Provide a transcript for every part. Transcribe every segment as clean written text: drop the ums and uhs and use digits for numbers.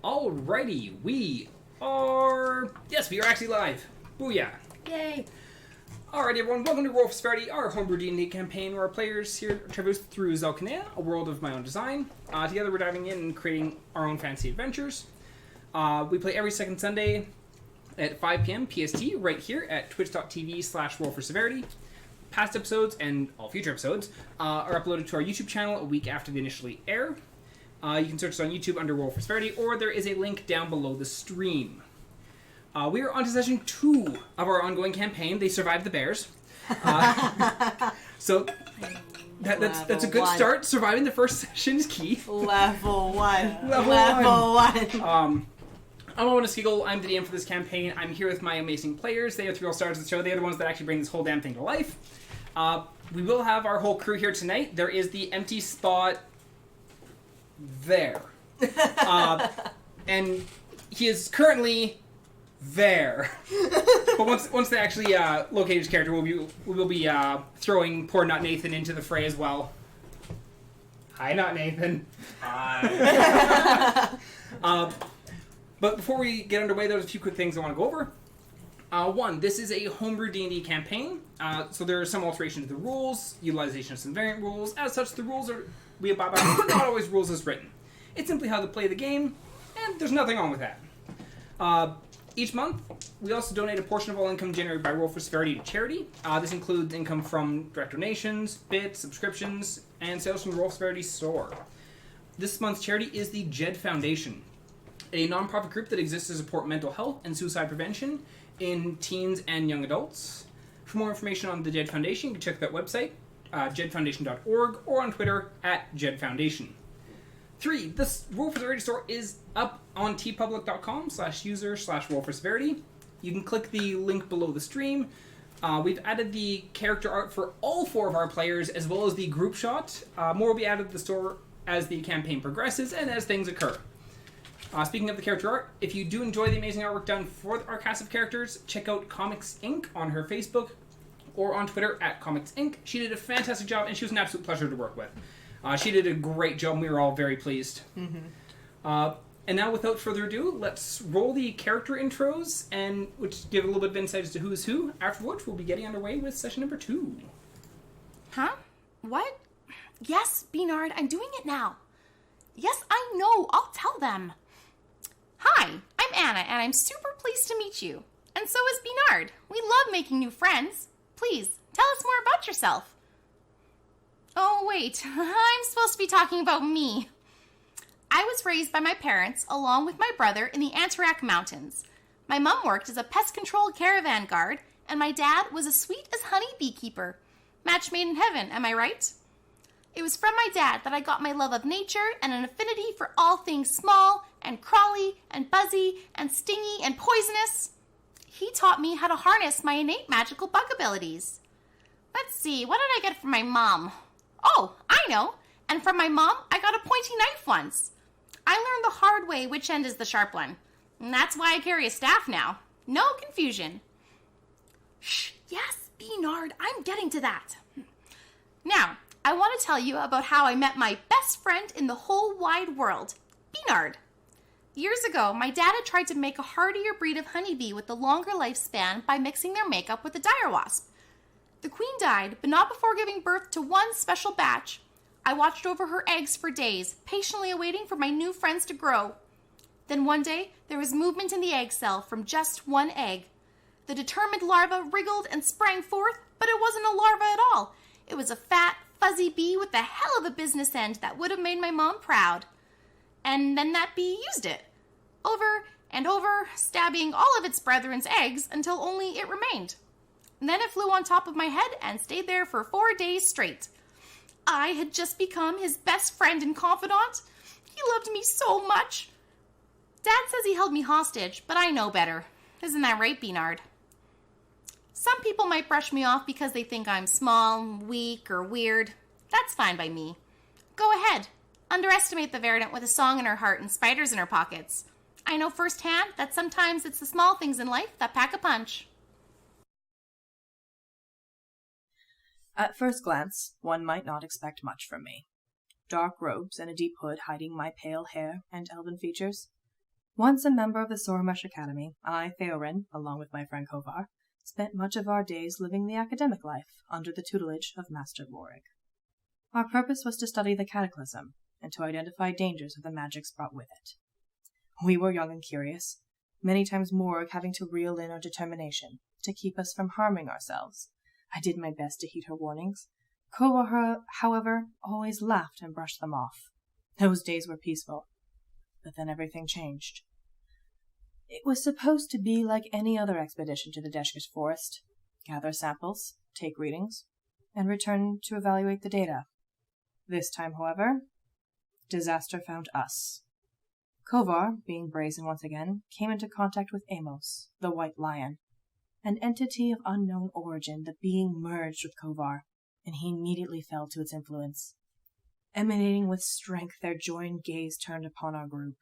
Alrighty, we are... Yes, we are actually live. Booyah. Yay. Alrighty, everyone, welcome to Roll for Severity, our homebrew D&D campaign where our players here traverse through Zelkanea, a world of my own design. Together we're diving in and creating our own fantasy adventures. We play every second Sunday at 5 p.m. PST right here at twitch.tv/rollforseverity. Past episodes and all future episodes are uploaded to our YouTube channel a week after they initially air. You can search us on YouTube under Roll for Severity, or there is a link down below the stream. We are on to session 2 of our ongoing campaign. They survived the bears. So that's a good start. Surviving the first session is key. Level 1. Level 1. I'm Owen Skiggle. I'm the DM for this campaign. I'm here with my amazing players. They are 3 all-stars of the show. They are the ones that actually bring this whole damn thing to life. We will have our whole crew here tonight. There is the empty spot there. And he is currently there. But once they actually locate his character, we will be throwing poor Not Nathan into the fray as well. Hi, Not Nathan. Hi. But before we get underway, there's a few quick things I want to go over. One, this is a homebrew D&D campaign, so there are some alteration to the rules, utilization of some variant rules. As such, the rules we abide by not always rules as written. It's simply how to play the game, and there's nothing wrong with that. Each month, we also donate a portion of all income generated by Roll for Severity to charity. This includes income from direct donations, bits, subscriptions, and sales from the Roll for Severity store. This month's charity is the Jed Foundation, a non-profit group that exists to support mental health and suicide prevention in teens and young adults. For more information on the Jed Foundation, you can check that website, jedfoundation.org, or on Twitter @jedfoundation. 3, this Roll for Severity store is up on tpublic.com/user/rollforseverity. You can click the link below the stream. We've added the character art for all 4 of our players, as well as the group shot. More will be added to the store as the campaign progresses and as things occur. Speaking of the character art, if you do enjoy the amazing artwork done for our cast of characters, check out Comics Inc. on her Facebook or on Twitter @Comics Inc. She did a fantastic job, and she was an absolute pleasure to work with. She did a great job, and we were all very pleased. Mm-hmm. And now, without further ado, let's roll the character intros, and which give a little bit of insight as to who is who, after which we'll be getting underway with session number 2. Huh? What? Yes, Beanard, I'm doing it now. Yes, I know. I'll tell them. Hi, I'm Annah, and I'm super pleased to meet you. And so is Beanard. We love making new friends. Please, tell us more about yourself. Oh, wait. I'm supposed to be talking about me. I was raised by my parents, along with my brother, in the Antarac Mountains. My mom worked as a pest control caravan guard, and my dad was as sweet as honey beekeeper. Match made in heaven, am I right? It was from my dad that I got my love of nature and an affinity for all things small and crawly and buzzy and stingy and poisonous. He taught me how to harness my innate magical bug abilities. Let's see, what did I get from my mom? Oh, I know. And from my mom, I got a pointy knife once. I learned the hard way which end is the sharp one. And that's why I carry a staff now. No confusion. Shh, yes, Beanard, I'm getting to that. Now, I want to tell you about how I met my best friend in the whole wide world, Beanard. Years ago, my dad had tried to make a hardier breed of honeybee with a longer lifespan by mixing their makeup with a dire wasp. The queen died, but not before giving birth to one special batch. I watched over her eggs for days, patiently awaiting for my new friends to grow. Then one day, there was movement in the egg cell from just one egg. The determined larva wriggled and sprang forth, but it wasn't a larva at all. It was a fat, fuzzy bee with a hell of a business end that would have made my mom proud. And then that bee used it, over and over, stabbing all of its brethren's eggs until only it remained. And then it flew on top of my head and stayed there for 4 days straight. I had just become his best friend and confidant. He loved me so much. Dad says he held me hostage, but I know better. Isn't that right, Beanard? Some people might brush me off because they think I'm small, weak, or weird. That's fine by me. Go ahead. Underestimate the Verdan with a song in her heart and spiders in her pockets. I know firsthand that sometimes it's the small things in life that pack a punch. At first glance, one might not expect much from me. Dark robes and a deep hood hiding my pale hair and elven features. Once a member of the Sormush Academy, I, Theioryn, along with my friend Kovar, spent much of our days living the academic life under the tutelage of Master Lorig. Our purpose was to study the Cataclysm and to identify dangers of the magics brought with it. We were young and curious, many times Morg having to reel in our determination to keep us from harming ourselves. I did my best to heed her warnings. Kovar, however, always laughed and brushed them off. Those days were peaceful, but then everything changed. It was supposed to be like any other expedition to the Deshkish Forest. Gather samples, take readings, and return to evaluate the data. This time, however, disaster found us. Kovar, being brazen once again, came into contact with Amos, the White Lion. An entity of unknown origin, the being merged with Kovar, and he immediately fell to its influence. Emanating with strength, their joined gaze turned upon our group.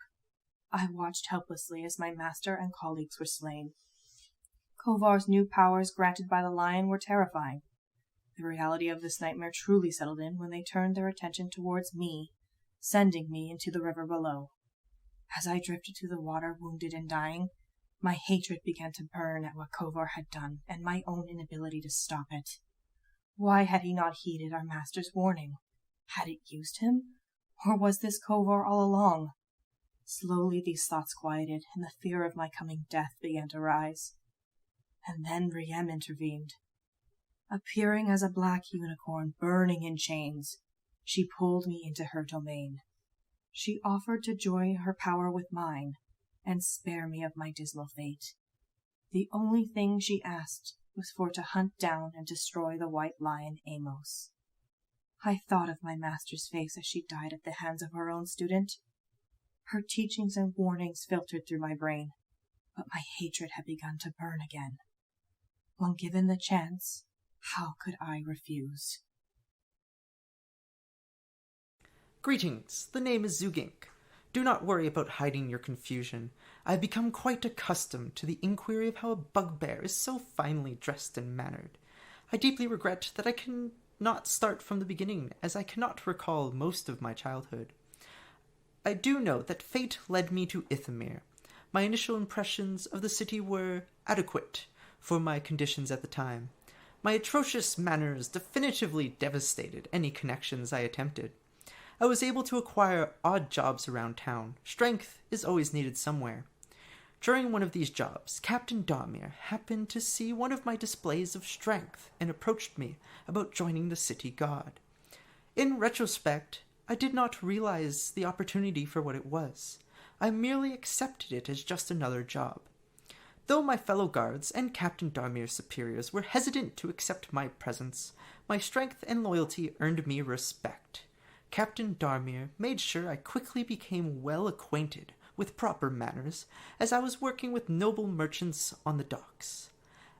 I watched helplessly as my master and colleagues were slain. Kovar's new powers granted by the lion were terrifying. The reality of this nightmare truly settled in when they turned their attention towards me, sending me into the river below. As I drifted to the water, wounded and dying, my hatred began to burn at what Kovar had done and my own inability to stop it. Why had he not heeded our master's warning? Had it used him? Or was this Kovar all along? Slowly these thoughts quieted, and the fear of my coming death began to rise. And then Riem intervened. Appearing as a black unicorn burning in chains, she pulled me into her domain. She offered to join her power with mine and spare me of my dismal fate. The only thing she asked was for to hunt down and destroy the White Lion Amos. I thought of my master's face as she died at the hands of her own student. Her teachings and warnings filtered through my brain, but my hatred had begun to burn again. When given the chance, how could I refuse? Greetings, the name is Zugink. Do not worry about hiding your confusion. I have become quite accustomed to the inquiry of how a bugbear is so finely dressed and mannered. I deeply regret that I cannot start from the beginning, as I cannot recall most of my childhood. I do know that fate led me to Ithamir. My initial impressions of the city were adequate for my conditions at the time. My atrocious manners definitively devastated any connections I attempted. I was able to acquire odd jobs around town. Strength is always needed somewhere. During one of these jobs, Captain Darmir happened to see one of my displays of strength and approached me about joining the city guard. In retrospect, I did not realize the opportunity for what it was. I merely accepted it as just another job. Though my fellow guards and Captain Darmir's superiors were hesitant to accept my presence, my strength and loyalty earned me respect. Captain Darmir made sure I quickly became well acquainted with proper manners, as I was working with noble merchants on the docks.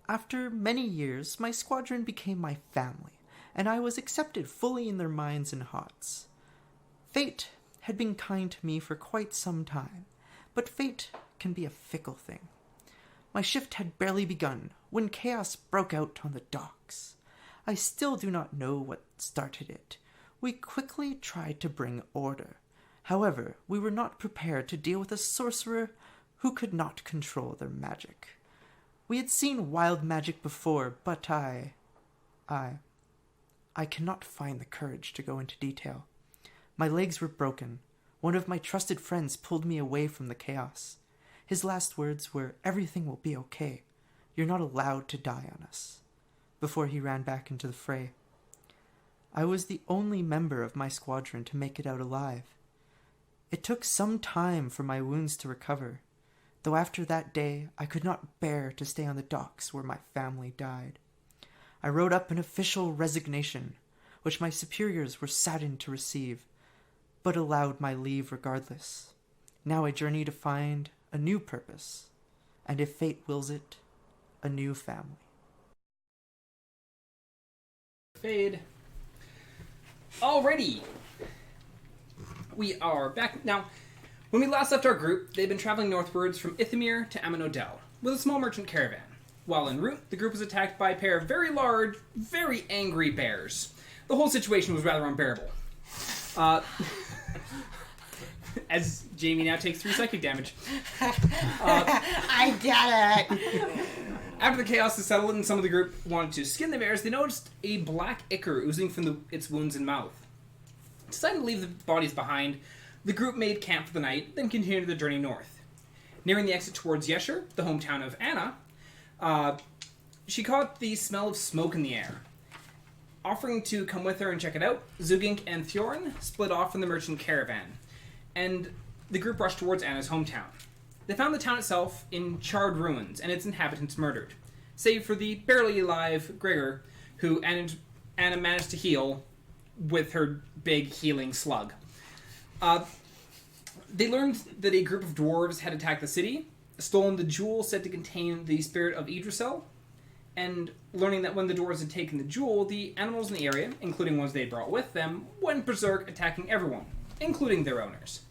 After many years, my squadron became my family, and I was accepted fully in their minds and hearts. Fate had been kind to me for quite some time, but fate can be a fickle thing. My shift had barely begun when chaos broke out on the docks. I still do not know what started it. We quickly tried to bring order. However, we were not prepared to deal with a sorcerer who could not control their magic. We had seen wild magic before, but I cannot find the courage to go into detail. My legs were broken. One of my trusted friends pulled me away from the chaos. His last words were, "Everything will be okay. You're not allowed to die on us," before he ran back into the fray. I was the only member of my squadron to make it out alive. It took some time for my wounds to recover, though after that day I could not bear to stay on the docks where my family died. I wrote up an official resignation, which my superiors were saddened to receive, but allowed my leave regardless. Now I journey to find a new purpose, and if fate wills it, a new family. Fade. Alrighty. We are back. Now, when we last left our group, they'd been traveling northwards from Ithamir to Amanodel with a small merchant caravan. While en route, the group was attacked by a pair of very large, very angry bears. The whole situation was rather unbearable. As Jamie now takes 3 psychic damage. I get it. After the chaos has settled and some of the group wanted to skin the bears, they noticed a black ichor oozing from its wounds and mouth. Deciding to leave the bodies behind, the group made camp for the night, then continued their journey north. Nearing the exit towards Yesher, the hometown of Annah, she caught the smell of smoke in the air. Offering to come with her and check it out, Zugink and Theioryn split off from the merchant caravan, and the group rushed towards Anna's hometown. They found the town itself in charred ruins and its inhabitants murdered, save for the barely alive Gregor, who Anna managed to heal with her big healing slug. They learned that a group of dwarves had attacked the city, stolen the jewel said to contain the spirit of Idrisel, and learning that when the dwarves had taken the jewel, the animals in the area, including ones they had brought with them, went berserk, attacking everyone, including their owners.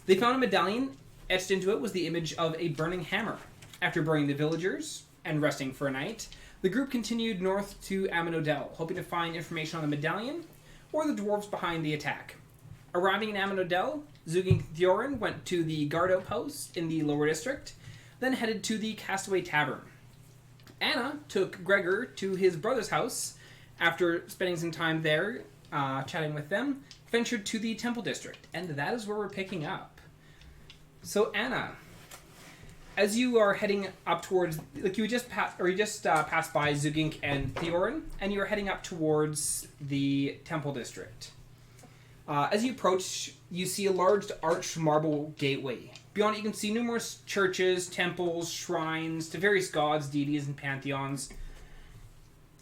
They found a medallion. Etched into it was the image of a burning hammer. After burying the villagers and resting for a night, the group continued north to Aminodel, hoping to find information on the medallion or the dwarves behind the attack. Arriving in Aminodel, Zugink and Theioryn went to the guard outpost in the lower district, then headed to the Castaway Tavern. Anna took Gregor to his brother's house. After spending some time there, chatting with them, ventured to the Temple District, and that is where we're picking up. So Anna, as you are heading up towards, like you just passed by Zugink and Theioryn, and you're heading up towards the Temple District. As you approach, you see a large arched marble gateway. Beyond it, you can see numerous churches, temples, shrines to various gods, deities, and pantheons.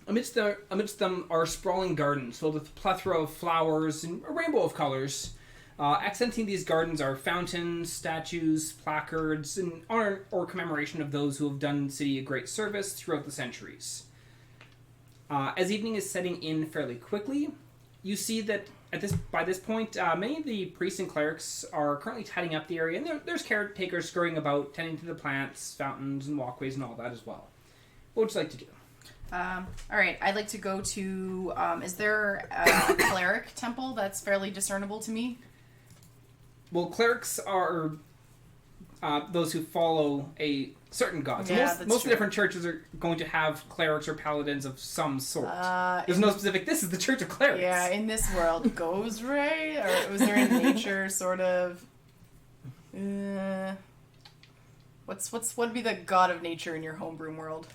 Amidst them are sprawling gardens filled with a plethora of flowers and a rainbow of colors. Accenting these gardens are fountains, statues, placards, in honor or commemoration of those who have done the city a great service throughout the centuries. As evening is setting in fairly quickly, you see that by this point, many of the priests and clerics are currently tidying up the area, and there's caretakers scurrying about, tending to the plants, fountains, and walkways, and all that as well. What would you like to do? Alright, I'd like to go to, is there a cleric temple that's fairly discernible to me? Well, clerics are those who follow a certain god. So Yeah, most different churches are going to have clerics or paladins of some sort. There's no specific, this is the Church of Clerics. Yeah, in this world, goes right? Or was there in nature, sort of? What'd be the god of nature in your homebrew world?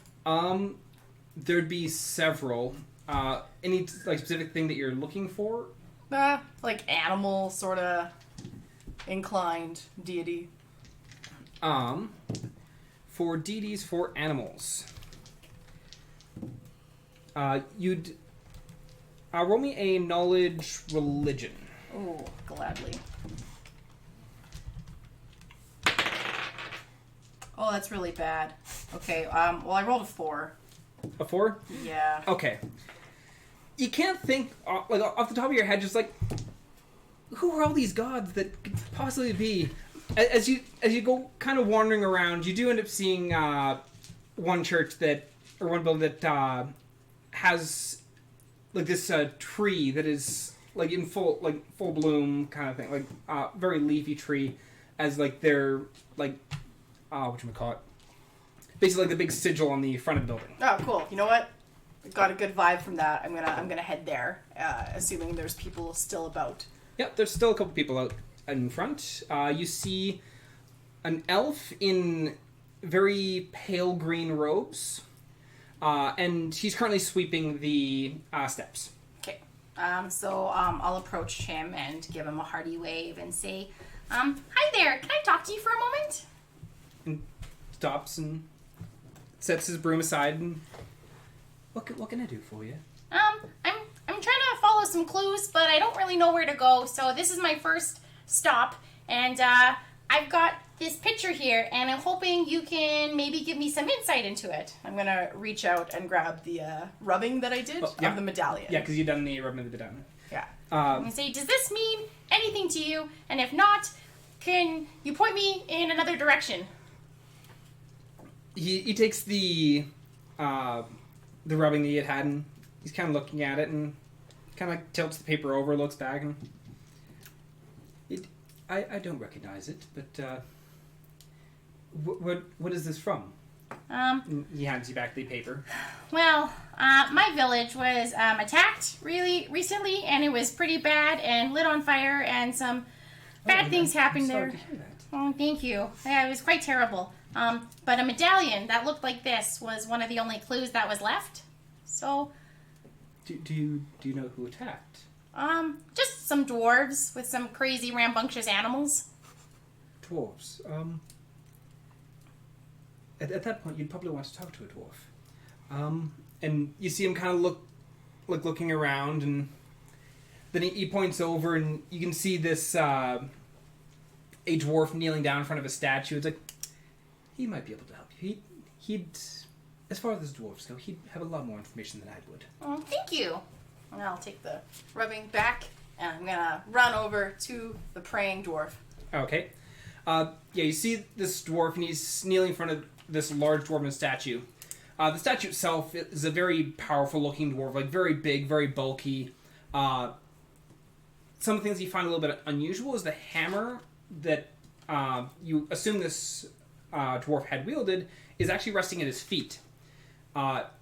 There'd be several. Any specific thing that you're looking for? Like animal, sort of inclined deity. For deities for animals, you'd roll me a knowledge religion. Oh, gladly. Oh, that's really bad. Okay, well, I rolled a 4. A 4? Yeah. Okay. You can't think off the top of your head, just like, who are all these gods that could possibly be? As you go kind of wandering around, you do end up seeing one church one building that has like this tree that is like in full bloom kind of thing, like very leafy tree, as like their whatchamacallit, basically like the big sigil on the front of the building. Oh, cool. You know what? Got a good vibe from that. I'm gonna head there, assuming there's people still about. Yep, there's still a couple people out in front. You see an elf in very pale green robes, and he's currently sweeping the steps. Okay. So I'll approach him and give him a hearty wave and say, "Hi there. Can I talk to you for a moment?" And stops and sets his broom aside. And what can I do for you? I'm trying to follow some clues, but I don't really know where to go. So this is my first stop, and I've got this picture here, and I'm hoping you can maybe give me some insight into it. I'm gonna reach out and grab the rubbing that I did of the medallion. Yeah, because you've done the rubbing of the medallion. Yeah. I'm gonna say, does this mean anything to you? And if not, can you point me in another direction? He takes the rubbing that he had, and he's kind of looking at it, and kind of tilts the paper over, looks back, and I don't recognize it, but what is this from? He hands you back the paper. Well, my village was attacked really recently, and it was pretty bad and lit on fire, and some bad things happened there. Sorry to hear that. Oh, thank you. Yeah, it was quite terrible. But a medallion that looked like this was one of the only clues that was left. So, Do you know who attacked? just some dwarves with some crazy rambunctious animals. Dwarves. At that point, you'd probably want to talk to a dwarf. And you see him kind of looking around, and then he points over, and you can see this a dwarf kneeling down in front of a statue. It's like, he might be able to help you. He'd as far as dwarves go, he'd have a lot more information than I would. Oh, thank you. And I'll take the rubbing back, and I'm gonna run over to the praying dwarf. Okay. You see this dwarf, and he's kneeling in front of this large dwarven statue. The statue itself is a very powerful-looking dwarf, like very big, very bulky. Some of the things you find a little bit unusual is the hammer that you assume this dwarf had wielded is actually resting at his feet.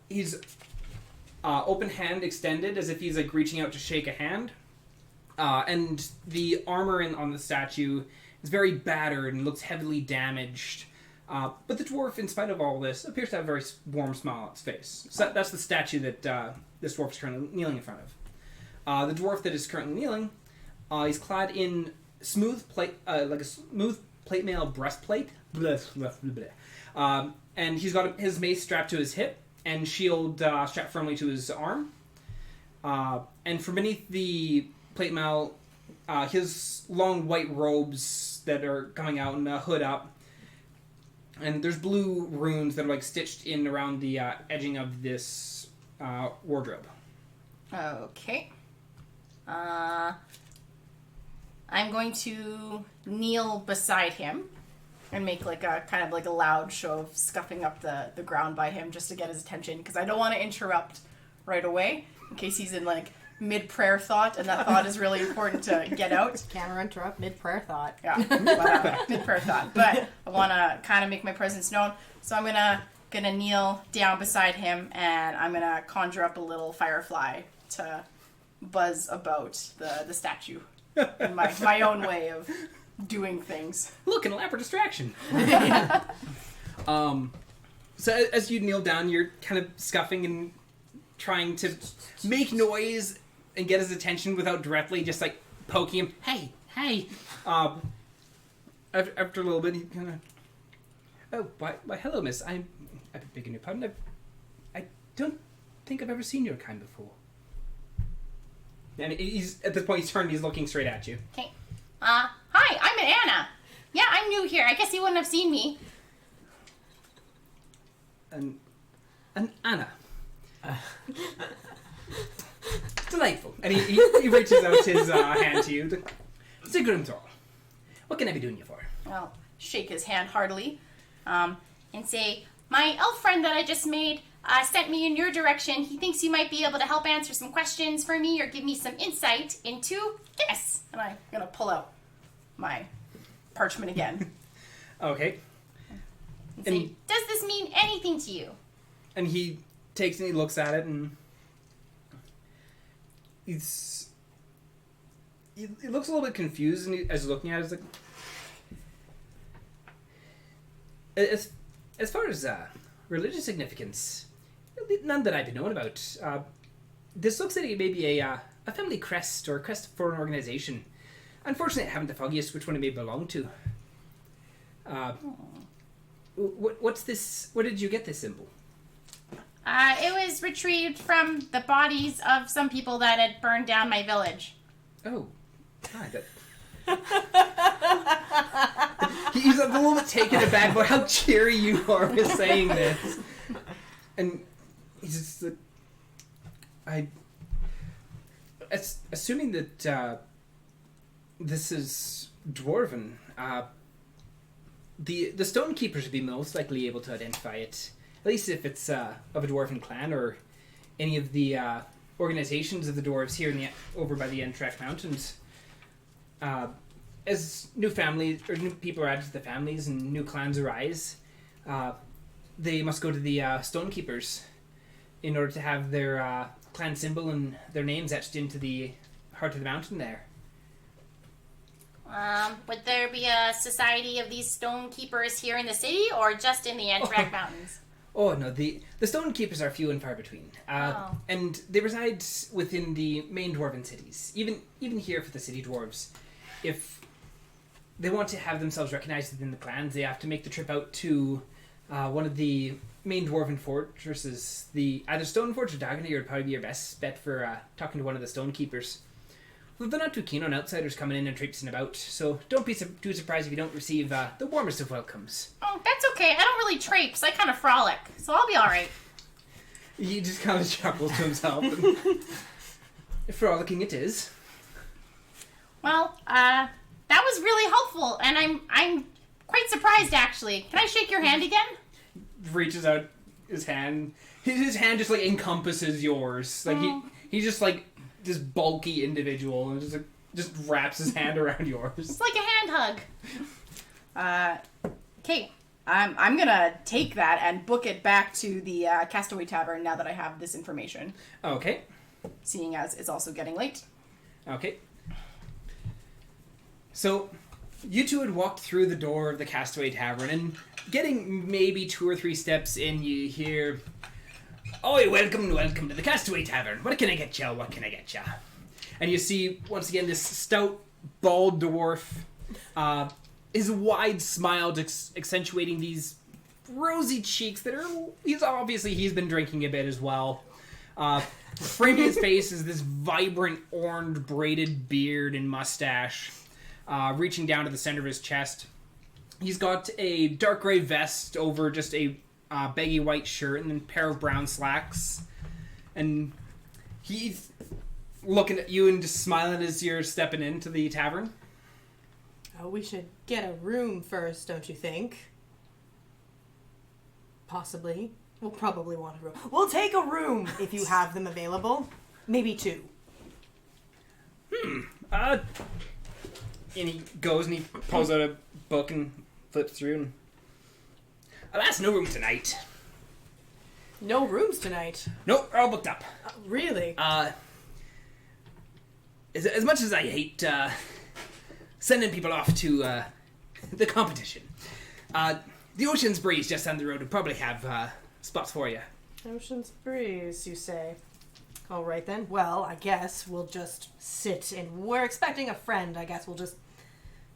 He's open hand extended as if he's like reaching out to shake a hand. And the armor on the statue is very battered and looks heavily damaged. But the dwarf, in spite of all this, appears to have a very warm smile on his face. So that's the statue that this dwarf is currently kneeling in front of. The dwarf that is currently kneeling, he's clad in smooth plate, like a smooth plate mail breastplate. And he's got his mace strapped to his hip and shield strapped firmly to his arm. And from beneath the plate mail, his long white robes that are coming out and a hood up. And there's blue runes that are like stitched in around the edging of this wardrobe. Okay. I'm going to kneel beside him and make like a kind of like a loud show of scuffing up the ground by him just to get his attention, because I don't want to interrupt right away in case he's in like mid-prayer thought, and that thought is really important to get out. Counter interrupt mid-prayer thought. Yeah, mid-prayer thought. But I want to kind of make my presence known, so I'm gonna kneel down beside him, and I'm gonna conjure up a little firefly to buzz about the statue in my own way of doing things. Look, an elaborate distraction. So as you kneel down, you're kind of scuffing and trying to make noise and get his attention without directly just like poking him. Hey. After a little bit, he kind of, oh, why, hello, miss. I beg your pardon. I don't think I've ever seen your kind before. And he's at this point, he's turned. He's looking straight at you. Okay. Hi, I'm Anna. Yeah, I'm new here. I guess you wouldn't have seen me. And Anna. Delightful. And he reaches out his hand to you. Zugink, what can I be doing you for? I'll shake his hand heartily and say, my elf friend that I just made sent me in your direction. He thinks you might be able to help answer some questions for me or give me some insight into this. And I'm going to pull out my parchment again. Okay. And say, does this mean anything to you? And he takes it and he looks at it and he looks a little bit confused and as he's looking at it, he's like, as far as religious significance, none that I've been known about. This looks like it may be a family crest or a crest for an organization. Unfortunately, I haven't the foggiest which one it may belong to. What's this? Where did you get this symbol? It was retrieved from the bodies of some people that had burned down my village. Oh, he's a little bit taken aback by how cheery you are with saying this, and he's just like, assuming that this is dwarven. The Stonekeepers would be most likely able to identify it, at least if it's of a dwarven clan or any of the organizations of the dwarves here over by the Entrack Mountains. as new families or new people are added to the families and new clans arise, they must go to the Stonekeepers in order to have their clan symbol and their names etched into the heart of the mountain there. Would there be a society of these stone keepers here in the city, or just in the Antrak Mountains? Oh no, the Stonekeepers are few and far between, and they reside within the main dwarven cities. Even here for the city dwarves, if they want to have themselves recognized within the clans, they have to make the trip out to one of the main dwarven fortresses. Either Stoneforge or Dagenir would probably be your best bet for talking to one of the Stonekeepers. Well, they're not too keen on outsiders coming in and traipsing about, so don't be too surprised if you don't receive the warmest of welcomes. Oh, that's okay. I don't really traipse. I kind of frolic, so I'll be all right. He just kind of chuckles to himself. Frolicking it is. Well, that was really helpful, and I'm quite surprised, actually. Can I shake your hand again? Reaches out his hand. His hand just like encompasses yours. Like he's just like this bulky individual, and just wraps his hand around yours. It's like a hand hug. Okay, I'm gonna take that and book it back to the Castaway Tavern now that I have this information. Okay. Seeing as it's also getting late. Okay. So, you two had walked through the door of the Castaway Tavern, and getting maybe 2 or 3 steps in, you hear, "Oh, welcome to the Castaway Tavern. What can I get ya? What can I get ya?" And you see, once again, this stout, bald dwarf, his wide smile accentuating these rosy cheeks that are... He's been drinking a bit as well. Framing his face is this vibrant orange braided beard and mustache, reaching down to the center of his chest. He's got a dark gray vest over just a baggy white shirt and then a pair of brown slacks. And he's looking at you and just smiling as you're stepping into the tavern. Oh, we should get a room first, don't you think? Possibly. We'll probably want a room. We'll take a room if you have them available. Maybe 2. And he goes and he pulls out a book and flips through and... Alas, no room tonight. No rooms tonight. Nope, we're all booked up. Really? As much as I hate sending people off to the competition, the Ocean's Breeze just down the road would probably have spots for you. Ocean's Breeze, you say? All right then. Well, I guess we'll just sit and we're expecting a friend. I guess we'll just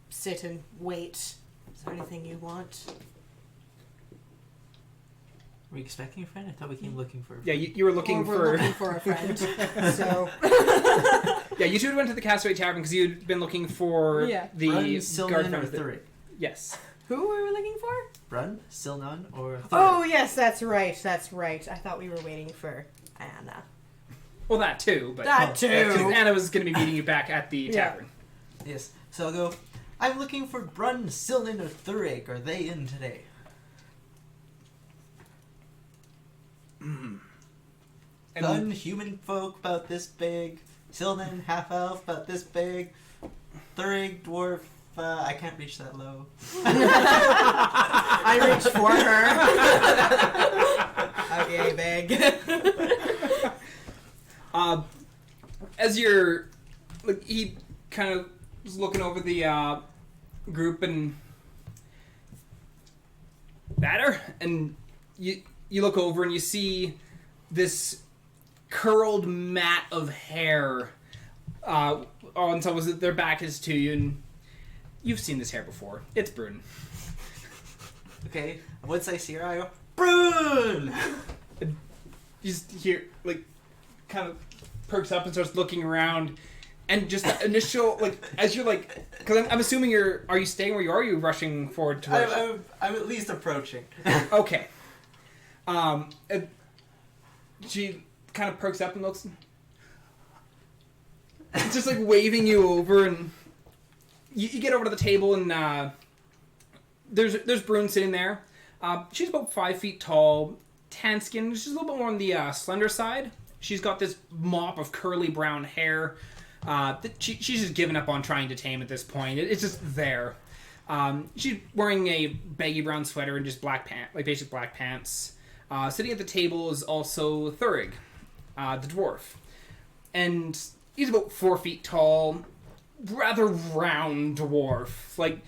sit and wait. Is there anything you want? Were you expecting a friend? I thought we came looking for a friend. Yeah, you were looking We're looking for a friend. So yeah, you two went to the Castaway Tavern because you'd been looking for the Brun, guard Silnan, or from Thuric? Yes. who were we looking for? Brun, Silnan, or Thuric? Oh yes, that's right. That's right. I thought we were waiting for Anna. Well, that too, but That too. Anna was going to be meeting you back at the Yeah. tavern. Yes. So I'll go, I'm looking for Brun, Silnan, or Thuric. Are they in today? And Brun, human folk about this big. Silnan, half-elf about this big. Thuric, dwarf. I can't reach that low. I reached for her. Okay, big. as you're, like, he kind of was looking over the group and batter, and you look over and you see this curled mat of hair on top of their back is to you, and you've seen this hair before. It's Brun. Okay. And once I see her, I go, Brun! You just hear, like, kind of perks up and starts looking around, and just the initial, like, as you're like, because I'm assuming are you staying where you are, or are you rushing forward to where? I'm at least approaching. Okay. And she kind of perks up and looks, just like waving you over, and you get over to the table, and there's Brun sitting there. She's about 5 feet tall, tan skin. She's a little bit more on the slender side. She's got this mop of curly brown hair, She's just given up on trying to tame at this point. It's just there. She's wearing a baggy brown sweater and just basic black pants. Sitting at the table is also Thurig, the dwarf. And he's about 4 feet tall, rather round dwarf. Like,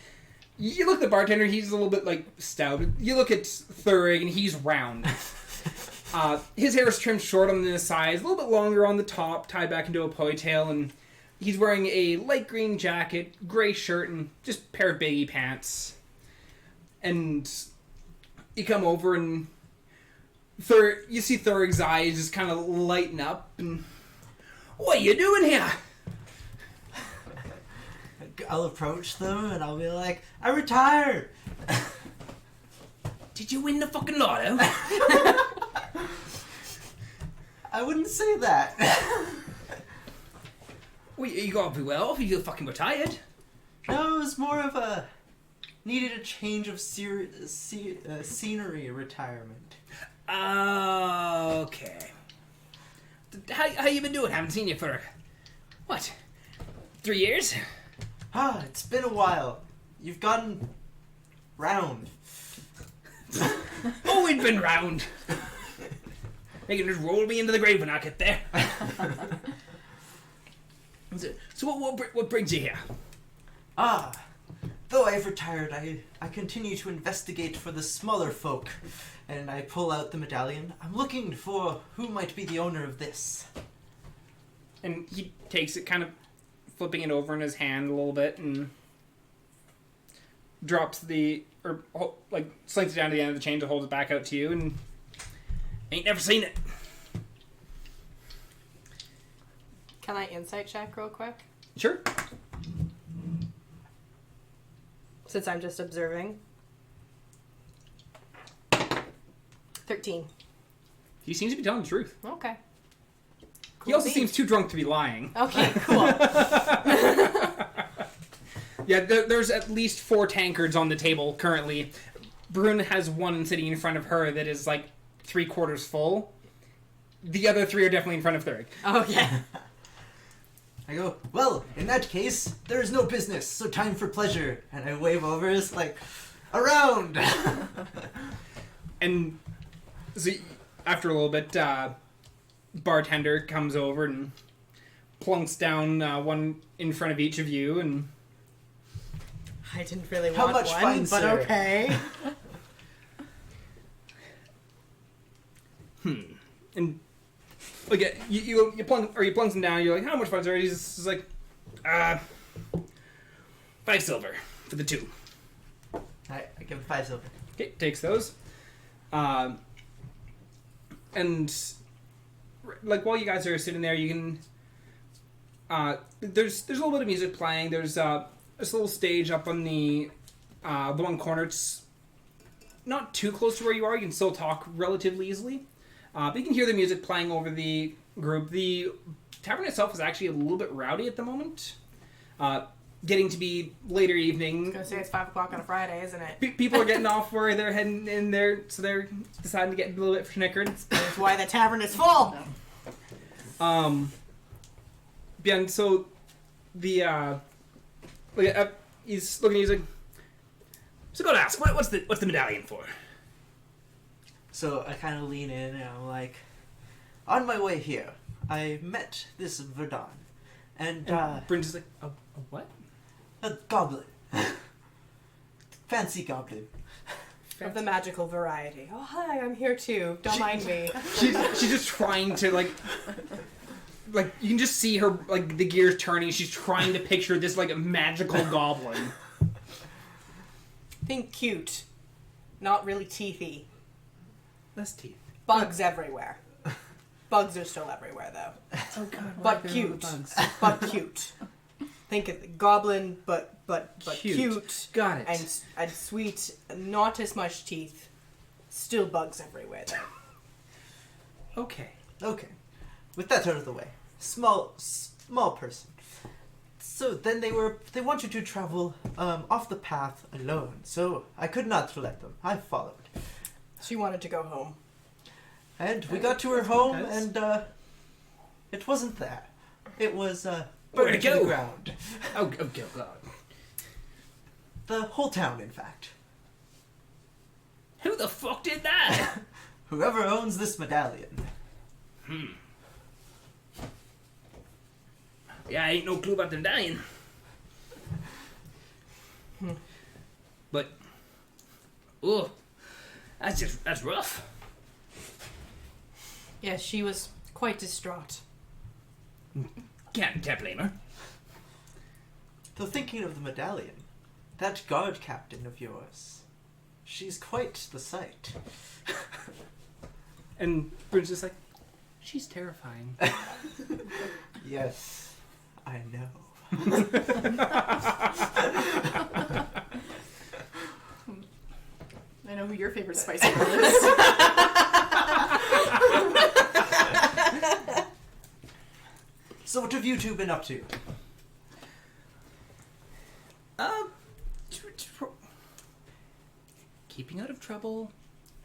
you look at the bartender, he's a little bit, like, stout. You look at Thurig, and he's round. His hair is trimmed short on the sides, a little bit longer on the top, tied back into a ponytail, and he's wearing a light green jacket, gray shirt, and just a pair of baggy pants. And you come over, and you see Thurig's eyes just kind of lighten up, and... What are you doing here? I'll approach them and I'll be like, I retired! Did you win the fucking lotto? I wouldn't say that. Well, you gotta be well off if you're fucking retired. No, it was more of a... Needed a change of scenery retirement. Okay. How you been doing? Haven't seen you for, 3 years? It's been a while. You've gotten round. Always been round. They can just roll me into the grave when I get there. So what brings you here? Though I've retired, I continue to investigate for the smaller folk. And I pull out the medallion. I'm looking for who might be the owner of this. And he takes it, kind of flipping it over in his hand a little bit, and drops slings it down to the end of the chain to hold it back out to you, and ain't never seen it. Can I insight check real quick? Sure. Since I'm just observing. 13. He seems to be telling the truth. Okay. He also seems too drunk to be lying. Okay, cool. Yeah, there's at least 4 tankards on the table currently. Brune has one sitting in front of her that is like 3/4 full. The other 3 are definitely in front of Thurig. Okay. I go, well, in that case, there is no business, so time for pleasure. And I wave over, it's like, around! And so after a little bit, bartender comes over and plunks down one in front of each of you, and... I didn't really How want much one, fine, but sir? okay. And like you plunk him down. You're like, how much fun, sir? He's like, 5 silver for the 2. I give him 5 silver. Okay, takes those. And like while you guys are sitting there, you can. There's a little bit of music playing. There's this little stage up on the one corner. It's not too close to where you are. You can still talk relatively easily. But you can hear the music playing over the group. The tavern itself is actually a little bit rowdy at the moment. Getting to be later evening. I was gonna say it's 5 o'clock on a Friday, isn't it? People are getting off where they're heading in there, so they're deciding to get a little bit schnickered. That's why the tavern is full. Yeah, and so the he's looking. He's like, so go to ask, what's the medallion for? So I kind of lean in and I'm like, on my way here, I met this Verdan. And Bryn's is like, a what? a goblin. Fancy goblin. Of the magical variety. Oh, hi, I'm here too. Don't mind me. She's just trying to like you can just see her like the gears turning. She's trying to picture this like magical goblin. Think cute. Not really teethy. Less teeth. Bugs everywhere. Bugs are still everywhere though. Oh god. But cute. But cute. Think of the goblin, but cute. Got it. And sweet. Not as much teeth. Still bugs everywhere though. Okay. With that out of the way, small person. So then they wanted to travel off the path alone. So I could not let them. I followed. She wanted to go home. And we got to her home, and it wasn't there. It was Burn Where'd it it to the go? ground. Oh, God. The whole town, in fact. Who the fuck did that? Whoever owns this medallion. Yeah, I ain't no clue about them dying. But, oh, that's rough. Yes, she was quite distraught. Can't blame her. Though thinking of the medallion, that guard captain of yours, she's quite the sight. And Bryn's just like, she's terrifying. Yes, I know. I know who your favorite spicy girl is. So what have you two been up to? Keeping out of trouble,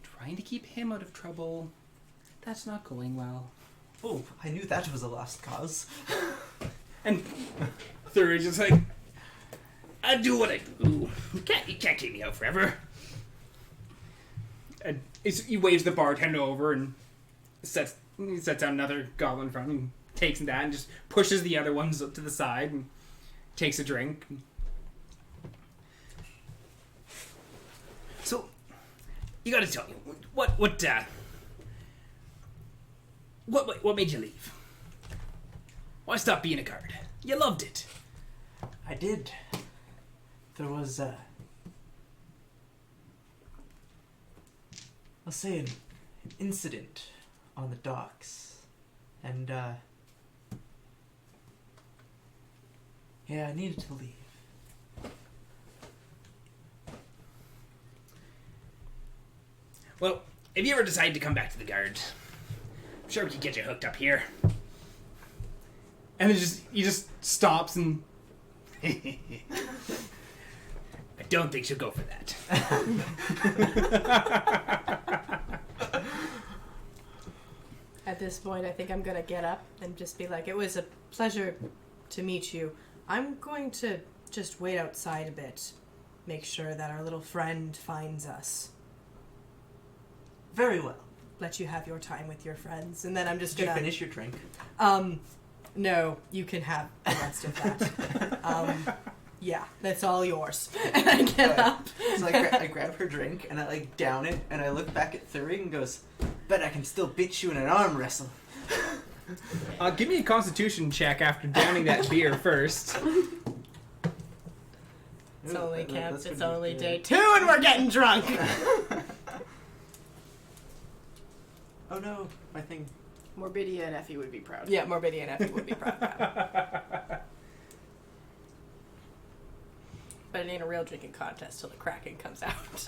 trying to keep him out of trouble. That's not going well. Oh, I knew that was a lost cause. And Third just like, I do what I do. You can't keep me out forever. And he waves the bartender over and sets down another goblet in front and takes that and just pushes the other ones up to the side and takes a drink. So, you gotta tell me, what made you leave? Why stop being a guard? You loved it. I did. There was, I'll say an incident on the docks. And, yeah, I needed to leave. Well, if you ever decide to come back to the guard, I'm sure we could get you hooked up here. And then he just stops and I don't think she'll go for that. At this point, I think I'm gonna get up and just be like, it was a pleasure to meet you. I'm going to just wait outside a bit. Make sure that our little friend finds us. Very well. Let you have your time with your friends. And then I'm just Did you gonna... finish your drink? No, you can have the rest of that. Yeah, that's all yours. And I get up. So I grab her drink and I like down it and I look back at Theioryn and goes, bet I can still beat you in an arm wrestle. Give me a constitution check after downing that beer first. It's only Ooh, camp. that's It's gonna be only good. day 2 and we're getting drunk. Oh no, my thing. Morbidia and Effie would be proud. Yeah, Morbidia and Effie would be proud of that. But it ain't a real drinking contest till the Kraken comes out.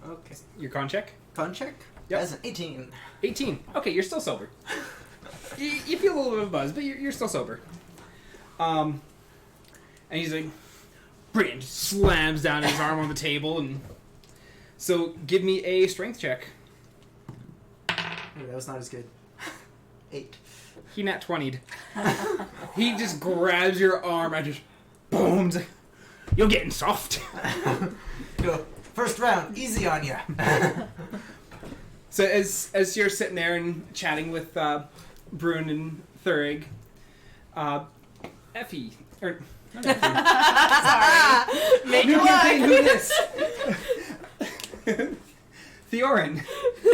Okay. Your con check? Con check? Yep. That's an 18. 18. Okay, you're still sober. You feel a little bit of a buzz, but you're still sober. And he's like, Bryn slams down his arm on the table, and so give me a strength check. Ooh, that was not as good. 8. He nat 20'd. He just grabs your arm and just boom. Like, you're getting soft. Go. First round, easy on ya. So as you're sitting there and chatting with Brun and Thurig, Effie, or not Effie. Make You it can't say work. who this. Theioryn,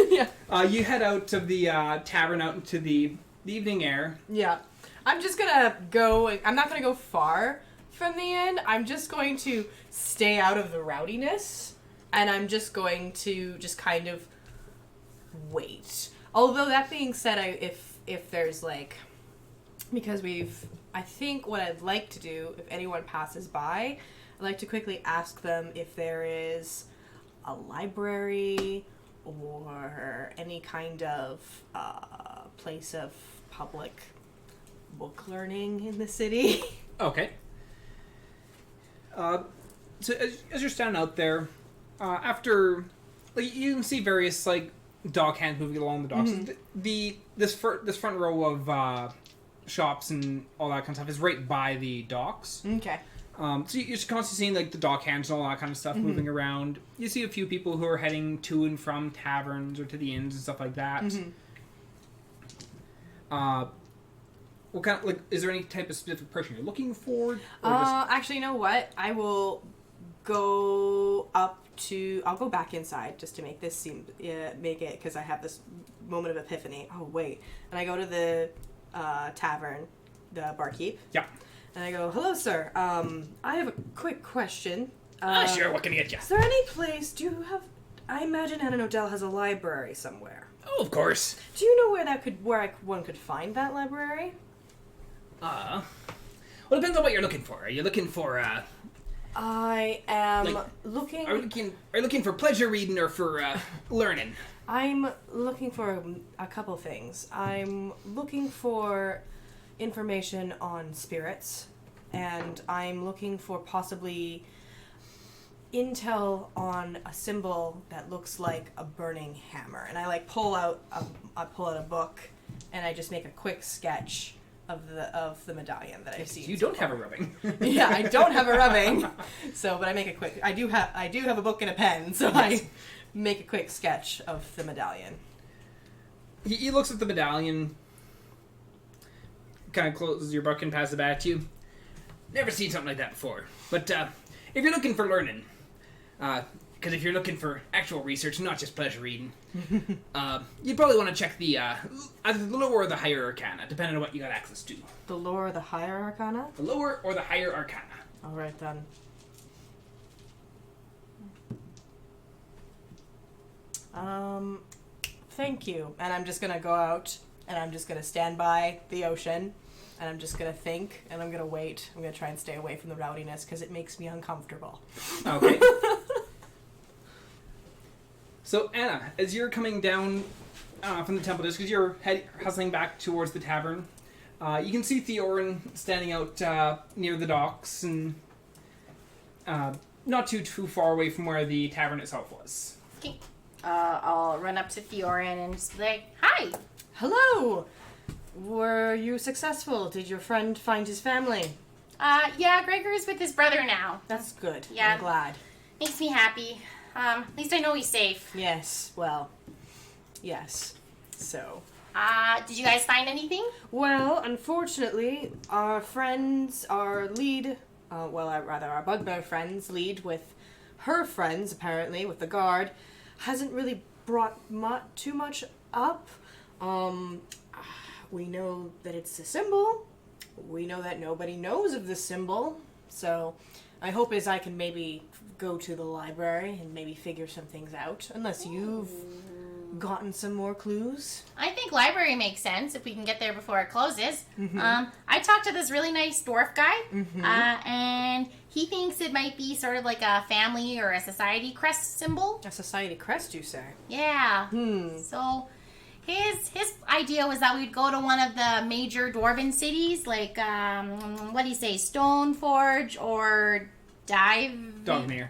Yeah. you head out of the tavern out into the evening air. Yeah. I'm just gonna go. I'm not gonna go far from the inn. I'm just going to stay out of the rowdiness. And I'm just going to just kind of wait. Although that being said, if there's like, because I think what I'd like to do, if anyone passes by, I'd like to quickly ask them if there is a library or any kind of place of public book learning in the city. Okay. So as you're standing out there, after like, you can see various like dock hands moving along the docks. This front row of shops and all that kind of stuff is right by the docks. Okay. So you're constantly seeing like the dock hands and all that kind of stuff moving around. You see a few people who are heading to and from taverns or to the inns and stuff like that. What kind of, like, is there any type of specific person you're looking for? Or Actually, you know what? I will go I'll go back inside just to make this seem, make it, because I have this moment of epiphany. Oh, wait. And I go to the tavern, the barkeep. Yeah. And I go, hello, sir. I have a quick question. Sure, what can I get you? Is there any place, I imagine Annah Odell has a library somewhere. Oh, of course. Do you know where one could find that library? Well, it depends on what you're looking for. Are you looking for, I am looking... Are you looking for pleasure reading or for, learning? I'm looking for a couple things. I'm looking for information on spirits, and I'm looking for possibly intel on a symbol that looks like a burning hammer. And I pull out a book, and I just make a quick sketch of the medallion that I've seen. You don't have a rubbing. Yeah, I don't have a rubbing. But I make a quick. I do have a book and a pen, so I make a quick sketch of the medallion. He looks at the medallion, kind of closes your book and passes it back to you. Never seen something like that before. But if you're looking for learning, because if you're looking for actual research, not just pleasure reading, you'd probably want to check the either the lower or the higher arcana, depending on what you got access to. The lower or the higher arcana? The lower or the higher arcana. All right, then. Thank you. And I'm just going to go out, and I'm just going to stand by the ocean, and I'm just going to think, and I'm going to wait. I'm going to try and stay away from the rowdiness, because it makes me uncomfortable. Okay. So, Anna, as you're coming down from the temple, just because you're hustling back towards the tavern, you can see Theioryn standing out near the docks, and not too far away from where the tavern itself was. Okay. I'll run up to Theioryn and just be like, hi! Hello! Were you successful? Did your friend find his family? Yeah, Gregor's with his brother now. That's good. Yeah. I'm glad. Makes me happy. At least I know he's safe. Yes, well, yes. So. Did you guys find anything? Well, unfortunately, our lead, our Bugbear friends lead with her friends, apparently, with the guard, hasn't really brought too much up. We know that it's a symbol. We know that nobody knows of this symbol. So, my hope is I can maybe go to the library and maybe figure some things out. Unless you've gotten some more clues. I think library makes sense if we can get there before it closes. Mm-hmm. I talked to this really nice dwarf guy, Mm-hmm. and he thinks it might be sort of like a family or a society crest symbol. A society crest, you say? Yeah. So his idea was that we'd go to one of the major dwarven cities, like what do you say, Stoneforge or Dogmere.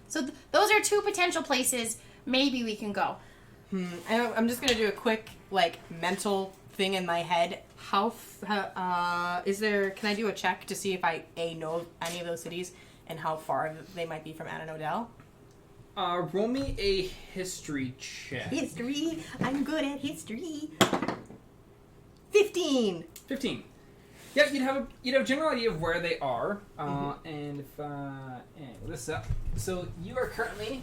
So those are two potential places maybe we can go. I'm just gonna do a quick mental thing in my head. Can I do a check to see if I know any of those cities and how far they might be from Annah Odell? Roll me a history check. History. I'm good at history. 15. 15. Yeah, you'd have a general idea of where they are, and if this up. So you are currently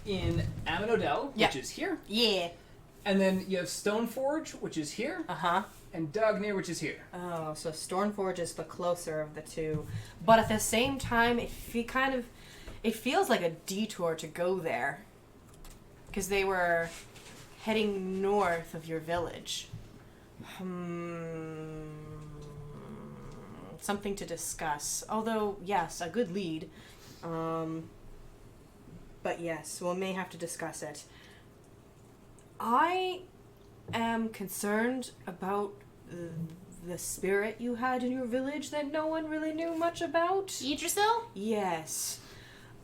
in Annah Odell, which is here. Yeah. And then you have Stoneforge, which is here. And Dogmere, which is here. Oh, so Stoneforge is the closer of the two, but at the same time, it feels like a detour to go there, because they were heading north of your village. Something to discuss. Although, yes, a good lead. But yes, we may have to discuss it. I am concerned about the spirit you had in your village that no one really knew much about. Yggdrasil? Yes.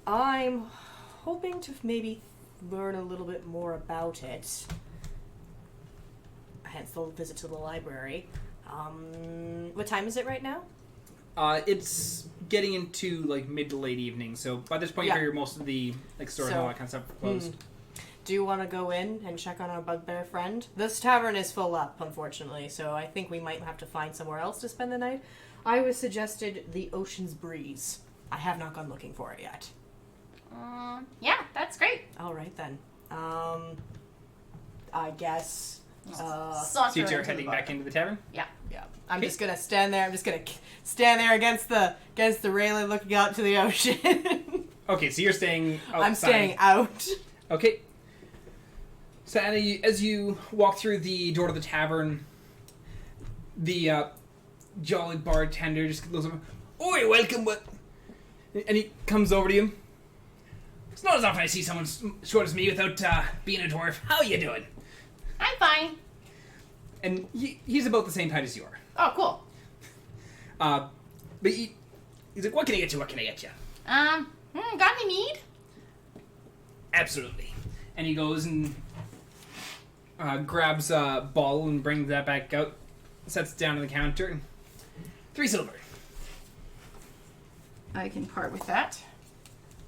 I'm hoping to maybe learn a little bit more about it. Hence the visit to the library. What time is it right now? It's getting into like mid to late evening, so by this point you figure most of the like store and all that kind of stuff are closed. Do you want to go in and check on our bugbear friend? This tavern is full up, unfortunately, so I think we might have to find somewhere else to spend the night. I was suggested the Ocean's Breeze. I have not gone looking for it yet. Yeah, that's great. All right then. I guess. So you're heading back into the tavern? Yeah. I'm just gonna stand there. I'm just gonna stand there against the railing, looking out to the ocean. Okay, so you're staying outside. I'm staying out. Okay. So Anna, as you walk through the door to the tavern, the jolly bartender just goes over, "Oi, welcome, what?" And he comes over to you. It's not as often I see someone short as me without being a dwarf. How you doing? I'm fine. And he's about the same height as you are. Oh, cool. But he's like, "What can I get you? What can I get you?" Got any mead? Absolutely. And he goes and grabs a bottle and brings that back out, sets it down on the counter, and 3 silver. I can part with that.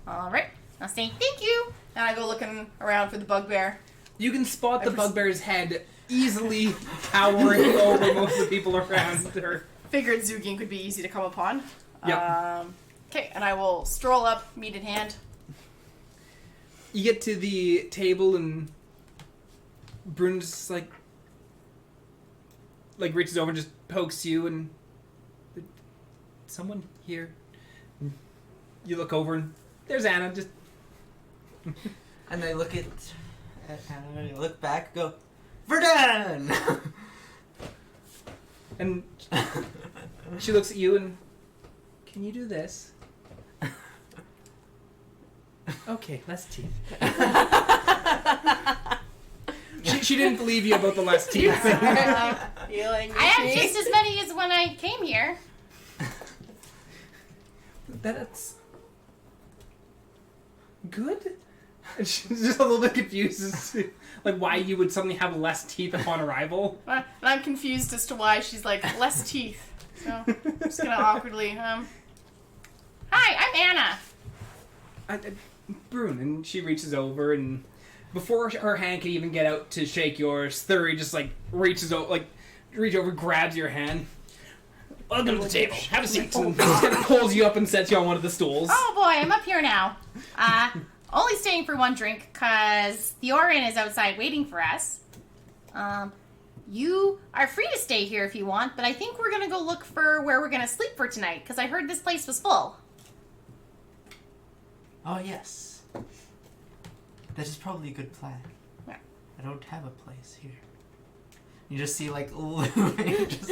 All right. I'll say thank you. And I go looking around for the bugbear. You can spot the bugbear's head easily towering over most of the people around her. Figured Zugink would be easy to come upon. Yep. Okay, and I will stroll up, meat in hand. You get to the table and Brun's just like reaches over and just pokes you and someone here. You look over and there's Anna just. And I look at Anna and I look back and go, Verdan! And she looks at you and, "Can you do this?" Okay, less teeth. She didn't believe you about the less teeth. I have just as many as when I came here. That's good. And she's just a little bit confused as to, like, why you would suddenly have less teeth upon arrival. And I'm confused as to why she's like, less teeth. So I'm just gonna awkwardly, Hi, I'm Anna. Brune, and she reaches over, and before her hand can even get out to shake yours, Thuri just reach over, grabs your hand. Welcome to the table. Have a seat. And just kind of pulls you up and sets you on one of the stools. Oh boy, I'm up here now. Only staying for one drink because Theioryn is outside waiting for us. You are free to stay here if you want, but I think we're gonna go look for where we're gonna sleep for tonight because I heard this place was full. Oh, yes. That is probably a good plan. Yeah. I don't have a place here. You just see, like, Louie just...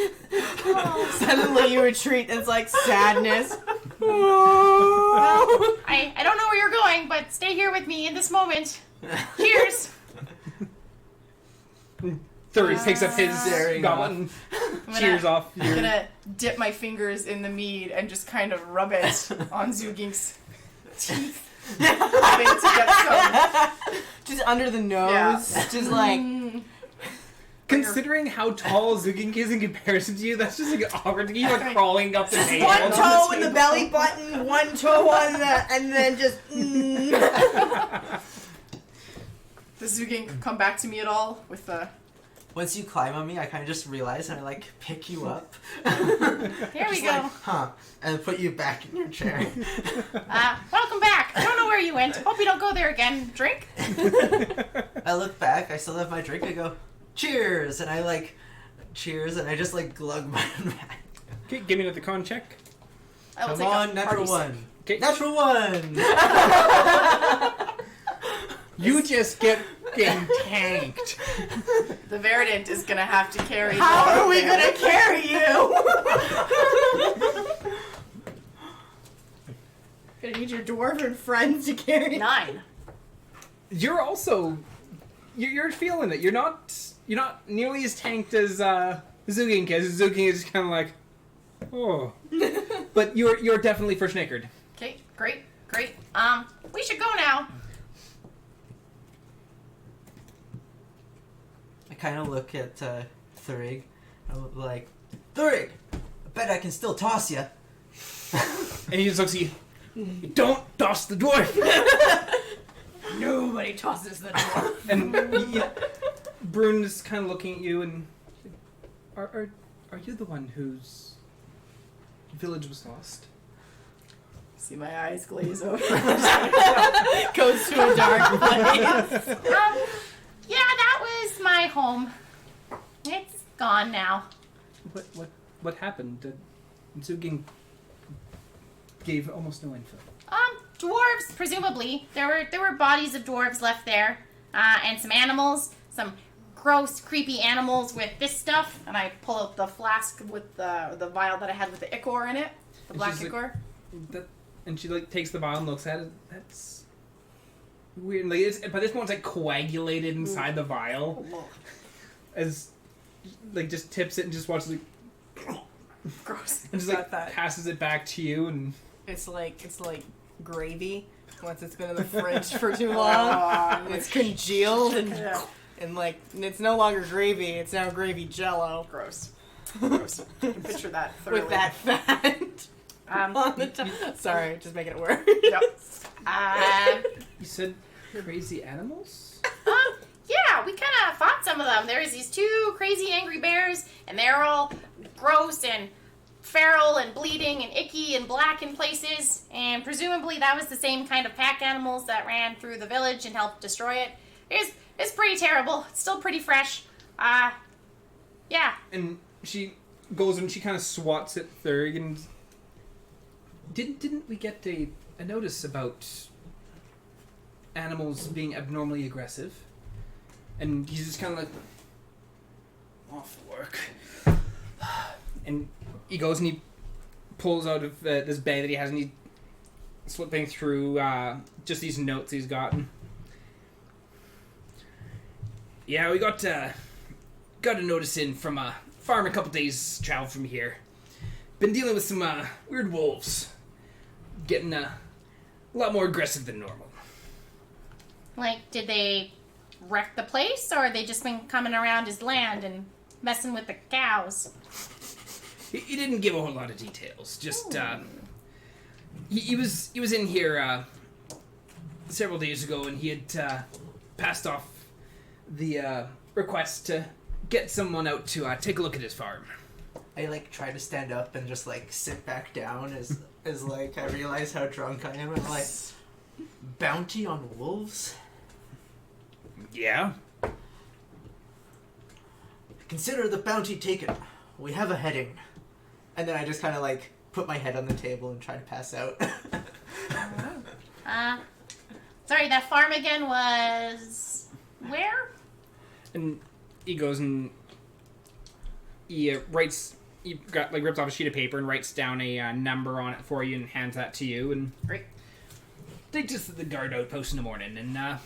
Suddenly you retreat. It's like sadness. Well, I don't know where you're going, but stay here with me in this moment. Cheers. Thuri picks up his goblet and cheers off. I'm gonna dip my fingers in the mead and just kind of rub it on Zugink's teeth. To get some. Just under the nose. Yeah. Just like... Considering how tall Zugink is in comparison to you, that's just like awkward. You like crawling up the table. One toe in the belly button, one toe on the... And then just... Does Zugink come back to me at all with the... Once you climb on me, I kind of just realize and I, like, pick you up. Here we go. Like, and put you back in your chair. Welcome back. I don't know where you went. Hope you don't go there again. Drink? I look back, I still have my drink, I go, cheers! And I, like, cheers, and I just, like, glug my back. Okay, give me another con check. I will Come take on, a natural party one. Okay. Natural one! You just get getting tanked. sip. The Verdan is gonna have to carry. How are we gonna carry you? Gonna need your dwarven friends to carry 9. You're also you're feeling it. You're not nearly as tanked as Zugink is. Zugink is kind of like, oh, but you're definitely for Schnickered. Okay, great. We should go now. kind of look at Thurig. I'm like, Thurig, I bet I can still toss you. And he just looks at you. Don't toss the dwarf. Nobody tosses the dwarf. And Brune is kind of looking at you, and are you the one whose village was lost? See my eyes glaze over. Goes to a dark place. Yeah, that was my home. It's gone now. What happened? Zugink gave almost no info. Dwarves, presumably. There were bodies of dwarves left there, and some animals, some gross, creepy animals with this stuff. And I pull out the flask with the vial that I had with the ichor in it, the black ichor. And she takes the vial and looks at it. That's weird. By this point, it's coagulated inside the vial. As just tips it and just watches Gross. and just passes it back to you, and It's like gravy once it's been in the fridge for too long. It's congealed and it's no longer gravy. It's now gravy jello. Gross. Gross. I can picture that thoroughly. With that fat on the top. Sorry, just making it work. Yep. you said crazy animals. Yeah, we kind of fought some of them. There was these two crazy angry bears, and they're all gross and feral and bleeding and icky and black in places. And presumably that was the same kind of pack animals that ran through the village and helped destroy it. It's pretty terrible. It's still pretty fresh. Yeah. And she goes and she kind of swats at Thurg, and didn't we get a notice about animals being abnormally aggressive? And he's just kind of off work. And he goes and he pulls out of this bag that he has, and he's flipping through just these notes he's gotten. Yeah, we got a notice in from a farm a couple days travel from here. Been dealing with some weird wolves. Getting a lot more aggressive than normal. Did they wreck the place, or they just been coming around his land and messing with the cows? He didn't give a whole lot of details. Just he was in here several days ago, and he had passed off the request to get someone out to take a look at his farm. I try to stand up and just sit back down as I realize how drunk I am. I'm bounty on wolves? Yeah. Consider the bounty taken. We have a heading. And then I just kind of put my head on the table and try to pass out. Sorry, that farm again was where? And he goes and he writes. He rips off a sheet of paper and writes down a number on it for you and hands that to you. And Great. Take this to the guard outpost in the morning, and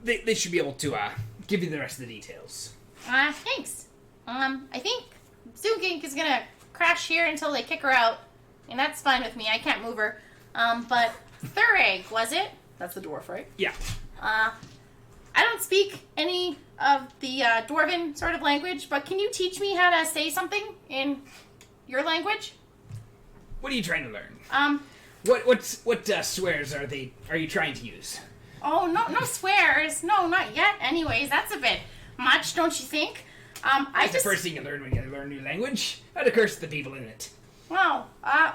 they should be able to give you the rest of the details. Thanks. I think Zugink is gonna crash here until they kick her out, and that's fine with me. I can't move her. But Thureg, was it? That's the dwarf, right? Yeah. I don't speak any of the Dwarven sort of language, but can you teach me how to say something in your language? What are you trying to learn? What swears are you trying to use? Oh, no swears. No, not yet. Anyways, that's a bit much, don't you think? That's the first thing you learn when you learn a new language. How to curse the people in it. Wow.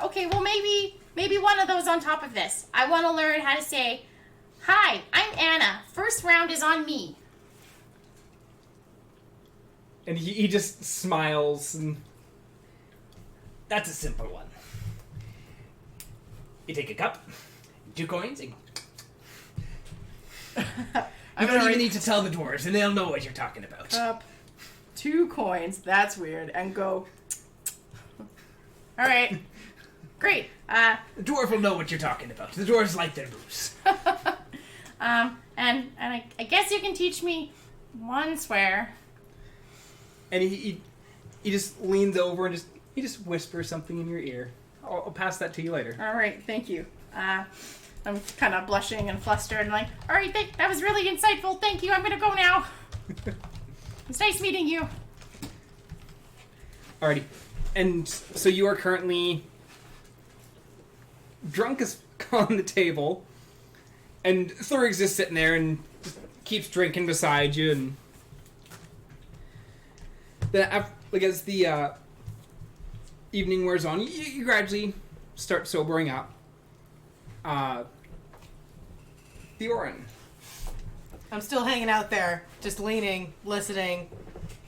Okay, well maybe one of those on top of this. I want to learn how to say, "Hi, I'm Annah. First round is on me." And he just smiles, and that's a simple one. You take a cup, 2 coins, and you don't even need to tell the dwarves, and they'll know what you're talking about. Cup, 2 coins. That's weird. And go. All right. Great. The dwarf will know what you're talking about. The dwarves like their booze. And I guess you can teach me one swear. And he just leans over and he just whispers something in your ear. I'll pass that to you later. All right. Thank you. I'm kind of blushing and flustered and all right, that was really insightful. Thank you. I'm going to go now. It's nice meeting you. Alrighty. And so you are currently drunk as on the table, and Thurig's just sitting there and just keeps drinking beside you, and then as the evening wears on, you gradually start sobering up. Theioryn. I'm still hanging out there, just leaning, listening.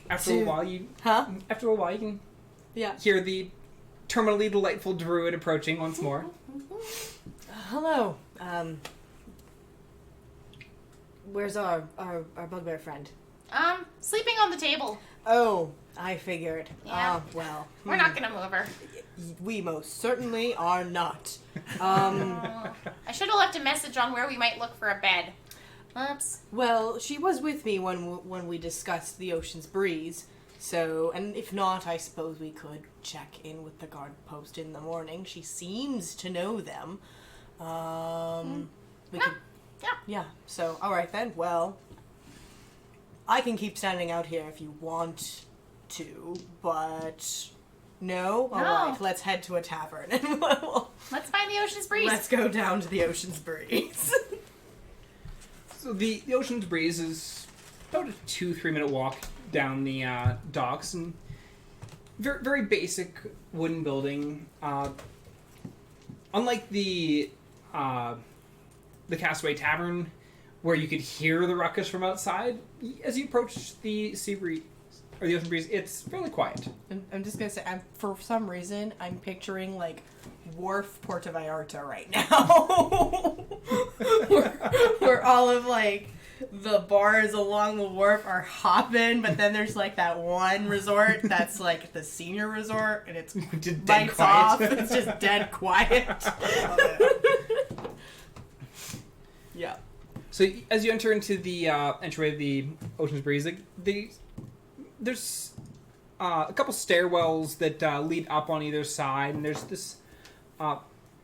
After a while, you can Yeah. hear the terminally delightful Druid approaching once more. Hello. Where's our bugbear friend? Sleeping on the table. Oh, I figured. Yeah. Well. We're not gonna move her. We most certainly are not. I should have left a message on where we might look for a bed. Oops. Well, she was with me when we discussed the ocean's breeze. So, and if not, I suppose we could check in with the guard post in the morning. She seems to know them. We could. Yeah. So, all right then. Well, I can keep standing out here if you want to, but no. All right. Let's head to a tavern and Let's find the ocean's breeze. let's go down to the ocean's breeze. So the Ocean's Breeze is about a 2-3 minute walk down the docks, and very, very basic wooden building. Unlike the Castaway Tavern, where you could hear the ruckus from outside, as you approach the sea breeze or the Ocean Breeze, it's fairly quiet. I'm just gonna say, for some reason, I'm picturing like Wharf Puerto Vallarta right now, where all of like the bars along the wharf are hopping, but then there's like that one resort that's like the senior resort, and it's Just dead lights quiet. off. It's just dead quiet. Yeah. So as you enter into the entryway of the Ocean's Breeze, there's a couple stairwells that lead up on either side, and there's this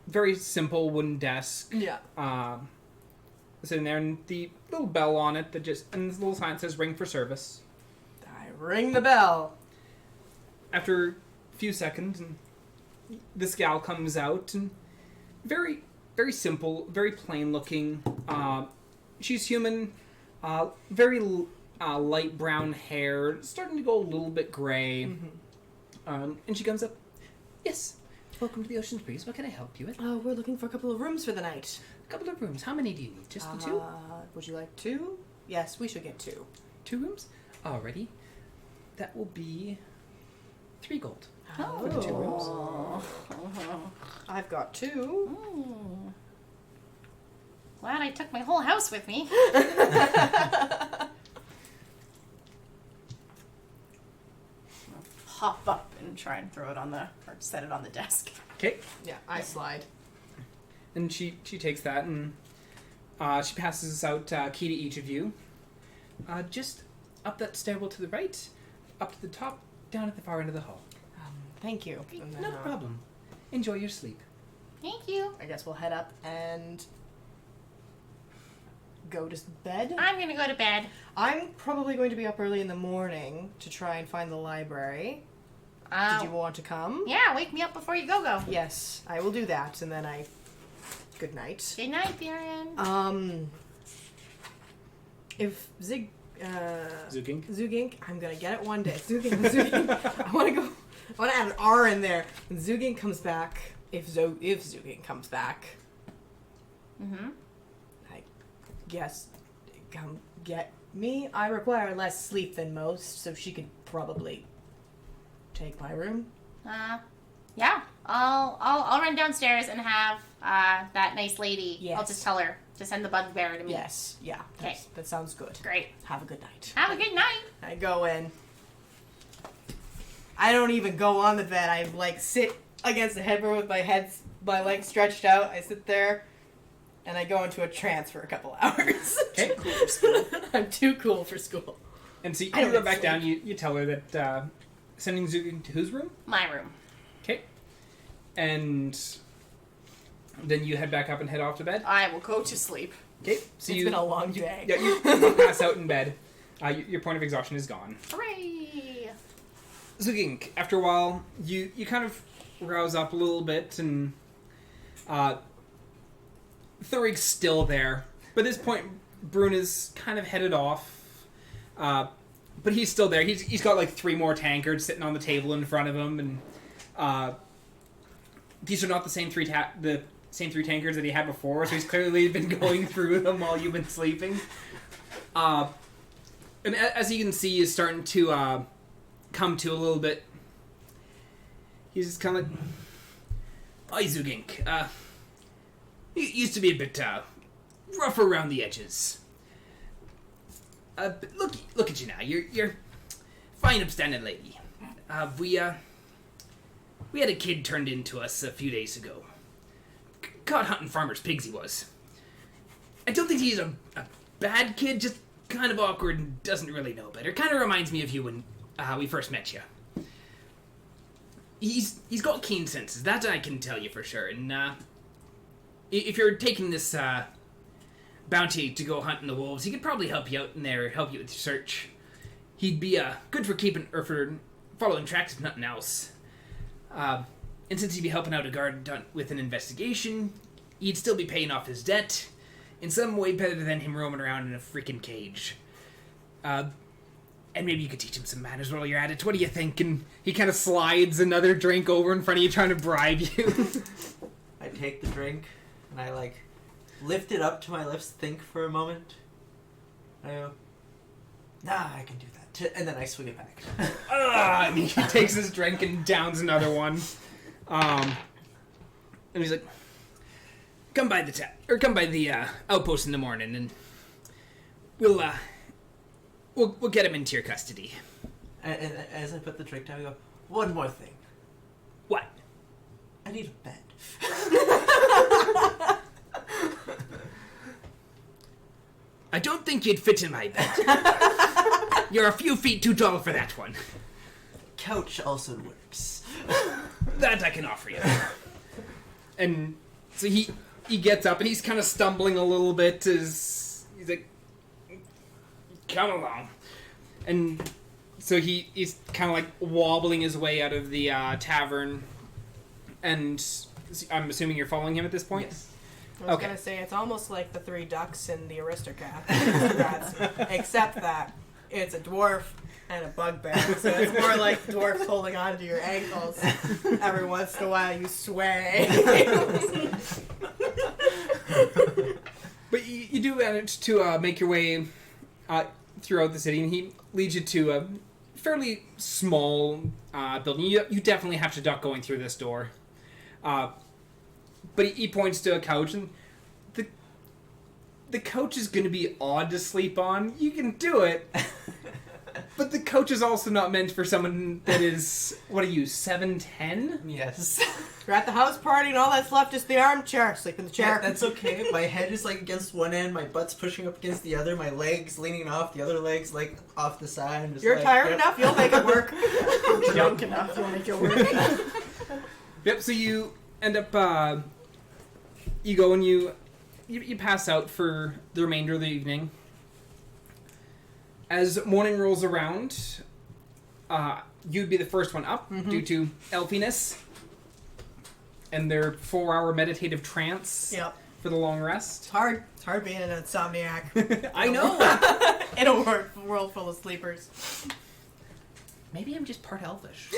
very simple wooden desk sitting there, and the little bell on it and this little sign that says "Ring for service." I ring the bell. After a few seconds, and this gal comes out, and very, very simple, very plain looking. She's human, very light brown hair, starting to go a little bit gray. And she comes up. Yes, welcome to the Ocean's Breeze. What can I help you with? We're looking for a couple of rooms for the night. A couple of rooms. How many do you need? Just the two? Would you like 2? Yes, we should get 2. 2 rooms? Alrighty. That will be 3 gold. Oh. For the 2 rooms. I've got 2. Ooh. Glad I took my whole house with me. Hop up and try and throw it on or set it on the desk. Okay. Yeah, I slide. And she takes that, and she passes out key to each of you. Just up that stairwell to the right, up to the top, down at the far end of the hall. Thank you. And then, No problem. Enjoy your sleep. Thank you. I guess we'll head up and go to bed. I'm gonna go to bed. I'm probably going to be up early in the morning to try and find the library. Did you want to come? Yeah, wake me up before you go. Yes, I will do that, and then good night. Good night, Theioryn. If Zugink. Zugink, I'm gonna get it one day. Zugink. I want to add an R in there. When Zugink comes back, if Zugink comes back, I guess come get me. I require less sleep than most, so she could probably take my room. Yeah. I'll run downstairs and have that nice lady. Yes. I'll just tell her to send the Bugbear to me. Yes, yeah, Okay. that sounds good. Great. Have a good night. Have a good night. I go in. I don't even go on the bed. I sit against the headboard with my legs stretched out. I sit there, and I go into a trance for a couple hours. Okay. Cool for school. I'm too cool for school. And so you I don't go get back sleep. down, you tell her that sending Zugink to whose room? My room. Okay. And then you head back up and head off to bed? I will go to sleep. Okay. So It's been a long day. Yeah, you pass out in bed. Your point of exhaustion is gone. Hooray! Zugink, after a while, you kind of rouse up a little bit, and Thurig's still there. But at this point, Brune is kind of headed off. But he's still there. He's got like 3 more tankards sitting on the table in front of him, and these are not the same 3 tankards that he had before. So he's clearly been going through them while you've been sleeping. And as you can see, he's starting to come to a little bit. He's just kind of like, "Hi, Zugink. You used to be a bit rough around the edges. But look at you now. You're fine, upstanding lady. We had a kid turned into us a few days ago. Caught hunting farmers' pigs, he was. I don't think he's a bad kid, just kind of awkward and doesn't really know better. Kind of reminds me of you when we first met you. He's got keen senses, that I can tell you for sure. And if you're taking this bounty to go hunting the wolves, he could probably help you out in there, help you with your search. He'd be good for for following tracks if nothing else. And since he'd be helping out a guard with an investigation, he'd still be paying off his debt in some way better than him roaming around in a freaking cage. And maybe you could teach him some manners while you're at it. What do you think?" And he kind of slides another drink over in front of you, trying to bribe you. I take the drink, and I, lift it up to my lips, think for a moment. I go, "Nah, I can do that." And then I swing it back. And he takes his drink and downs another one. And he's like, come by the outpost in the morning, and we'll get him into your custody." And as I put the drink down, I go, "One more thing. What? I need a bed." I don't think you'd fit in my bed. You're a few feet too tall for that one. Couch also works. That I can offer you. And so he gets up, and he's kind of stumbling a little bit as he's like, "Come along." And so he's kind of like wobbling his way out of the tavern, and I'm assuming you're following him at this point? Yes. I was gonna say it's almost like the 3 ducks in the Aristocrats, except that it's a dwarf and a bugbear. So it's more like dwarfs holding onto your ankles. Every once in a while, you sway. But you do manage to make your way throughout the city, and he leads you to a fairly small building. You definitely have to duck going through this door. But he points to a couch, and the couch is going to be odd to sleep on. You can do it, but the couch is also not meant for someone that is, what are you, 7'10"? Yes. You're at the house party, and all that's left is the armchair. Sleep in the chair. Yeah, that's okay. My head is against one end, my butt's pushing up against the other, my legs leaning off, the other legs off the side. I'm just You're tired enough, you'll make it work. Drunk enough, you'll make it work. Yep, so you end up, you go and you pass out for the remainder of the evening. As morning rolls around, you'd be the first one up due to elfiness and their 4-hour meditative trance for the long rest. It's hard. It's hard being an insomniac. I know! In a world full of sleepers. Maybe I'm just part elfish.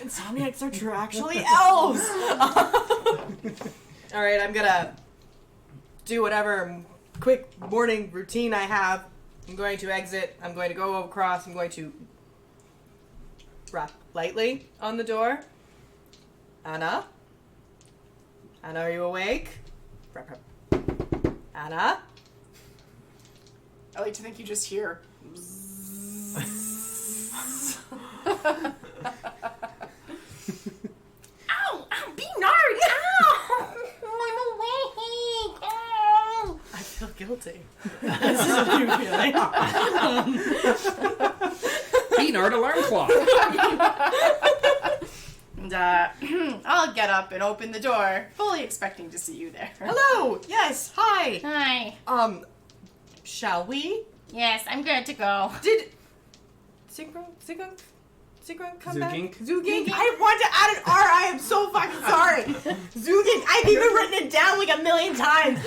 Insomniacs are actually elves! Alright, I'm gonna do whatever quick morning routine I have. I'm going to exit. I'm going to go across. I'm going to rap lightly on the door. Anna? Anna, are you awake? Rap, rap. Anna? I like to think you just hear. Ow! Ow! Beanard! Ow! I'm awake! Ow! I feel guilty. This is a new feeling. Beanard alarm clock. And I'll get up and open the door, fully expecting to see you there. Hello! Yes, hi! Hi. Shall we Yes, I'm good to go. Did Zugink come back? Zugink? Zugink? I want to add an R. I am so fucking sorry. Zugink. I've even written it down like 1,000,000 times.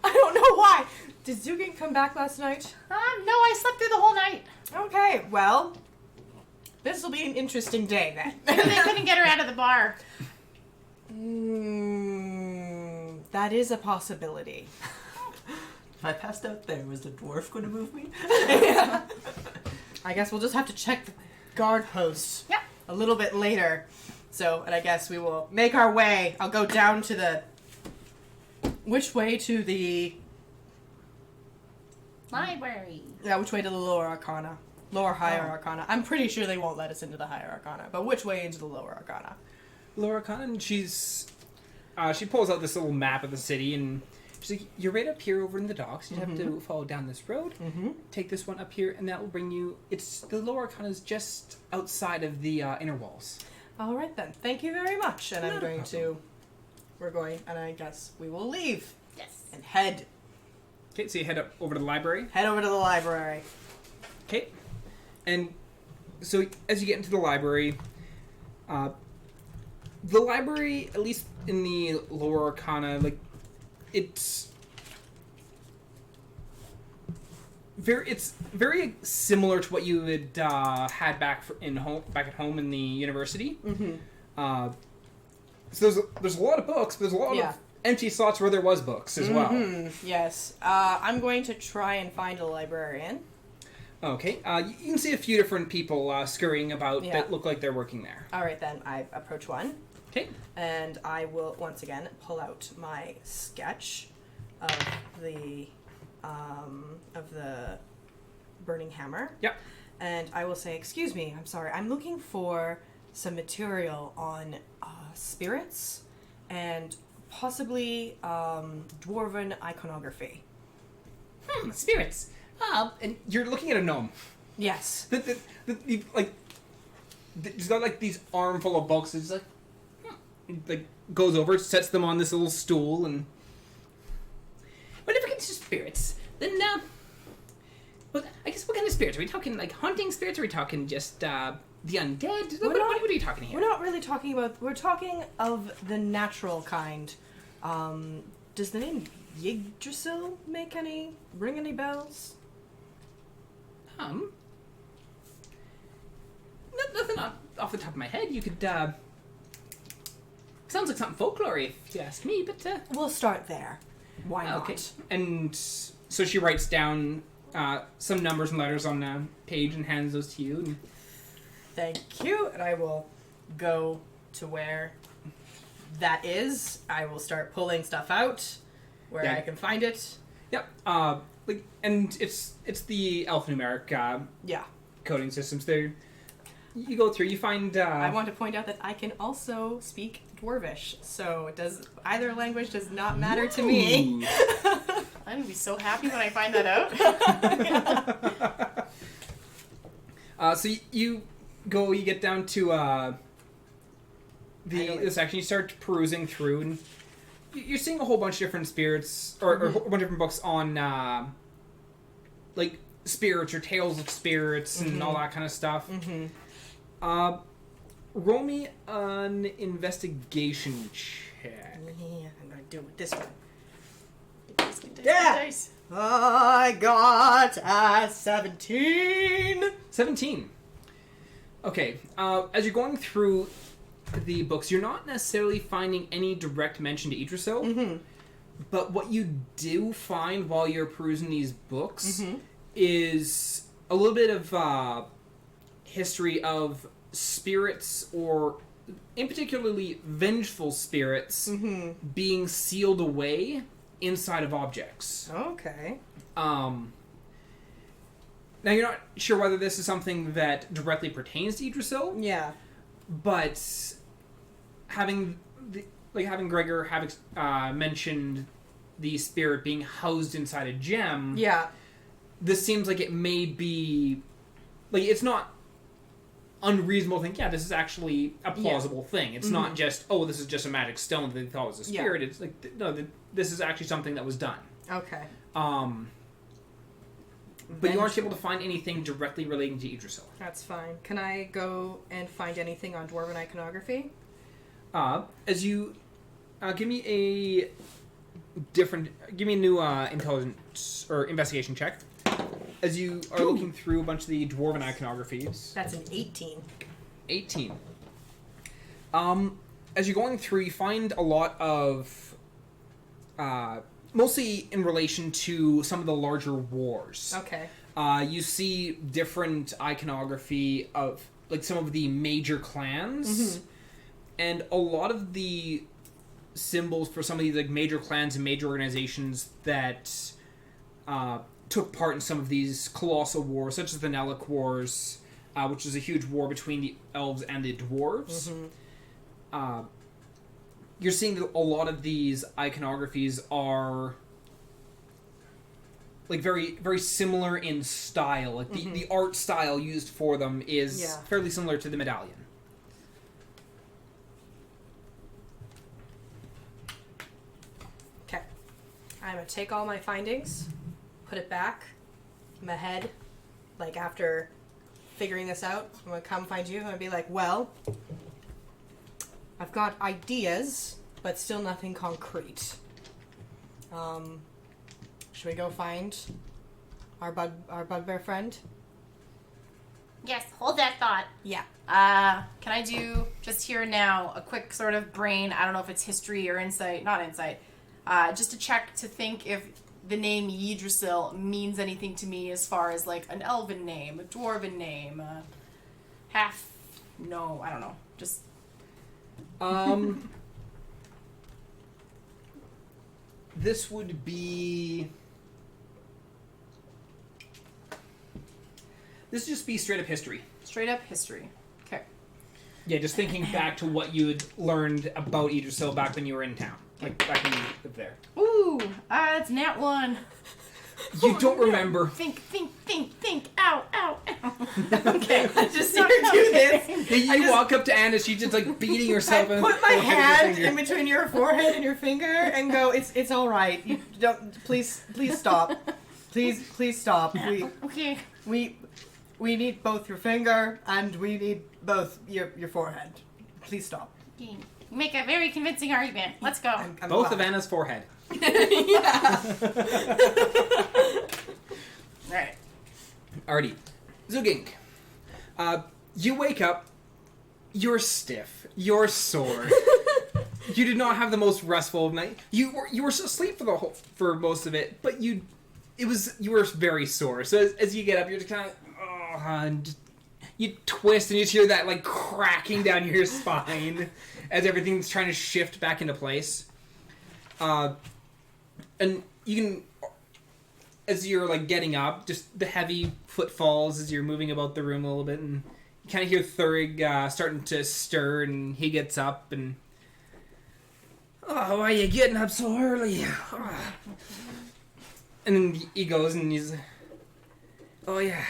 I don't know why. Did Zugink come back last night? No, I slept through the whole night. Okay, well, this will be an interesting day then. They couldn't get her out of the bar. That is a possibility. If I passed out there, was the dwarf going to move me? Yeah. I guess we'll just have to check the guard post a little bit later. So, and I guess we will make our way. I'll go down to the... Which way to the... Library. Yeah, which way to the lower arcana? Lower higher arcana. I'm pretty sure they won't let us into the higher arcana, but which way into the lower arcana? Laura Connon, she pulls out this little map of the city, and she's like, you're right up here over in the docks. You have to follow down this road, take this one up here, and that will bring you... The lower arcana is just outside of the inner walls. All right then. Thank you very much. And I'm going to... We're going, and I guess we will leave. Yes. And head Okay, so you head up over to the library. Head over to the library. Okay. And so as you get into the library, at least in the lower arcana, like, it's very similar to what you had had back at home in the university. Mm-hmm. So there's a lot of books, but there's a lot of empty slots where there was books as well. Yes. I'm going to try and find a librarian. Okay. You can see a few different people scurrying about that look like they're working there. All right, then. I approach one. Okay. And I will, once again, pull out my sketch of the burning hammer. Yep. And I will say, excuse me, I'm sorry, I'm looking for some material on spirits and possibly dwarven iconography. Spirits. And you're looking at a gnome. Yes. He's got like these armful of books. It's like, He goes over, sets them on this little stool, and whenever it comes to spirits, then well, I guess what kind of spirits are we talking? Like hunting spirits? Or are we talking just the undead? What are you talking here? We're not really talking about. We're talking of the natural kind. Does the name Yggdrasil ring any bells? Nothing off the top of my head. You could. Sounds like something folklore, if you ask me. But we'll start there. Why not? Okay. And so she writes down some numbers and letters on a page and hands those to you. And thank you. And I will go to where that is. I will start pulling stuff out where I can find it. Yep. And it's the alphanumeric coding systems. There, you go through. You find. I want to point out that I can also speak Dwarvish, so either language does not matter to me. I'm gonna be so happy when I find that out. So you get down to this section. You start perusing through, and you're seeing a whole bunch of different spirits, or a whole bunch of different books on like spirits or tales of spirits and all that kind of stuff. Roll me an investigation check. Yeah, I'm gonna do it with this one. Yeah. I got a 17. 17. Okay. As you're going through the books, you're not necessarily finding any direct mention to Yggdrasil. But what you do find while you're perusing these books is a little bit of history of spirits, or in particularly vengeful spirits, being sealed away inside of objects. Okay. Now you're not sure whether this is something that directly pertains to Yggdrasil. Yeah. But having Gregor mentioned the spirit being housed inside a gem. Yeah. This seems like it may be it's not unreasonable to think, this is actually a plausible thing. It's not just, this is just a magic stone that they thought was a spirit. It's like, no, this is actually something that was done. Okay. but you aren't able to find anything directly relating to Idrisil. That's fine. Can I go and find anything on Dwarven iconography? As you give me a new intelligence or investigation check. As you are looking through a bunch of the Dwarven iconographies. That's an 18. 18. As you're going through, you find a lot of, mostly in relation to some of the larger wars. Okay. You see different iconography of, like, some of the major clans, and a lot of the symbols for some of these, like, major clans and major organizations that took part in some of these colossal wars, such as the Nellic Wars, which is a huge war between the elves and the dwarves. You're seeing that a lot of these iconographies are like very, very similar in style. Like the art style used for them is fairly similar to the medallion. Okay. I'm going to take all my findings, put it back in my head, like after figuring this out. I'm going to come find you and be like, well, I've got ideas, but still nothing concrete. Should we go find our bugbear friend? Yes, hold that thought. Yeah. Can I do, just here and now, a quick sort of brain, I don't know if it's history or insight, not insight, just to check to think if the name Yggdrasil means anything to me as far as, like, an elven name, a dwarven name, I don't know, just... This would be... This would just be straight up history. Straight up history. Okay. Yeah, just thinking back to what you had learned about Yggdrasil back when you were in town. Like, back when you lived there. Ooh, it's nat 1. You don't remember. Think. Ow. Okay, I just need to do this. You walk up to Anna, she's just like beating herself. I put my hand in between your forehead and your finger and go, it's all right. You don't, please stop. Please stop. Okay. We need both your finger and we need both your forehead. Please stop. You make a very convincing argument. Let's go. I'm Both glad. of Anna's forehead. Alright. Alrighty. Zugink. You wake up. You're stiff. You're sore. You did not have the most restful of night. You were asleep for most of it, but you were very sore. So as you get up, you're just kind of and you twist and you just hear that like cracking down your spine as everything's trying to shift back into place. And you can, as you're like getting up, just the heavy footfalls as you're moving about the room a little bit, and you kind of hear Thurig starting to stir, and he gets up and, oh, why are you getting up so early? And then he goes and he's, oh yeah,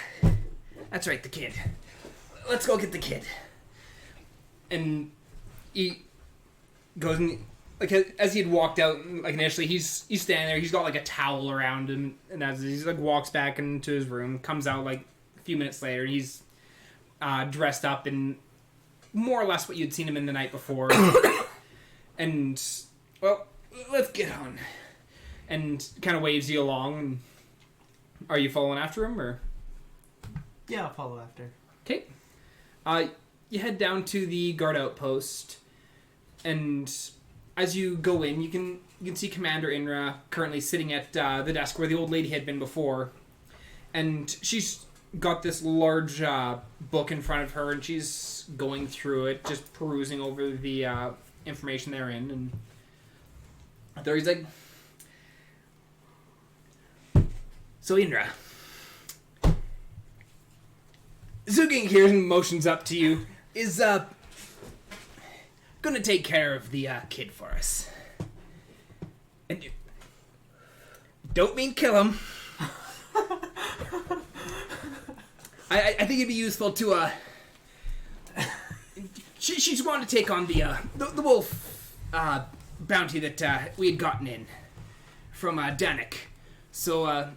that's right, the kid. Let's go get the kid. And he goes and, like, as he had walked out, like, initially, he's standing there, he's got, like, a towel around him, and as he, like, walks back into his room, comes out, like, a few minutes later, he's dressed up in more or less what you'd seen him in the night before. And, well, let's get on. And kind of waves you along. And are you following after him, or? Yeah, I'll follow after. Okay. You head down to the guard outpost, and as you go in, you can see Commander Inra currently sitting at the desk where the old lady had been before, and she's got this large book in front of her, and she's going through it, just perusing over the information therein, and there he's like, so Indra, Zugink here motions up to you, is gonna take care of the kid for us. And you don't mean kill him. I think it'd be useful to she's wanted to take on the wolf bounty that we had gotten in from Danik. So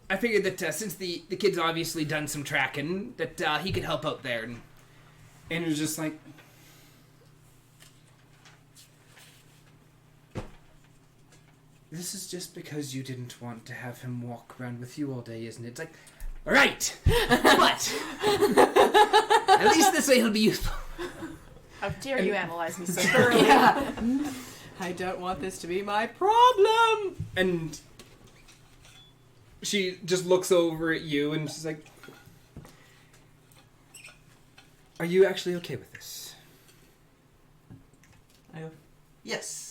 I figured that since the kid's obviously done some tracking, that he could help out there. And it was just like... This is just because you didn't want to have him walk around with you all day, isn't it? It's like, right! But at least this way he'll be useful. How dare you analyze me so thoroughly? Yeah. I don't want this to be my problem. And she just looks over at you and she's like, are you actually okay with this? I go, yes.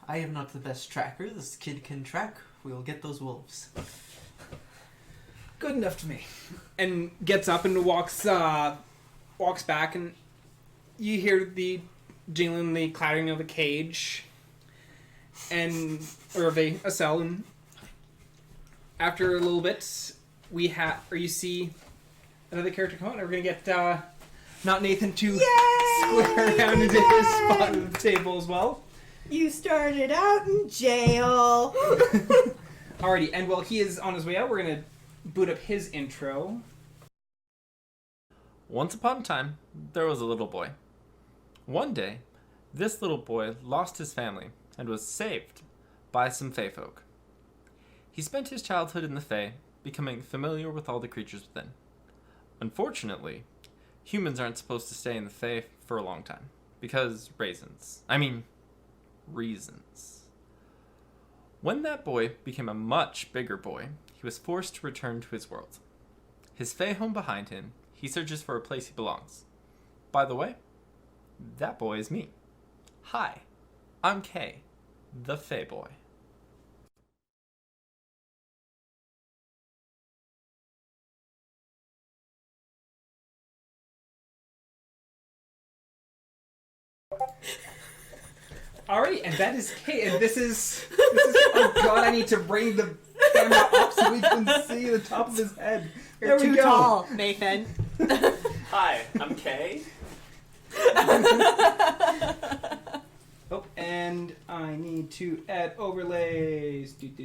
I am not the best tracker. This kid can track. We'll get those wolves. Good enough to me. And gets up and walks back, and you hear the jingling, the clattering of a cage, or of a cell. And after a little bit, you see another character come out, and we're gonna get not Nathan to square around into his spot at the table as well. You started out in jail. Alrighty, and while he is on his way out, we're gonna boot up his intro. Once upon a time, there was a little boy. One day, this little boy lost his family and was saved by some Fae folk. He spent his childhood in the Fae, becoming familiar with all the creatures within. Unfortunately, humans aren't supposed to stay in the Fae for a long time, because reasons. When that boy became a much bigger boy, he was forced to return to his world. His Fae home behind him, he searches for a place he belongs. By the way, that boy is me. Hi, I'm Kay, the Fae boy. Alright, and that is Kay, and this is oh god, I need to bring the camera up so we can see the top of his head. You're too tall, Nathan. Hi, I'm Kay. Oh, and I need to add overlays. Boop.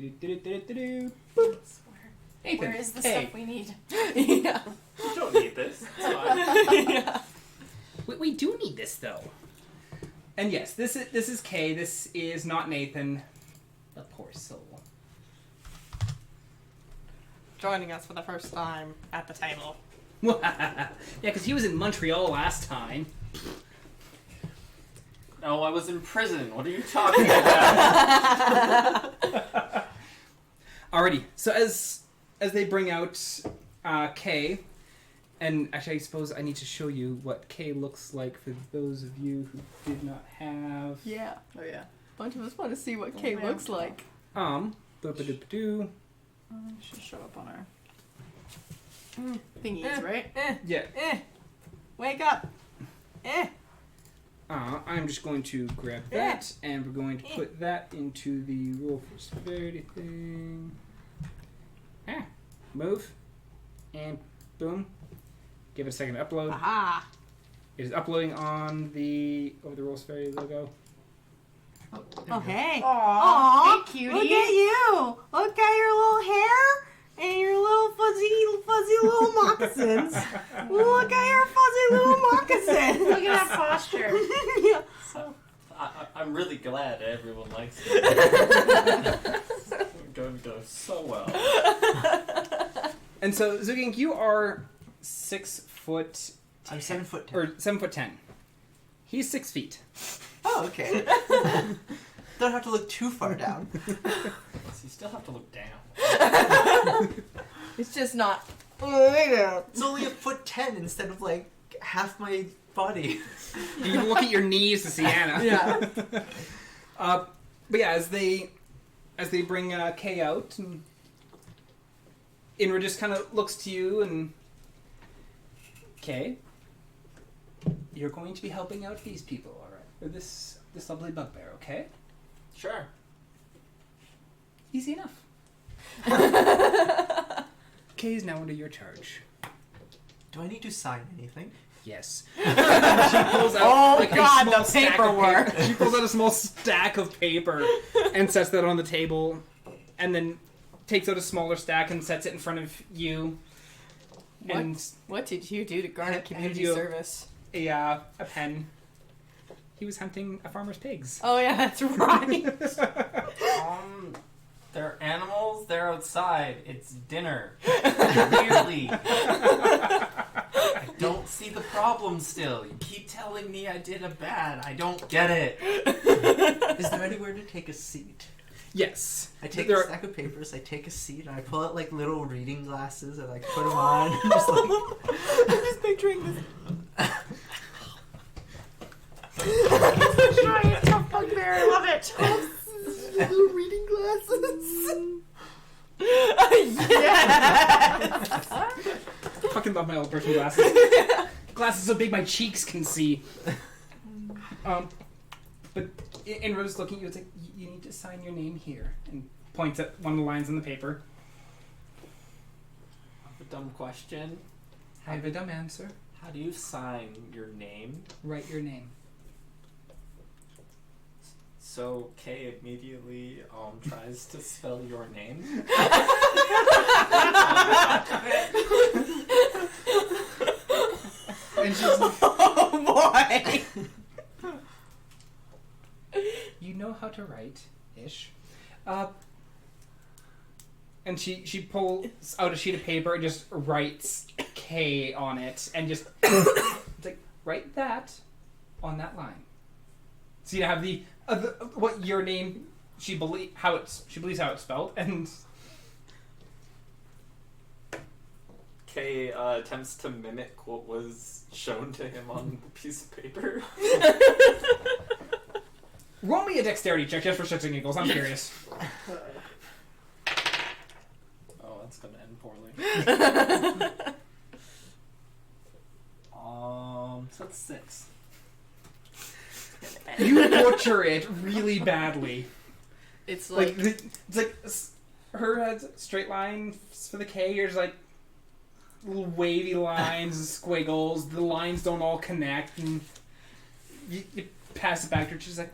Nathan, Where is the hey. stuff we need? Yeah. You don't need this. It's fine. Yeah. We do need this though. And yes, this is Kay. This is not Nathan. The poor soul. Joining us for the first time at the table. Yeah, because he was in Montreal last time. No, I was in prison. What are you talking about? Alrighty, so as they bring out Kay, and actually I suppose I need to show you what Kay looks like for those of you who did not have... Yeah. Oh yeah. A bunch of us want to see what Kay yeah. looks like. Boop-a-doop-a-doo. Should show up on our thingies, right? Yeah. Wake up. I'm just going to grab that, and we're going to put that into the roll for severity thing. Move, and boom. Give it a second to upload. Aha. It is uploading on the roll severity logo. Oh, hey. Aw, hey, cutie. Look at you. Look at your little hair and your little fuzzy little moccasins. Look at your fuzzy little moccasins. Look at that posture. Yeah. I'm really glad everyone likes it. We're going to go so well. And so, Zugink, you are 6 foot... I'm 7 foot 10. Or 7'10". He's 6 feet. Oh, okay. Don't have to look too far down. So you still have to look down. It's just not. It's It's only 1'10" instead of like half my body. You can look at your knees to see Annah. Yeah. But yeah, as they bring Kay out, and Inra just kind of looks to you and... Kay, you're going to be helping out these people, alright? Or this lovely bugbear, okay? Sure. Easy enough. Kay is now under your charge. Do I need to sign anything? Yes. She pulls out a God, small the stack of paperwork. She pulls out a small stack of paper and sets that on the table, and then takes out a smaller stack and sets it in front of you. And What did you do to garner community you- service? a pen. He was hunting a farmer's pigs. Oh yeah, that's right. They're animals. They're outside. It's dinner. Clearly. I don't see the problem still. You keep telling me I did a bad. I don't get it. Is there anywhere to take a seat? Yes. I take There a are- stack of papers, I take a seat, and I pull out like little reading glasses and like put them on. And just like I'm just picturing this. Giant tough bugbear. I love it. little reading glasses. Yes. Fucking love my old person glasses. Glasses so big my cheeks can see. But in Rose looking at you, it's like, you need to sign your name here. And points at one of the lines on the paper. I have a dumb question. I have a dumb answer. How do you sign your name? Write your name. So Kay immediately tries to spell your name. And she's like, Oh boy. you know how to write, ish. And she pulls out a sheet of paper and just writes K on it, and just it's like, write that on that line. So you have the what your name she believes how it's spelled, and Kay attempts to mimic what was shown to him on the piece of paper. roll me a dexterity check just for shits and giggles. I'm curious. Oh, that's gonna end poorly. So that's 6. You butcher it really badly. It's Like like it's like her has straight lines for the K. Yours like little wavy lines and squiggles. The lines don't all connect, and you pass it back to her. She's like,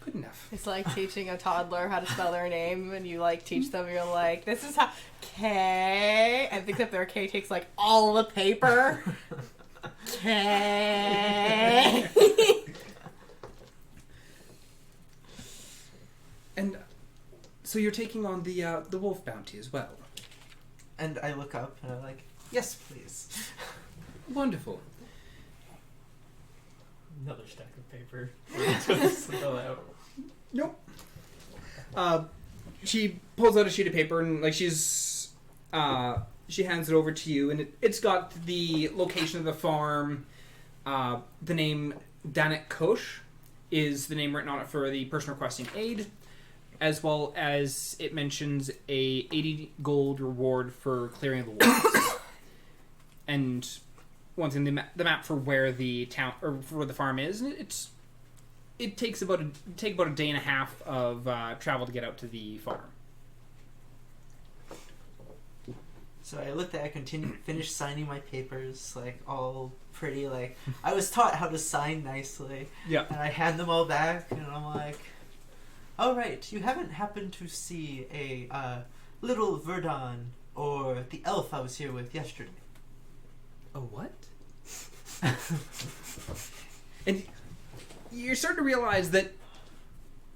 good enough. it's like teaching a toddler how to spell their name, and you like teach them. You're like, this is how K, and except their K takes like all the paper. K. And so you're taking on the wolf bounty as well. And I look up and I'm like, yes, please. Wonderful. Another stack of paper. Just fill out. Nope. She pulls out a sheet of paper and like she hands it over to you, and it's got the location of the farm. The name Danik Kosh is the name written on it for the person requesting aid, as well as it mentions a 80 gold reward for clearing the wolves. And once in the map for where the town or for where the farm is, it takes about a day and a half of travel to get out to the farm. So I looked at it, finished signing my papers, like all pretty, like I was taught how to sign nicely. Yeah. And I hand them all back, and I'm like, all right, you haven't happened to see a little Verdan or the elf I was here with yesterday. A what? And you're starting to realize that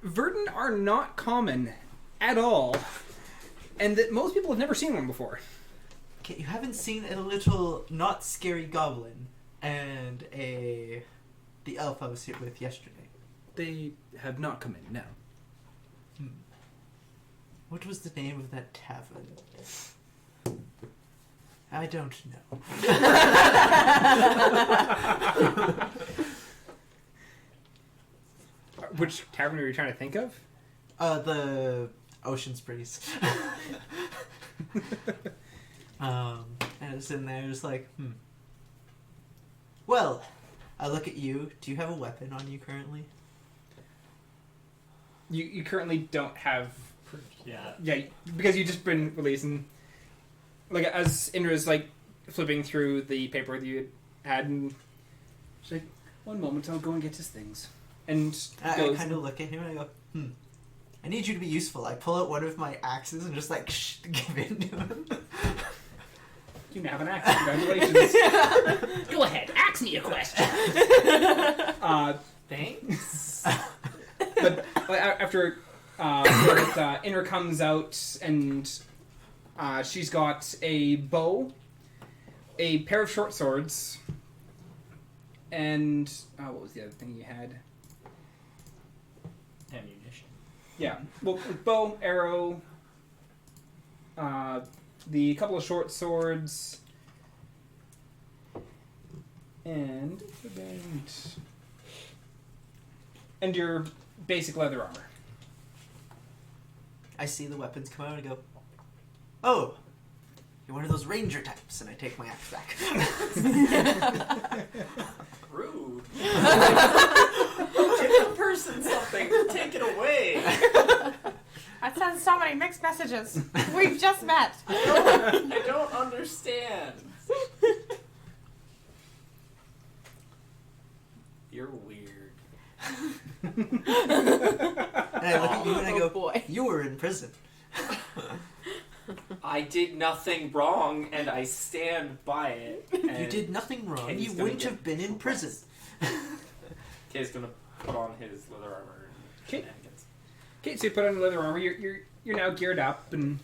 Verdan are not common at all, and that most people have never seen one before. Okay, you haven't seen a little not scary goblin and the elf I was here with yesterday. They have not come in, no. What was the name of that tavern? I don't know. Which tavern are you trying to think of? The Ocean's Breeze. And it's in there, just like, Well, I look at you. Do you have a weapon on you currently? You currently don't have... Yeah. Yeah, because you've just been releasing... Like, as Indra's, like, flipping through the paper that you had, and she's like, one moment, I'll go and get his things. And I goes... kind of look at him and I go, I need you to be useful. I pull out one of my axes and just like give in to him. You now have an axe. Congratulations. Go ahead, ask me a question. Thanks. But after Inra comes out and she's got a bow, a pair of short swords, and what was the other thing you had? Ammunition. Yeah, well, bow, arrow, the couple of short swords, and your basic leather armor. I see the weapons come out and I go, oh, you're one of those ranger types, and I take my axe back. Rude. Give the person something. Take it away. I sent so many mixed messages. We've just met. I don't understand. You're weird. And I look at you and I go, boy. you were in prison. I did nothing wrong, and I stand by it. You did nothing wrong. Kay's You gonna wouldn't get have been in prison. Kay's gonna put on his leather armor and Okay. shenanigans. Okay, so you put on leather armor. You're now geared up, and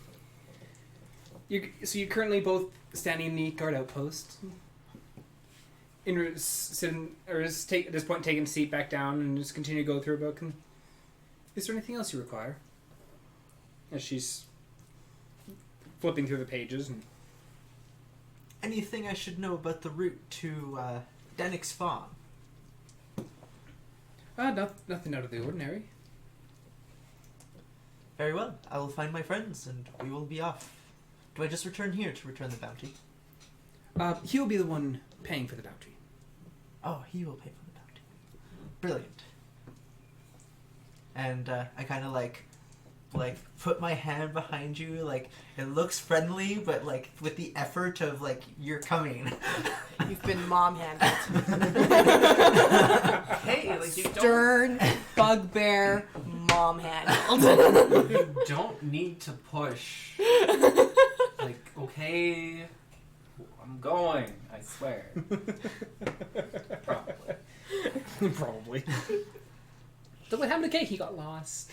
you're currently both standing in the guard outpost. Inra's sitting, or is at this point taking a seat back down, and just continue to go through a book. And is there anything else you require? As she's flipping through the pages. And Anything I should know about the route to Dennick's farm? nothing out of the ordinary. Very well. I will find my friends, and we will be off. Do I just return here to return the bounty? He will be the one paying for the bounty. Oh, he will pay for the bounty. Brilliant. And I kind of like put my hand behind you, like it looks friendly, but like with the effort of like you're coming. You've been mom handled. Hey, like you Stern bugbear mom handled. You don't need to push. Like, okay, I'm going. I swear. Probably. So what happened to Kay? He got lost.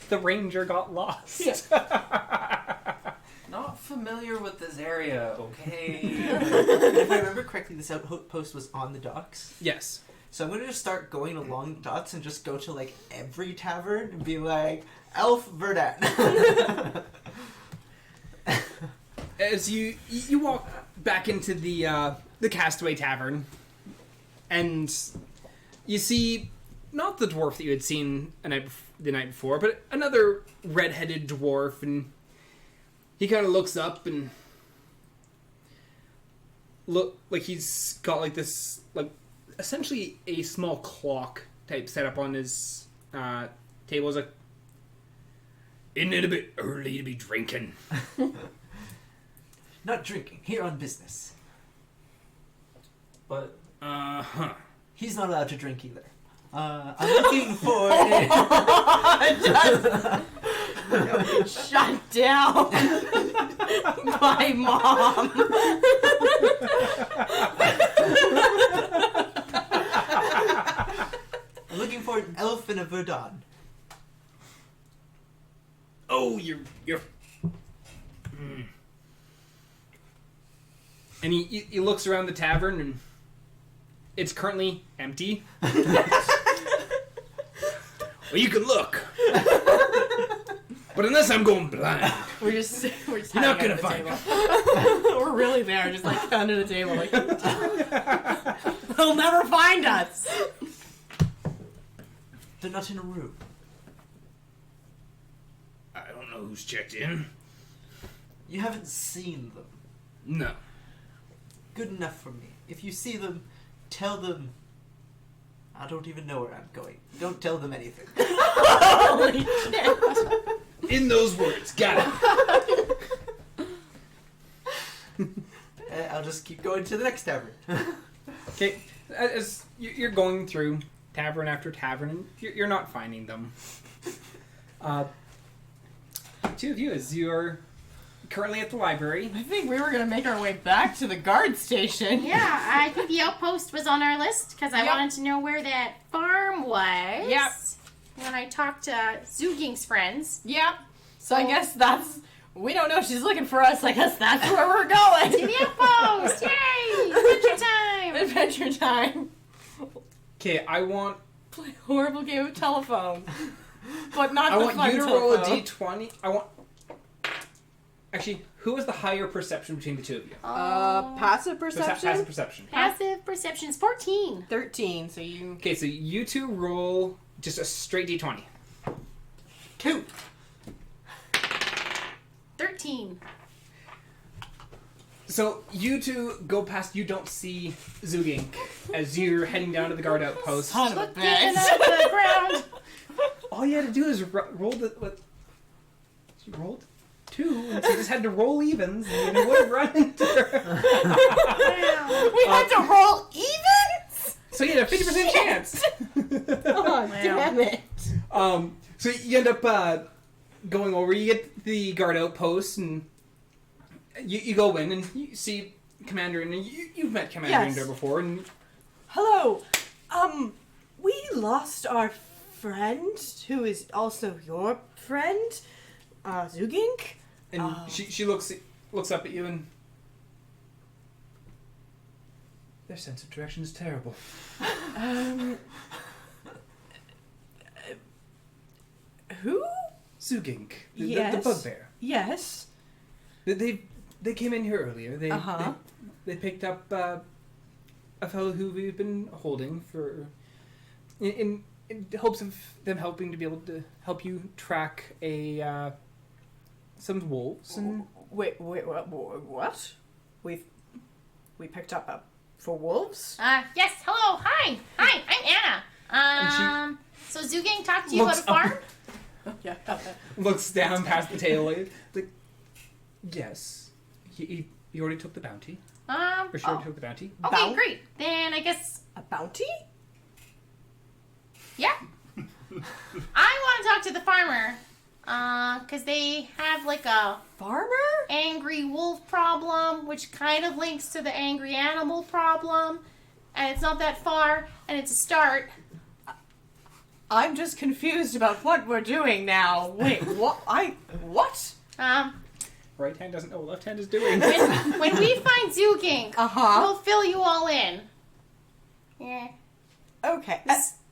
The ranger got lost. Not familiar with this area, okay? If I remember correctly, this outpost was on the docks. Yes. So I'm gonna just start going along the docks and just go to like every tavern and be like, Elf Verdan. As you walk back into the Castaway Tavern, and you see not the dwarf that you had seen the night before, but another red-headed dwarf, and he kind of looks up and look like he's got like this, like essentially a small clock type set up on his table. He's like, "Isn't it a bit early to be drinking?" Not drinking, here on business. But He's not allowed to drink either. I'm looking for Shut down. My mom. I'm looking for an elf and a Verdan. Oh, you're. And he looks around the tavern, and it's currently empty. Well, you can look, but unless I'm going blind, We're just you're not gonna hiding find under it. the table. We're really there, just like under the table, like they'll never find us. They're not in a room. I don't know who's checked in. You haven't seen them. No. Good enough for me. If you see them, tell them I don't even know where I'm going. Don't tell them anything. Holy shit. In those words, got it. I'll just keep going to the next tavern. Okay, as you're going through tavern after tavern, and you're not finding them. Two of you, as you're currently at the library. I think we were gonna make our way back to the guard station. Yeah, I think the outpost was on our list because I Yep. wanted to know where that farm was. Yep. When I talked to Zugink's friends. Yep. So I guess that's. We don't know if she's looking for us. I guess that's where we're going. To the outpost! Yay! Adventure time! Adventure time. Okay, I want Play a horrible game of telephone. But not I the want fun you to roll a telephone. d20. I want. Actually, who has the higher perception between the two of you? Passive perception? Passive perception. Passive perception is 14. 13, so you... Okay, so you two roll just a straight d20. 2. 13. So you two go past. You don't see Zugink as you're heading down to the guard outpost. Son of a Looking bitch. at the ground. All you had to do is roll the. What? You rolled 2, and so you just had to roll evens, and you would have run into her. We had to roll even? So you had a 50% chance. Oh, damn it. So you end up going over. You get the guard outpost, and you go in, and you see Commander, and you've met Commander Yes. Inder before, and Hello. We lost our friend, who is also your friend, Zugink. she looks up at you, and their sense of direction is terrible. Who? Zugink, the Yes. Bugbear. Yes. They came in here earlier. Uh-huh. They picked up a fellow who we've been holding for in hopes of them helping to be able to help you track some wolves. And Wait, what? We picked up for wolves? Yes, hello, hi, I'm Anna. So Zugink talked to you about a Looks up. farm? Yeah. looks down past the tail like, yes, he already took the bounty. Or she already took the bounty. Okay, Bounty? great. Then I guess, A bounty? yeah. I want to talk to the farmer. Because they have like a Farmer? angry wolf problem, which kind of links to the angry animal problem. And it's not that far, and it's a start. I'm just confused about what we're doing now. Wait, what? What? Right hand doesn't know what left hand is doing. When we find Zugink, Uh-huh. we'll fill you all in. Yeah. Okay.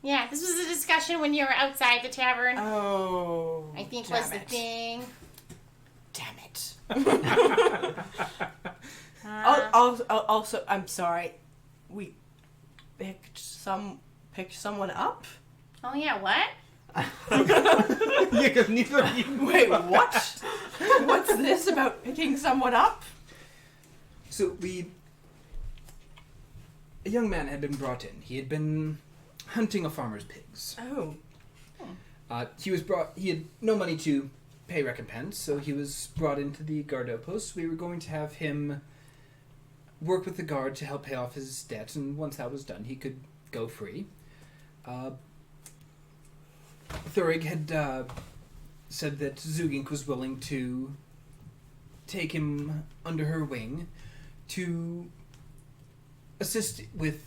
Yeah, this was a discussion when you were outside the tavern. Oh. I think damn was the it. thing. Damn it. Also, I'm sorry. We picked someone up? Oh yeah, what? Yeah, because neither of you. Wait, what? What's this about picking someone up? So a young man had been brought in. He had been hunting a farmer's pigs. Oh. He had no money to pay recompense, so he was brought into the guard outpost. We were going to have him work with the guard to help pay off his debt, and once that was done, he could go free. Theurig had said that Zugink was willing to take him under her wing to assist with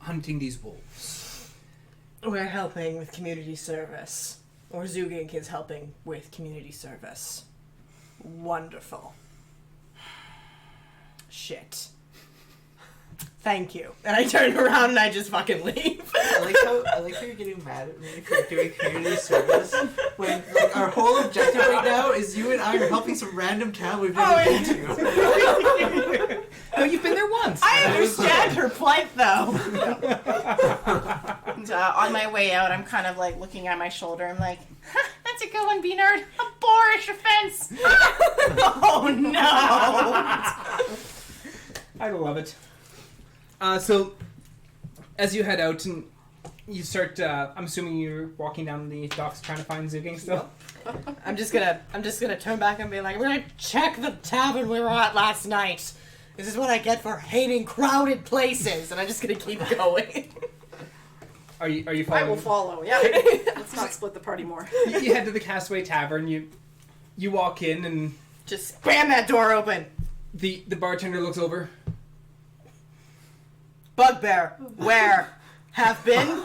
hunting these wolves. We're helping with community service. Or Zugink is helping with community service. Wonderful. Shit. Thank you. And I turn around and I just fucking leave. I like how you're getting mad at me for doing community service when like our whole objective right now is you and I are helping some random town we've never been to. No, you've been there once. I understand her plight though. And, on my way out, I'm kind of like looking at my shoulder. I'm like, that's a good one, Beanard. A boorish offense. Oh no! I love it. So, as you head out and you start, I'm assuming you're walking down the docks trying to find Zugink still? I'm just gonna turn back and be like, I'm gonna check the tavern we were at last night. This is what I get for hating crowded places, and I'm just gonna keep going. Are you I following? will follow. Yeah. Let's not split the party more. You head to the Castaway Tavern. You walk in, and Just spam that door open. the bartender looks over. Bugbear, where? Have been?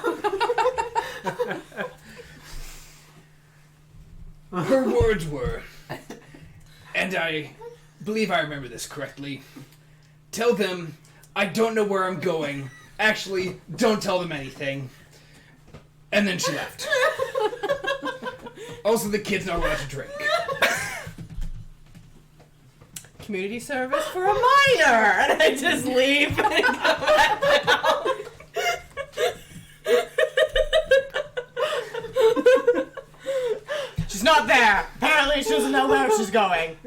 Her words were, and I believe I remember this correctly. Tell them I don't know where I'm going. Actually, don't tell them anything. And then she left. Also, the kid's not allowed to drink. Community service for a minor, and I just leave and go back down. She's not there. Apparently, she doesn't know where she's going.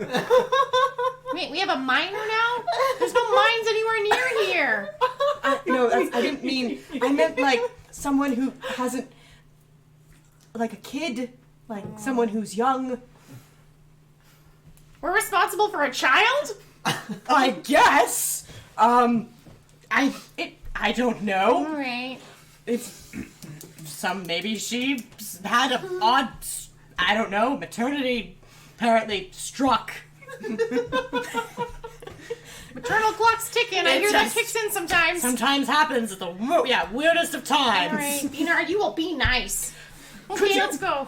Wait, we have a miner now? There's no mines anywhere near here. I didn't mean. I meant like someone who hasn't, like a kid, like someone who's young. We're responsible for a child? I guess. I don't know. Alright. It's maybe she had an odd, I don't know, maternity apparently struck. Maternal clock's ticking. I hear that just- kicks in sometimes. Sometimes happens at the weirdest of times. Alright, Beanard, you will be nice. Okay, let's go.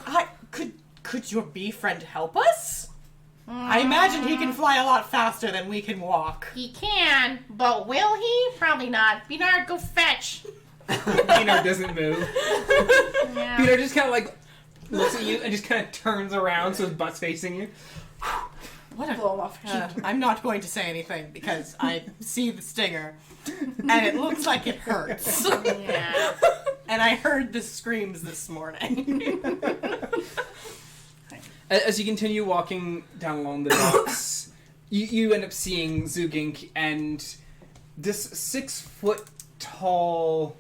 Could your bee friend help us? I imagine he can fly a lot faster than we can walk. He can, but will he? Probably not. Beanard, go fetch. Beanard doesn't move. Yeah. Beanard just kind of like looks at you and just kind of turns around so his butt's facing you. What a Blow him off. I'm not going to say anything because I see the stinger and it looks like it hurts. Yeah. And I heard the screams this morning. As you continue walking down along the docks, you end up seeing Zugink and this 6-foot-tall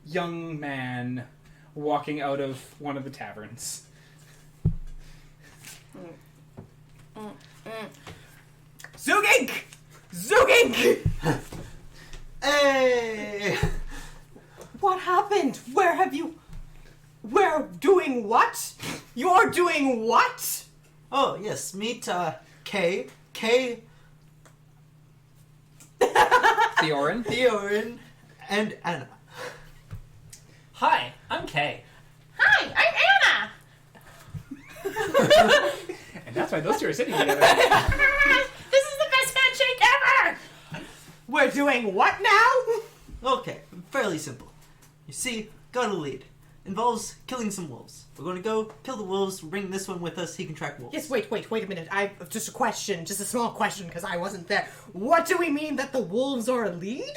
young man walking out of one of the taverns. Zugink! Zugink! Hey! What happened? We're doing what? You're doing what? Oh, yes, meet, Kay, Theioryn? Theioryn, and Annah. Hi, I'm Kay. Hi, I'm Anna. And that's why those two are sitting together. This is the best handshake ever. We're doing what now? Okay, fairly simple. You see, got a lead. Involves killing some wolves. We're going to go kill the wolves, bring this one with us, he can track wolves. Yes, wait a minute. Just a question, just a small question, because I wasn't there. What do we mean that the wolves are a lead?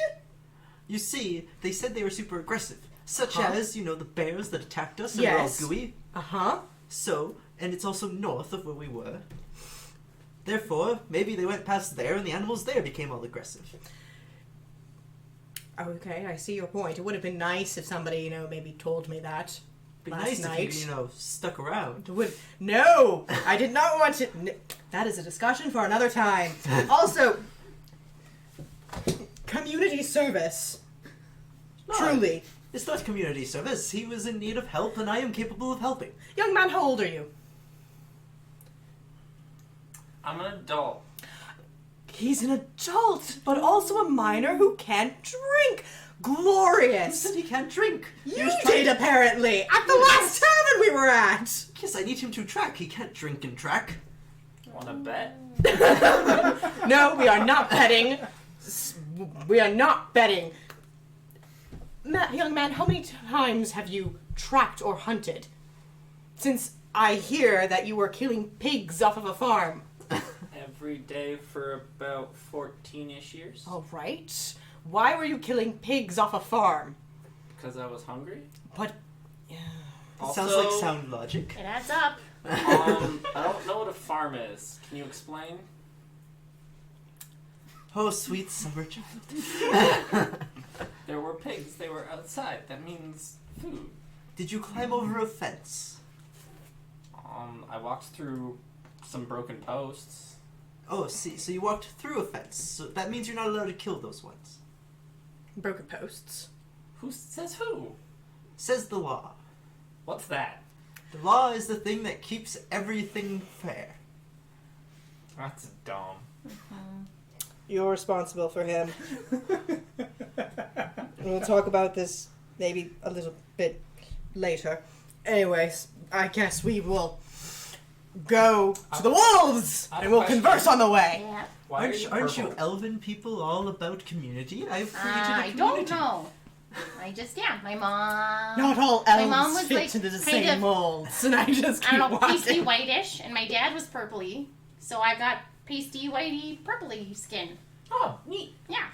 You see, they said they were super aggressive. Such as, the bears that attacked us and Yes. were all gooey. Uh-huh. So, and it's also north of where we were. Therefore, maybe they went past there and the animals there became all aggressive. Okay, I see your point. It would have been nice if somebody, maybe told me that Be last nice night. if you, stuck around. No! I did not want to... That is a discussion for another time. Also, community service. No, Truly. It's not community service. He was in need of help and I am capable of helping. Young man, how old are you? I'm an adult. He's an adult, but also a minor who can't drink. Who Glorious! said he can't drink? You He was trying did, apparently, at the last tavern we were at! Yes, I need him to track. He can't drink and track. Wanna bet? No, we are not betting. We are not betting. Young man, how many times have you tracked or hunted? Since I hear that you were killing pigs off of a farm. Every day for about 14-ish years. All right. Why were you killing pigs off a farm? Because I was hungry. But Also, Sounds like sound logic. It adds up. I don't know what a farm is. Can you explain? Oh, sweet summer child. There were pigs. They were outside. That means food. Did you climb over a fence? I walked through some broken posts. Oh, see, so you walked through a fence. So that means you're not allowed to kill those ones. broken posts. Who says who? Says the law. What's that? The law is the thing that keeps everything fair. That's dumb. You're responsible for him. We'll talk about this maybe a little bit later. Anyways, I guess we will go to the wolves and we'll converse on the way. Yeah. Why Aren't you purple? elven people all about community? I've created a I community. don't know. My mom. Not all My mom elves was, fit like, into the kind same of- molds, and I just I keep don't know, pasty walking. whitish, and my dad was purpley, so I got pasty whitey purpley skin. Oh, neat. Yeah.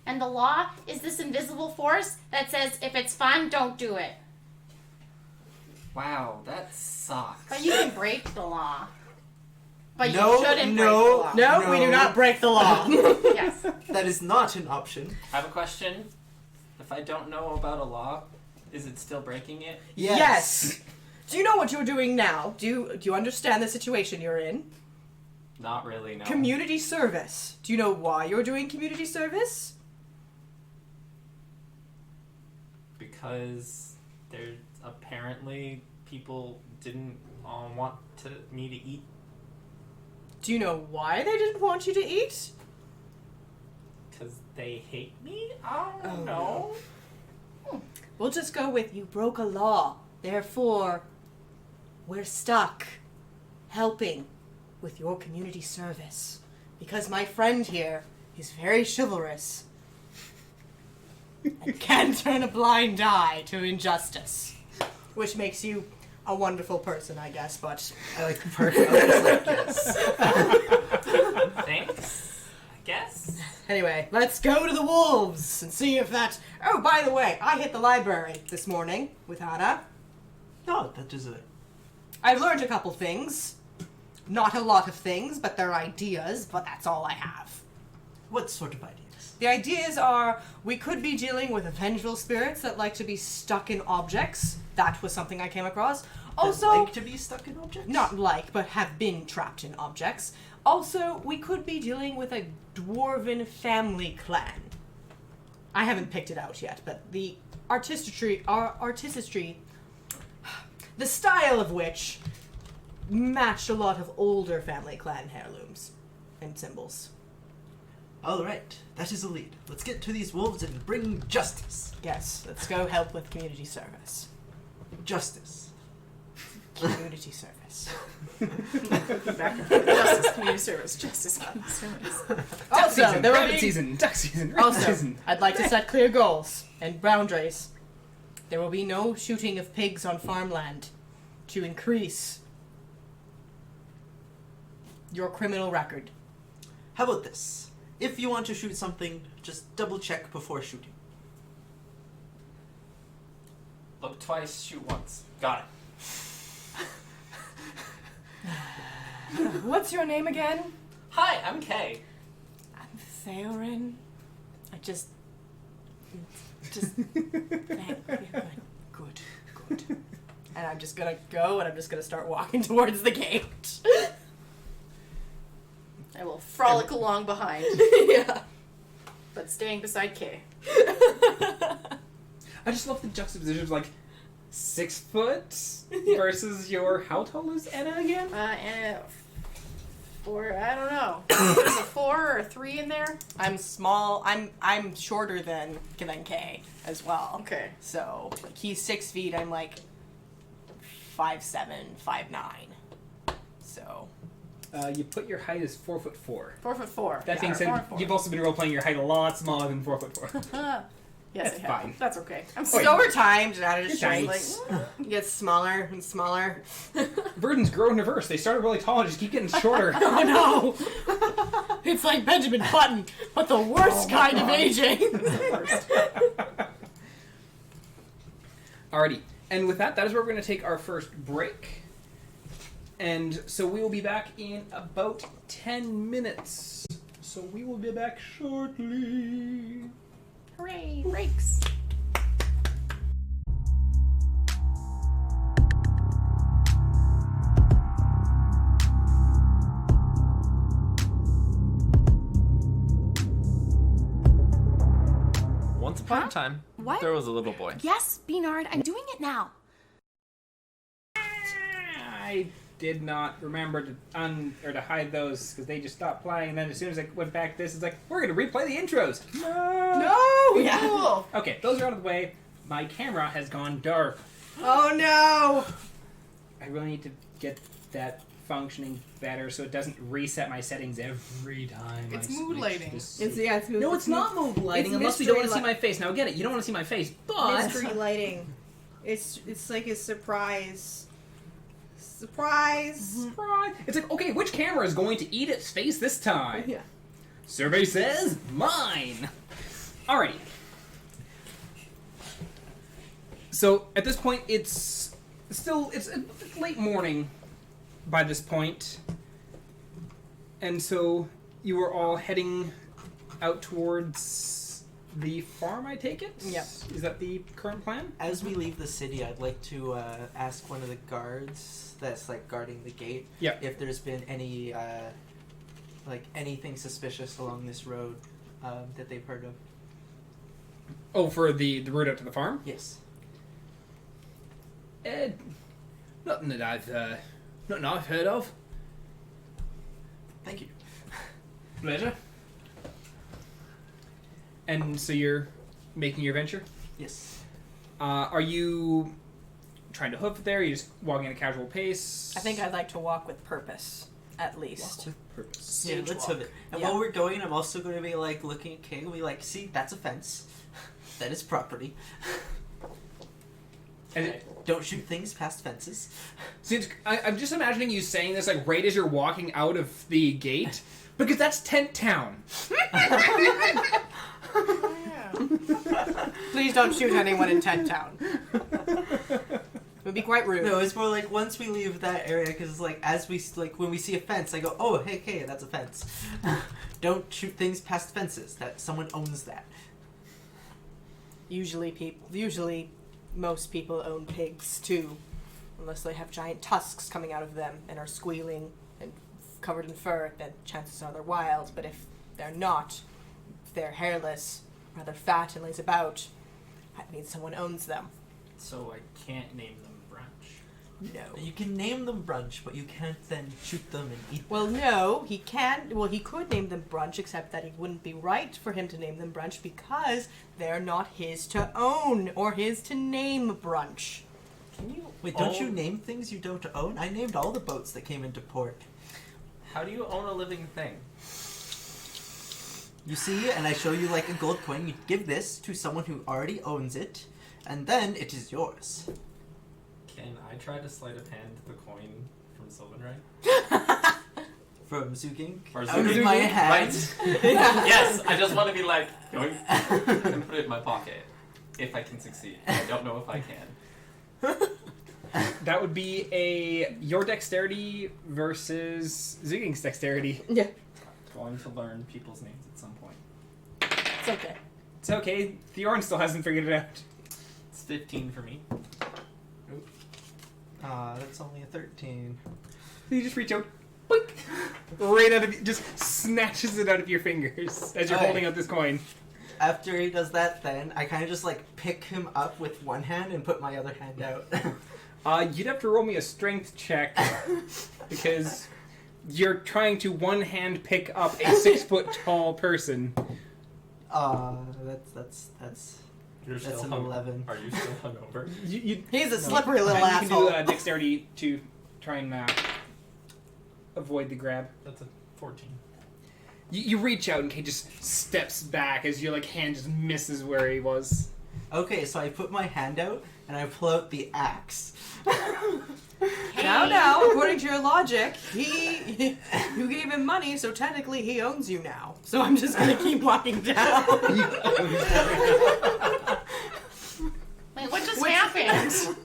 And the law is this invisible force that says if it's fun, don't do it. Wow, that sucks. But you can break the law. But No, you shouldn't no. break the law. No, we do not break the law. Yes. That is not an option. I have a question. If I don't know about a law, is it still breaking it? Yes. Do you know what you're doing now? Do you understand the situation you're in? Not really, no. Community service. Do you know why you're doing community service? Because there apparently people didn't want me to eat. Do you know why they didn't want you to eat? Because they hate me? I don't Oh, know. We'll just go with you broke a law. Therefore, we're stuck helping with your community service. Because my friend here is very chivalrous and can turn a blind eye to injustice. Which makes you a wonderful person, I guess, but... I like the part others like yes. Thanks, I guess. Anyway, let's go to the wolves and see if that... Oh, by the way, I hit the library this morning with Annah. No, that is a... I've learned a couple things. Not a lot of things, but they're ideas, but that's all I have. What sort of ideas? The ideas are, we could be dealing with vengeful spirits that like to be stuck in objects. That was something I came across. Also, That like to be stuck in objects? not like, but have been trapped in objects. Also, we could be dealing with a dwarven family clan. I haven't picked it out yet, but the artistry, the style of which matched a lot of older family clan heirlooms and symbols. Alright, that is a lead. Let's get to these wolves and bring justice. Yes, let's go help with community service. Justice. Community service. Justice, community service. Justice, community service. Also, there will rabbit be... season, duck season, rabbit Also, season. I'd like to set clear goals and boundaries. There will be no shooting of pigs on farmland to increase your criminal record. How about this? If you want to shoot something, just double check before shooting. Look twice, shoot once. Got it. What's your name again? Hi, I'm Kay. I'm Theioryn. I just thank you. Good. And I'm just gonna go and I'm just gonna start walking towards the gate. I will frolic along behind, Yeah. but staying beside Kay. I just love the juxtaposition of like 6 foot versus your, how tall is Anna again? And I don't know. There's a 4 or a 3 in there. I'm small. I'm shorter than Kay as well. Okay. So like, he's 6 feet. I'm like 5'7", 5'9". So You put your height as 4'4". 4'4". That being said, you've also been role-playing your height a lot smaller than 4'4". Yes, That's I have. fine. That's okay. I'm so sorry. over time, Jeanette just You're shows like gets smaller and smaller. Verdans grow in reverse. They started really tall and just keep getting shorter. Oh no! It's like Benjamin Button, but the worst kind of aging. Alrighty. And with that is where we're going to take our first break. And so we will be back in about 10 minutes. So we will be back shortly. Hooray, breaks. Once upon Huh? a time, What? there was a little boy. Yes, Beanard, I'm doing it now. I did not remember to hide those because they just stopped playing. And then as soon as I went back, this is like, we're going to replay the intros. No! Yeah. Cool. Okay, those are out of the way. My camera has gone dark. Oh no! I really need to get that functioning better so it doesn't reset my settings every time. It's I mood switch lighting. this- It's No, it's not mood lighting unless we don't want to see my face. Now, get it. You don't want to see my face, but... mystery lighting. It's like a surprise. Surprise! Surprise. It's like, okay, which camera is going to eat its face this time? Yeah. Survey says mine. Alrighty. So at this point, it's late morning by this point, and so you are all heading out towards the farm. I take it. Yep. Is that the current plan? As we leave the city, I'd like to ask one of the guards that's like guarding the gate Yeah. if there's been any like anything suspicious along this road that they've heard of. Oh, for the route out to the farm. Yes. Nothing that I've heard of. Thank you. Pleasure. And so you're making your venture? Yes. Are you trying to hoof it there? Are you just walking at a casual pace? I think I'd like to walk with purpose, at least. Purpose. Yeah, let's have it. And Yeah. while we're going, I'm also going to be like looking at King. We like, see, that's a fence. That is property. And Don't shoot things past fences. since I'm just imagining you saying this like right as you're walking out of the gate, because that's Tent Town. Please don't shoot anyone in Tent Town. It would be quite rude. No, it's more like once we leave that area, because like as we like when we see a fence, I go, oh, hey, that's a fence. Don't shoot things past fences. That someone owns that. Usually most people own pigs too, unless they have giant tusks coming out of them and are squealing and covered in fur. Then chances are they're wild. But if they're not, if they're hairless, rather fat and lays about, that means someone owns them. So I can't name them brunch. No. You can name them brunch, but you can't then shoot them and eat them. Well, no, he can't. Well, he could name them brunch, except that it wouldn't be right for him to name them brunch because they're not his to own or his to name brunch. Can you? Wait, don't you name things you don't own? I named all the boats that came into port. How do you own a living thing? You see, and I show you like a gold coin. You give this to someone who already owns it, and then it is yours. Can I try to sleight of hand the coin from Sylvanray? From Zugink. Or Out of Zugink, my right? hand. Yes, I just want to be like, going and put it in my pocket. If I can succeed. I don't know if I can. That would be your dexterity versus Zugink's dexterity. Yeah, Going to learn people's names at some point. it's okay. It's okay. Theioryn still hasn't figured it out. It's 15 for me. That's only a 13. So you just reach out, boink, right out of, just snatches it out of your fingers as you're Okay. holding out this coin. After he does that, then I kind of just like pick him up with one hand and put my other hand out. You'd have to roll me a strength check because you're trying to one-hand pick up a 6-foot tall person. That's You're That's still an hung- 11. Are you still hungover? He's a slippery little You can asshole. do dexterity to try and avoid the grab. That's a 14. You reach out and Kate just steps back as your like hand just misses where he was. okay. So I put my hand out and I pull out the axe. Now, according to your logic, you gave him money, so technically he owns you now. So I'm just gonna keep walking down. Wait, what just happened?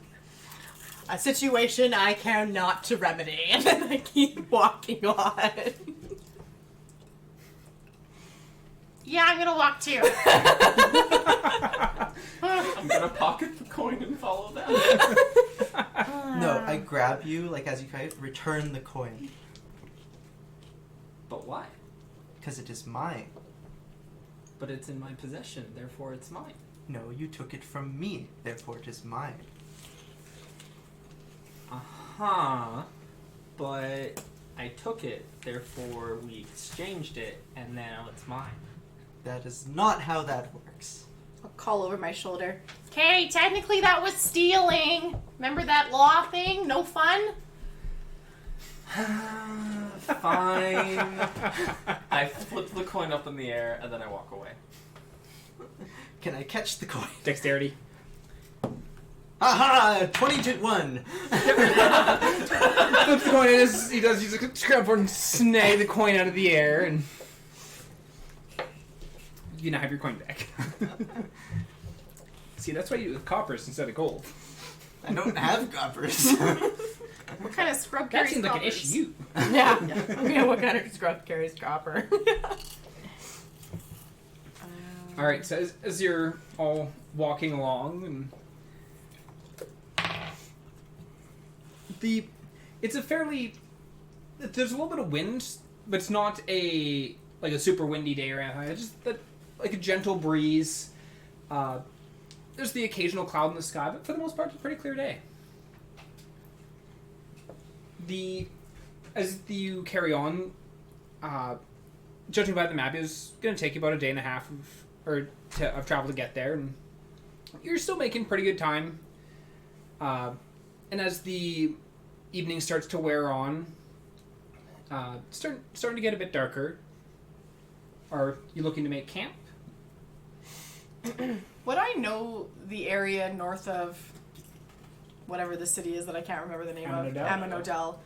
A situation I care not to remedy, and then I keep walking on. Yeah, I'm gonna walk too. I'm gonna pocket the coin and follow that. No, I grab you like as you kind of return the coin But why? because it is mine. But it's in my possession, therefore it's mine. No, you took it from me, therefore it is mine. Uh-huh. But I took it, therefore we exchanged it, and now it's mine. That is not how that works. I'll call over my shoulder. Okay, technically that was stealing. Remember that law thing? No fun? Fine. I flip the coin up in the air, and then I walk away. Can I catch the coin? Dexterity. Aha! 20-1! Flips the coin in as he does use a scrap board and snag the coin out of the air, and you now have your coin back. See, that's why you do it with coppers instead of gold. I don't have coppers. What kind of scrub That carries seems like an coppers? issue. Yeah. Yeah, what kind of scrub carries copper? All right, so as you're all walking along, and it's a fairly, there's a little bit of wind, but it's not a super windy day or anything. It's just like a gentle breeze. There's the occasional cloud in the sky, but for the most part, it's a pretty clear day. As you carry on, judging by the map, it's going to take you about a day and a half of travel to get there, and you're still making pretty good time. And as the evening starts to wear on, starting to get a bit darker. Are you looking to make camp? Would I know the area north of whatever the city is that I can't remember the name of? Amanodel.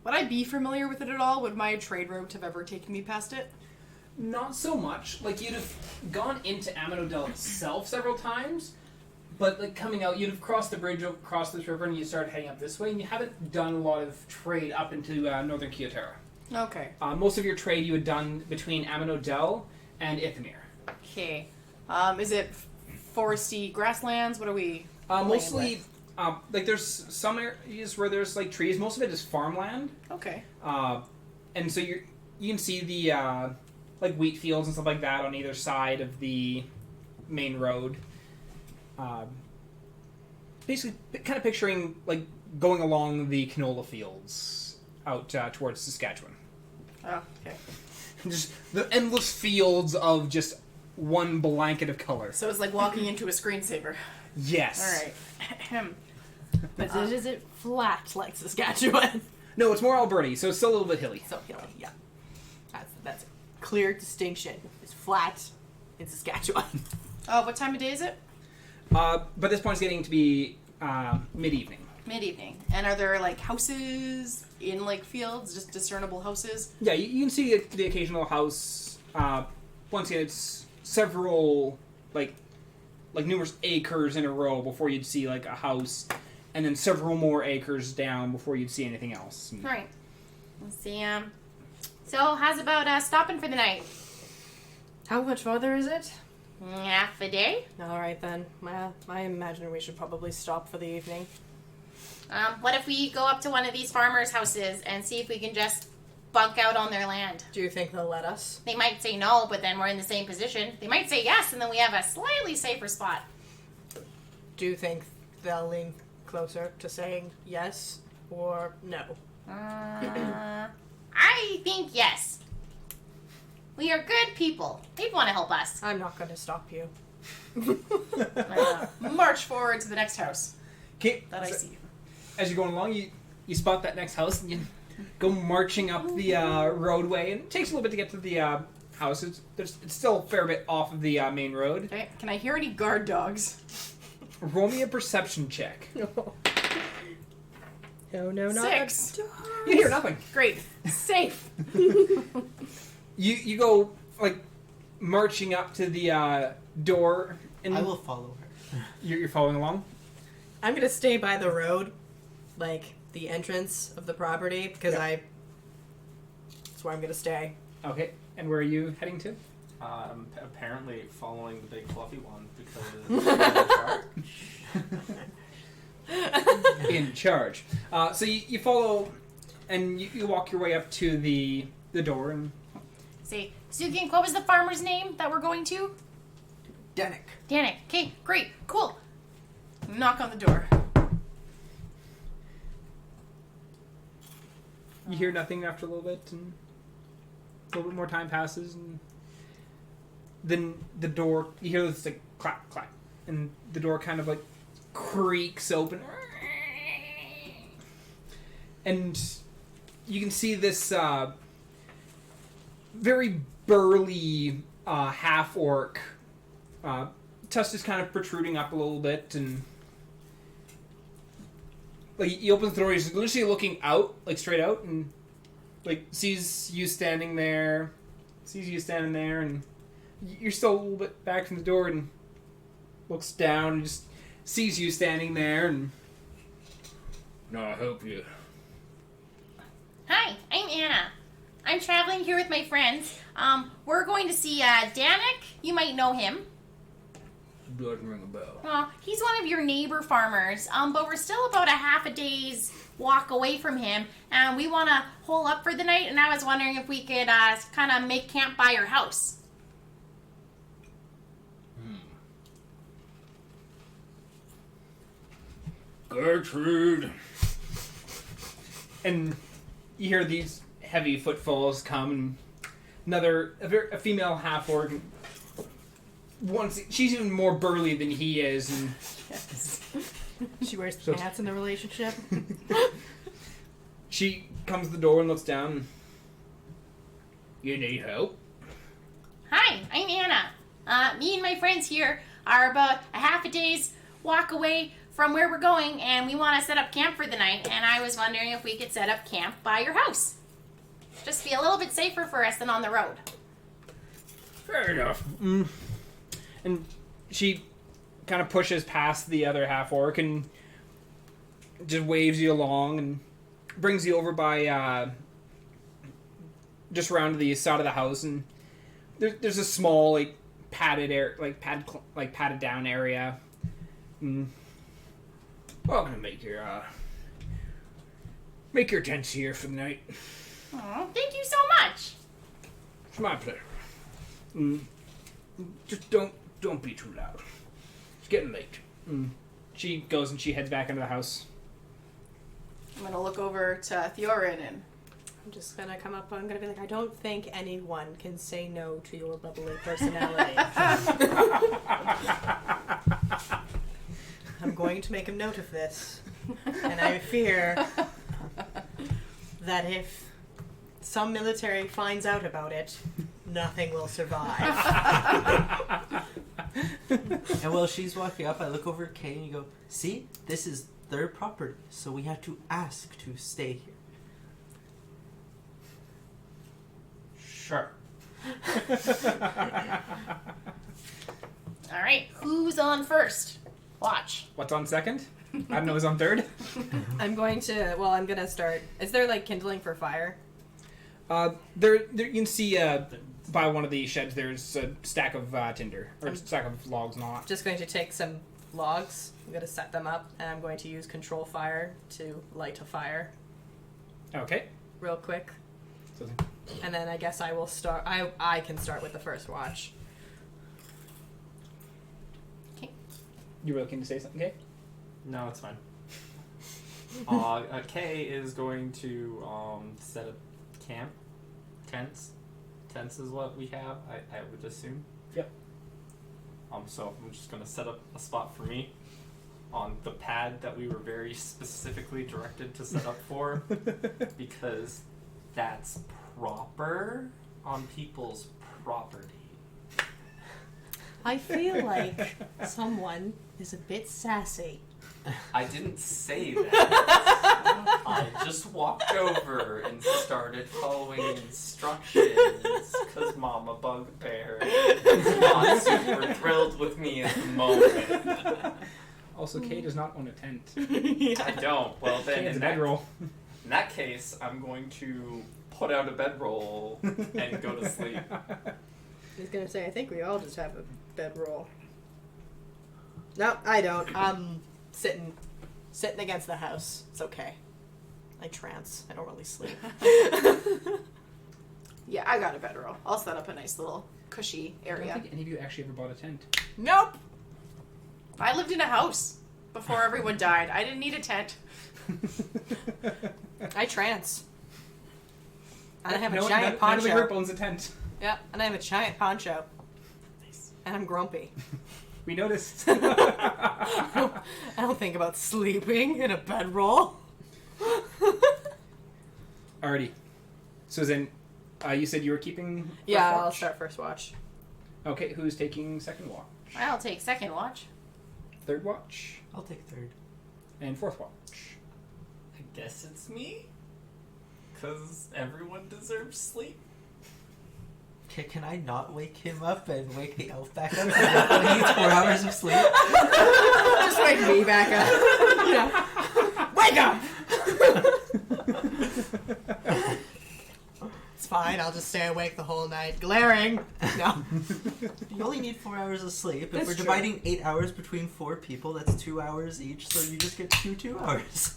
Would I be familiar with it at all? Would my trade route have ever taken me past it? Not so much. Like, you'd have gone into Amanodel itself several times, but like coming out, you'd have crossed the bridge across this river and you started heading up this way, and you haven't done a lot of trade up into northern Kyotera. Okay. Most of your trade you had done between Amanodel and Ithamir. Okay. Is it foresty grasslands? What are we? Mostly, like there's some areas where there's like trees. Most of it is farmland. Okay. And so you can see the like wheat fields and stuff like that on either side of the main road. Basically, kind of picturing like going along the canola fields out towards Saskatchewan. Oh, okay. Just the endless fields of just one blanket of color. So it's like walking into a screensaver. Yes. All right. But is it flat like Saskatchewan? No, it's more Alberta, so it's still a little bit hilly. So hilly, yeah. That's a clear distinction. It's flat in Saskatchewan. Oh, what time of day is it? But this point, it's getting to be mid-evening. Mid-evening. And are there like houses in like fields, just discernible houses? Yeah, you can see the occasional house. Once again, it's several like numerous acres in a row before you'd see like a house, and then several more acres down before you'd see anything else. All right. Let's see. So how's about stopping for the night? How much farther is it? Half a day. All right then. I imagine we should probably stop for the evening. What if we go up to one of these farmers' houses and see if we can just bunk out on their land? Do you think they'll let us? They might say no, but then we're in the same position. They might say yes, and then we have a slightly safer spot. Do you think they'll lean closer to saying yes or no? I think yes. We are good people. They'd want to help us. I'm not going to stop you. March forward to the next house Okay, that I see. as you're going along, you spot that next house, and you go marching up the roadway, and it takes a little bit to get to the house. It's still a fair bit off of the main road. Okay. Can I hear any guard dogs? Roll me a perception check. No, not 6. You hear nothing. Great. Safe. You go like marching up to the door, and I will follow her. You're following along. I'm going to stay by the road, like the entrance of the property, because that's where I'm going to stay. Okay, and where are you heading to? Apparently following the big fluffy one because In charge. So you follow, and you walk your way up to the door, and Zugink, what was the farmer's name that we're going to? Danik. Danik. Okay, great, cool. Knock on the door. You hear nothing after a little bit, and a little bit more time passes, and then the door, you hear this like clap, clap, and the door kind of like creaks open, and you can see this very burly half-orc, tusk is kind of protruding up a little bit, and like he opens the door, he's literally looking out, like straight out, and like sees you standing there, and you're still a little bit back from the door, and looks down and just sees you standing there, and I help you. Hi, I'm Anna. I'm traveling here with my friends. We're going to see Danik. You might know him. Doesn't ring a bell. Well, he's one of your neighbor farmers, but we're still about a half a day's walk away from him, and we want to hole up for the night, and I was wondering if we could kind of make camp by your house. Gertrude. And you hear these heavy footfalls come, and a female half-orc. She's even more burly than he is, and She wears pants in the relationship. she comes to the door and looks down. You need help? Hi, I'm Anna. Me and my friends here are about a half a day's walk away from where we're going, and we want to set up camp for the night, and I was wondering if we could set up camp by your house. Just be a little bit safer for us than on the road. Fair enough. And she kind of pushes past the other half-orc and just waves you along and brings you over by just around to the side of the house, and there's a small like padded padded down area. And welcome to make your tents here for the night. Aw, thank you so much. It's my pleasure. Just don't be too loud. It's getting late. She goes and she heads back into the house. I'm gonna look over to Theioryn and I'm just gonna come up. I'm gonna be like, I don't think anyone can say no to your bubbly personality. I'm going to make a note of this, and I fear that if some military finds out about it, nothing will survive. And while she's walking up, I look over at Kay and you go, see, this is their property, so we have to ask to stay here. Sure. all right, who's on first? Watch. What's on second? I don't know who's on third. I'm going to start. Is there like kindling for fire? There you can see by one of the sheds there's a stack of tinder, or a stack of logs, not. Just going to take some logs. I'm going to set them up, and I'm going to use control fire to light a fire Okay. real quick. So, And then I guess I will start. I can start with the first watch. you were looking to say something, okay? No, it's fine. Kay is going to set up camp. Tents. Tents is what we have, I would assume. Yep. So I'm just going to set up a spot for me on the pad that we were very specifically directed to set up for, because that's proper on people's property. I feel like someone is a bit sassy. I didn't say that. I just walked over and started following instructions because Mama Bugbear is not super thrilled with me at the moment. Also, Kay does not own a tent. I don't. Well, She then has a in that, bedroll. in that case, I'm going to put out a bedroll and go to sleep. I was gonna say, I think we all just have a bedroll. No, I don't. I'm sitting against the house. It's okay. I trance. I don't really sleep. Yeah, I got a bedroll. I'll set up a nice little cushy I don't area. think any of you actually ever bought a tent. Nope. I lived in a house before everyone died. I didn't need a tent. I trance. And I have a No- giant none of poncho. the group owns a tent. Yep, and I have a giant poncho. And I'm grumpy. We noticed. I don't think about sleeping in a bedroll. Alrighty. So then, you said you were keeping first Yeah, watch? I'll start first watch. Okay, who's taking second watch? I'll take second watch. Third watch? I'll take third. And fourth watch? I guess it's me? Because everyone deserves sleep. Can I not wake him up and wake the elf back up? He needs 4 hours of sleep. Just wake me back up. Yeah. Wake up! It's fine, I'll just stay awake the whole night, glaring. No. You only need 4 hours of sleep. If That's we're true. dividing 8 hours between 4 people, that's 2 hours each, so you just get 2 hours.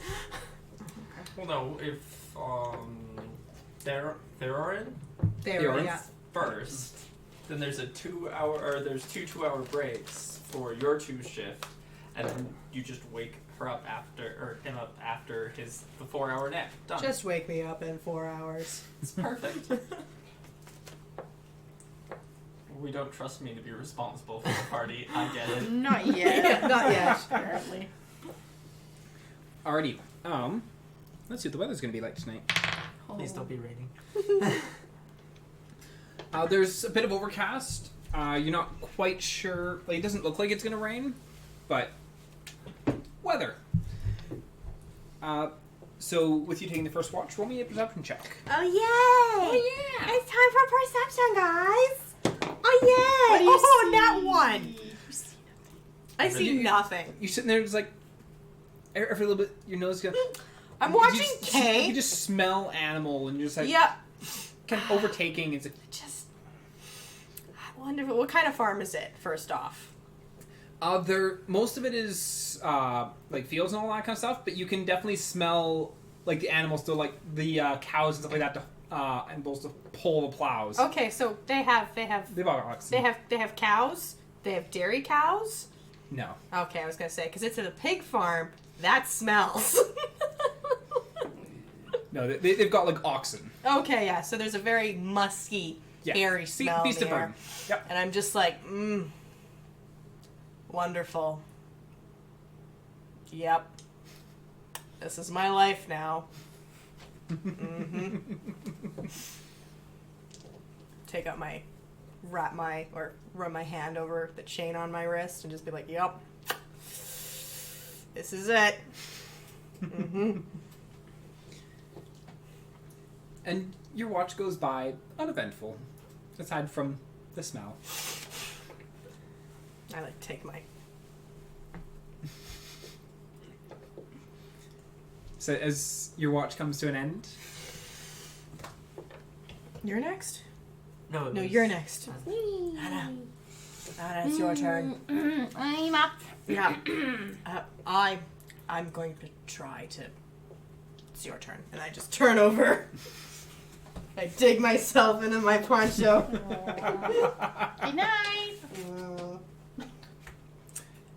Well, no, if, Theioryn Theioryn? Yeah. first, then there's a 2 hour, or there's 2 2-hour breaks for your 2 shift, and then you just wake her up after, or him up after the 4-hour nap. Done. Just wake me up in 4 hours. It's perfect. We don't trust me to be responsible for the party. I get it. Not yet. Yeah, not yet. Apparently. Alrighty. Let's see what the weather's gonna be like tonight. Please don't be raining. There's a bit of overcast. You're not quite sure. Like, it doesn't look like it's gonna rain, but weather. So with you taking the first watch, roll me a perception check. Oh, yay! yeah! It's time for perception, guys! Oh, yay! Oh, that one! I see nothing. You're sitting there, just like every little bit, your nose goes. I'm you watching just- Kay. You just smell animal, and you're just like Yeah. kind of overtaking. It's like, Just. I wonder what kind of farm is it, first off? most of it is like fields and all that kind of stuff, but you can definitely smell like the animals still, like the cows and stuff like that, and those to pull the plows. Okay, so they have They've got oxen. they have cows. They have dairy cows. No. Okay, I was gonna say because it's at a pig farm. That smells. No, they've got like oxen. Okay, yeah. So there's a very musky, Yeah. hairy smell Beast of there, burden. Yep. and I'm just like, wonderful. Yep. This is my life now. Take out run my hand over the chain on my wrist and just be like, yep. This is it. And your watch goes by uneventful, aside from the smell. I like take my. So as your watch comes to an end, You're next. No, No, you're next. Anna. Anna, it's your turn. I'm up. Yeah. I'm going to try to. It's your turn, and I just turn over. I dig myself into my poncho. Good night.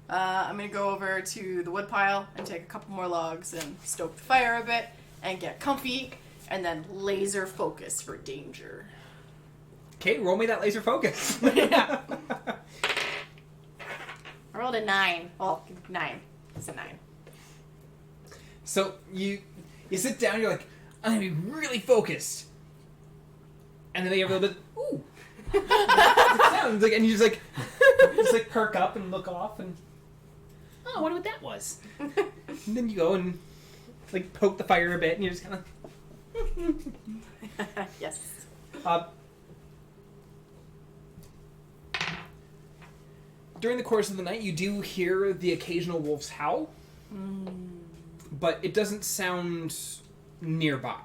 I'm gonna go over to the woodpile and take a couple more logs and stoke the fire a bit and get comfy and then laser focus for danger. okay, roll me that laser focus. Yeah. I rolled a 9. Well, 9. It's a 9. So you sit down, you're like, I'm gonna be really focused, and then you have a little bit, ooh, sounds like, and you just like perk up and look off, and oh, I wonder what that was. And then you go and like poke the fire a bit, and you're just kind of. Yes. During the course of the night, you do hear the occasional wolf's howl, but it doesn't sound nearby.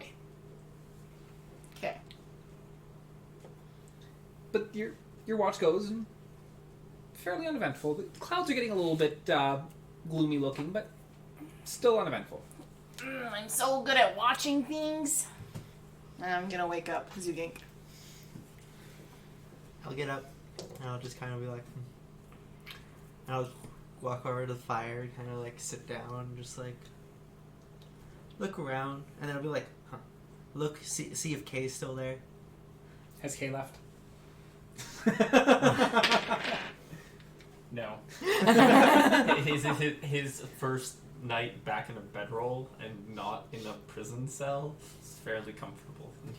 Okay. But your watch goes, and fairly uneventful. The clouds are getting a little bit gloomy looking, but still uneventful. I'm so good at watching things. I'm gonna wake up Zugink. I'll get up and I'll just kind of be like, and I'll walk over to the fire, kind of like sit down, just like look around, and then I'll be like, huh. Look, see if Kay's still there. Has Kay left? No. his first night back in a bedroll and not in a prison cell is fairly comfortable, and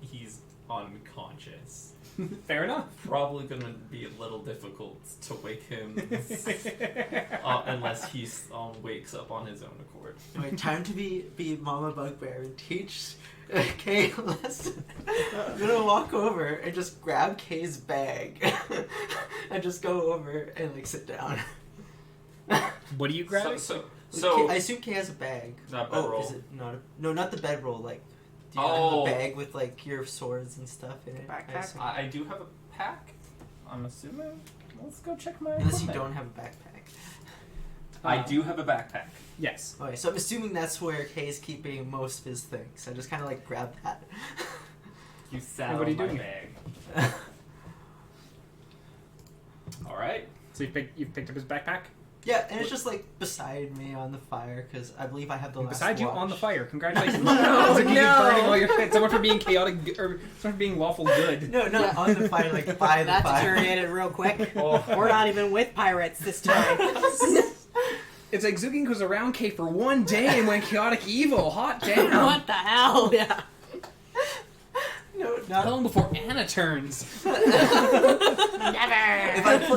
he's unconscious. Fair enough. Probably gonna be a little difficult to wake him unless he wakes up on his own accord. Anyway, time to be Mama Bugbear and teach Kay a lesson. I'm gonna walk over and just grab Kay's bag and just go over and like sit down. What are you grabbing? So I assume Kay has a bag. Not bedroll. Is it not? No, not the bedroll. Like, do you have a bag with like your swords and stuff in it? Backpack. I do have a pack. I'm assuming. Let's go check my. Unless you equipment. don't have a backpack. I do have a backpack. Yes. Okay, so I'm assuming that's where Kay's keeping most of his things. I just kind of like grab that. You sat Hey, what are on you my doing? bag. All right. So you've picked up his backpack? Yeah, and it's just like beside me on the fire because I believe I have the last Beside you watch. on the fire. Congratulations. No, Zugink is no. burning all your shit. So much for being chaotic, or so much for being lawful good. No, not on the fire, like by the That fire. deteriorated real quick. Oh. We're not even with pirates this time. It's like Zugink was around Kay for one day and went chaotic evil. Hot damn. What the hell? Yeah. No, How not. long before Anna turns? Never.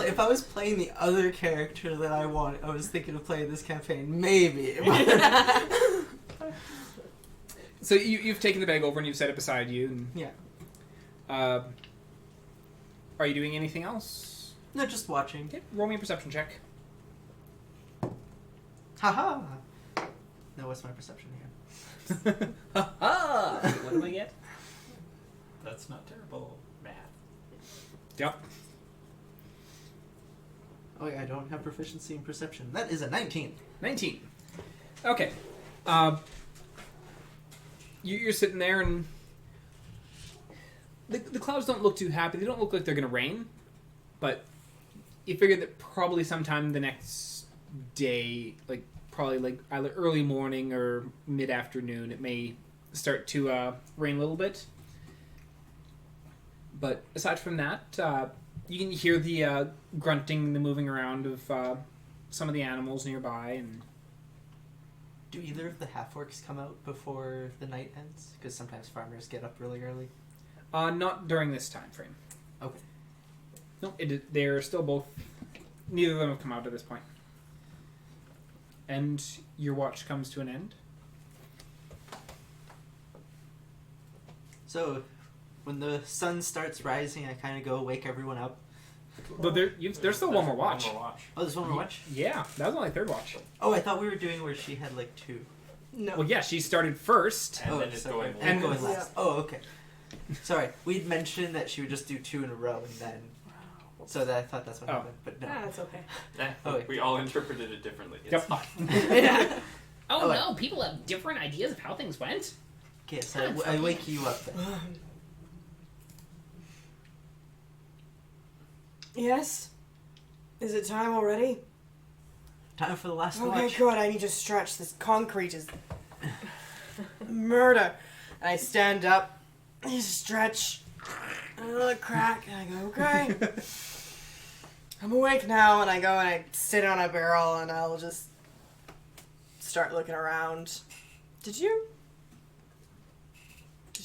If I was playing the other character that I was thinking of playing this campaign, maybe. So you've taken the bag over and you've set it beside you. And, Yeah. are you doing anything else? No, just watching. Okay, roll me a perception check. Haha. No, what's my perception here? Ha! What do I get? That's not terrible. Math. Yep. Oh yeah, I don't have proficiency in perception. That is a 19. 19. Okay. You're sitting there and the clouds don't look too happy. They don't look like they're going to rain. But you figure that probably sometime the next day, like probably like either early morning or mid-afternoon, it may start to rain a little bit. But aside from that, you can hear the grunting, the moving around of some of the animals nearby. And Do either of the half-orcs come out before the night ends? Because sometimes farmers get up really early. not during this time frame. Okay. No, they're still both. Neither of them have come out at this point. And your watch comes to an end. So, when the sun starts rising, I kind of go wake everyone up. But there's still one more watch. One more watch. Oh, there's one more watch? Yeah, that was only third watch. Oh, I thought we were doing where she had like 2. No. Well, yeah, she started first. And oh, then it's so- going and last. going last. Oh, okay. Sorry, we'd mentioned that she would just do 2 in a row and then. So that I thought that's what Oh. happened, but no. Ah, that's okay. Oh, We all interpreted it differently. It's Yep. fine. Yeah. Oh, Oh, no, people have different ideas of how things went. Okay, so I wake you up then. Yes? Is it time already? Time for the last Okay, watch. good. I need to stretch. This concrete is murder. And I stand up, I stretch, and I look crack, and I go, okay. I'm awake now, and I go and I sit on a barrel, and I'll just start looking around. Did you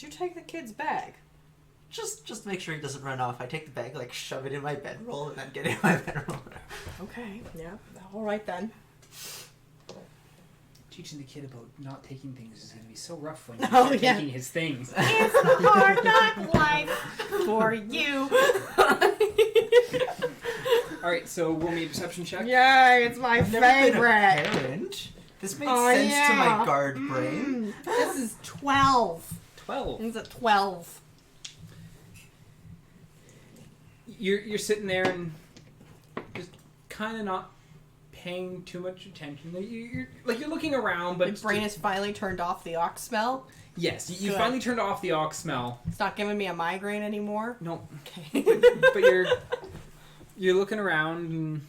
take the kid's bag? Just make sure he doesn't run off. I take the bag, like shove it in my bedroll, and then get in my bedroll. Okay, yeah, all right then. Teaching the kid about not taking things is going to be so rough when Oh, you're yeah. taking his things. It's the hard knock life for you. All right, so roll me a perception check. Yay, it's my I've never been a favorite. parent. This made Oh, sense to my yeah. guard brain. This is 12. 12. It's a 12. You're sitting there and just kind of not paying too much attention. You're looking around, but My brain has finally turned off the ox smell. Yes, you Good. finally turned off the ox smell. It's not giving me a migraine anymore. No, Okay. but you're looking around and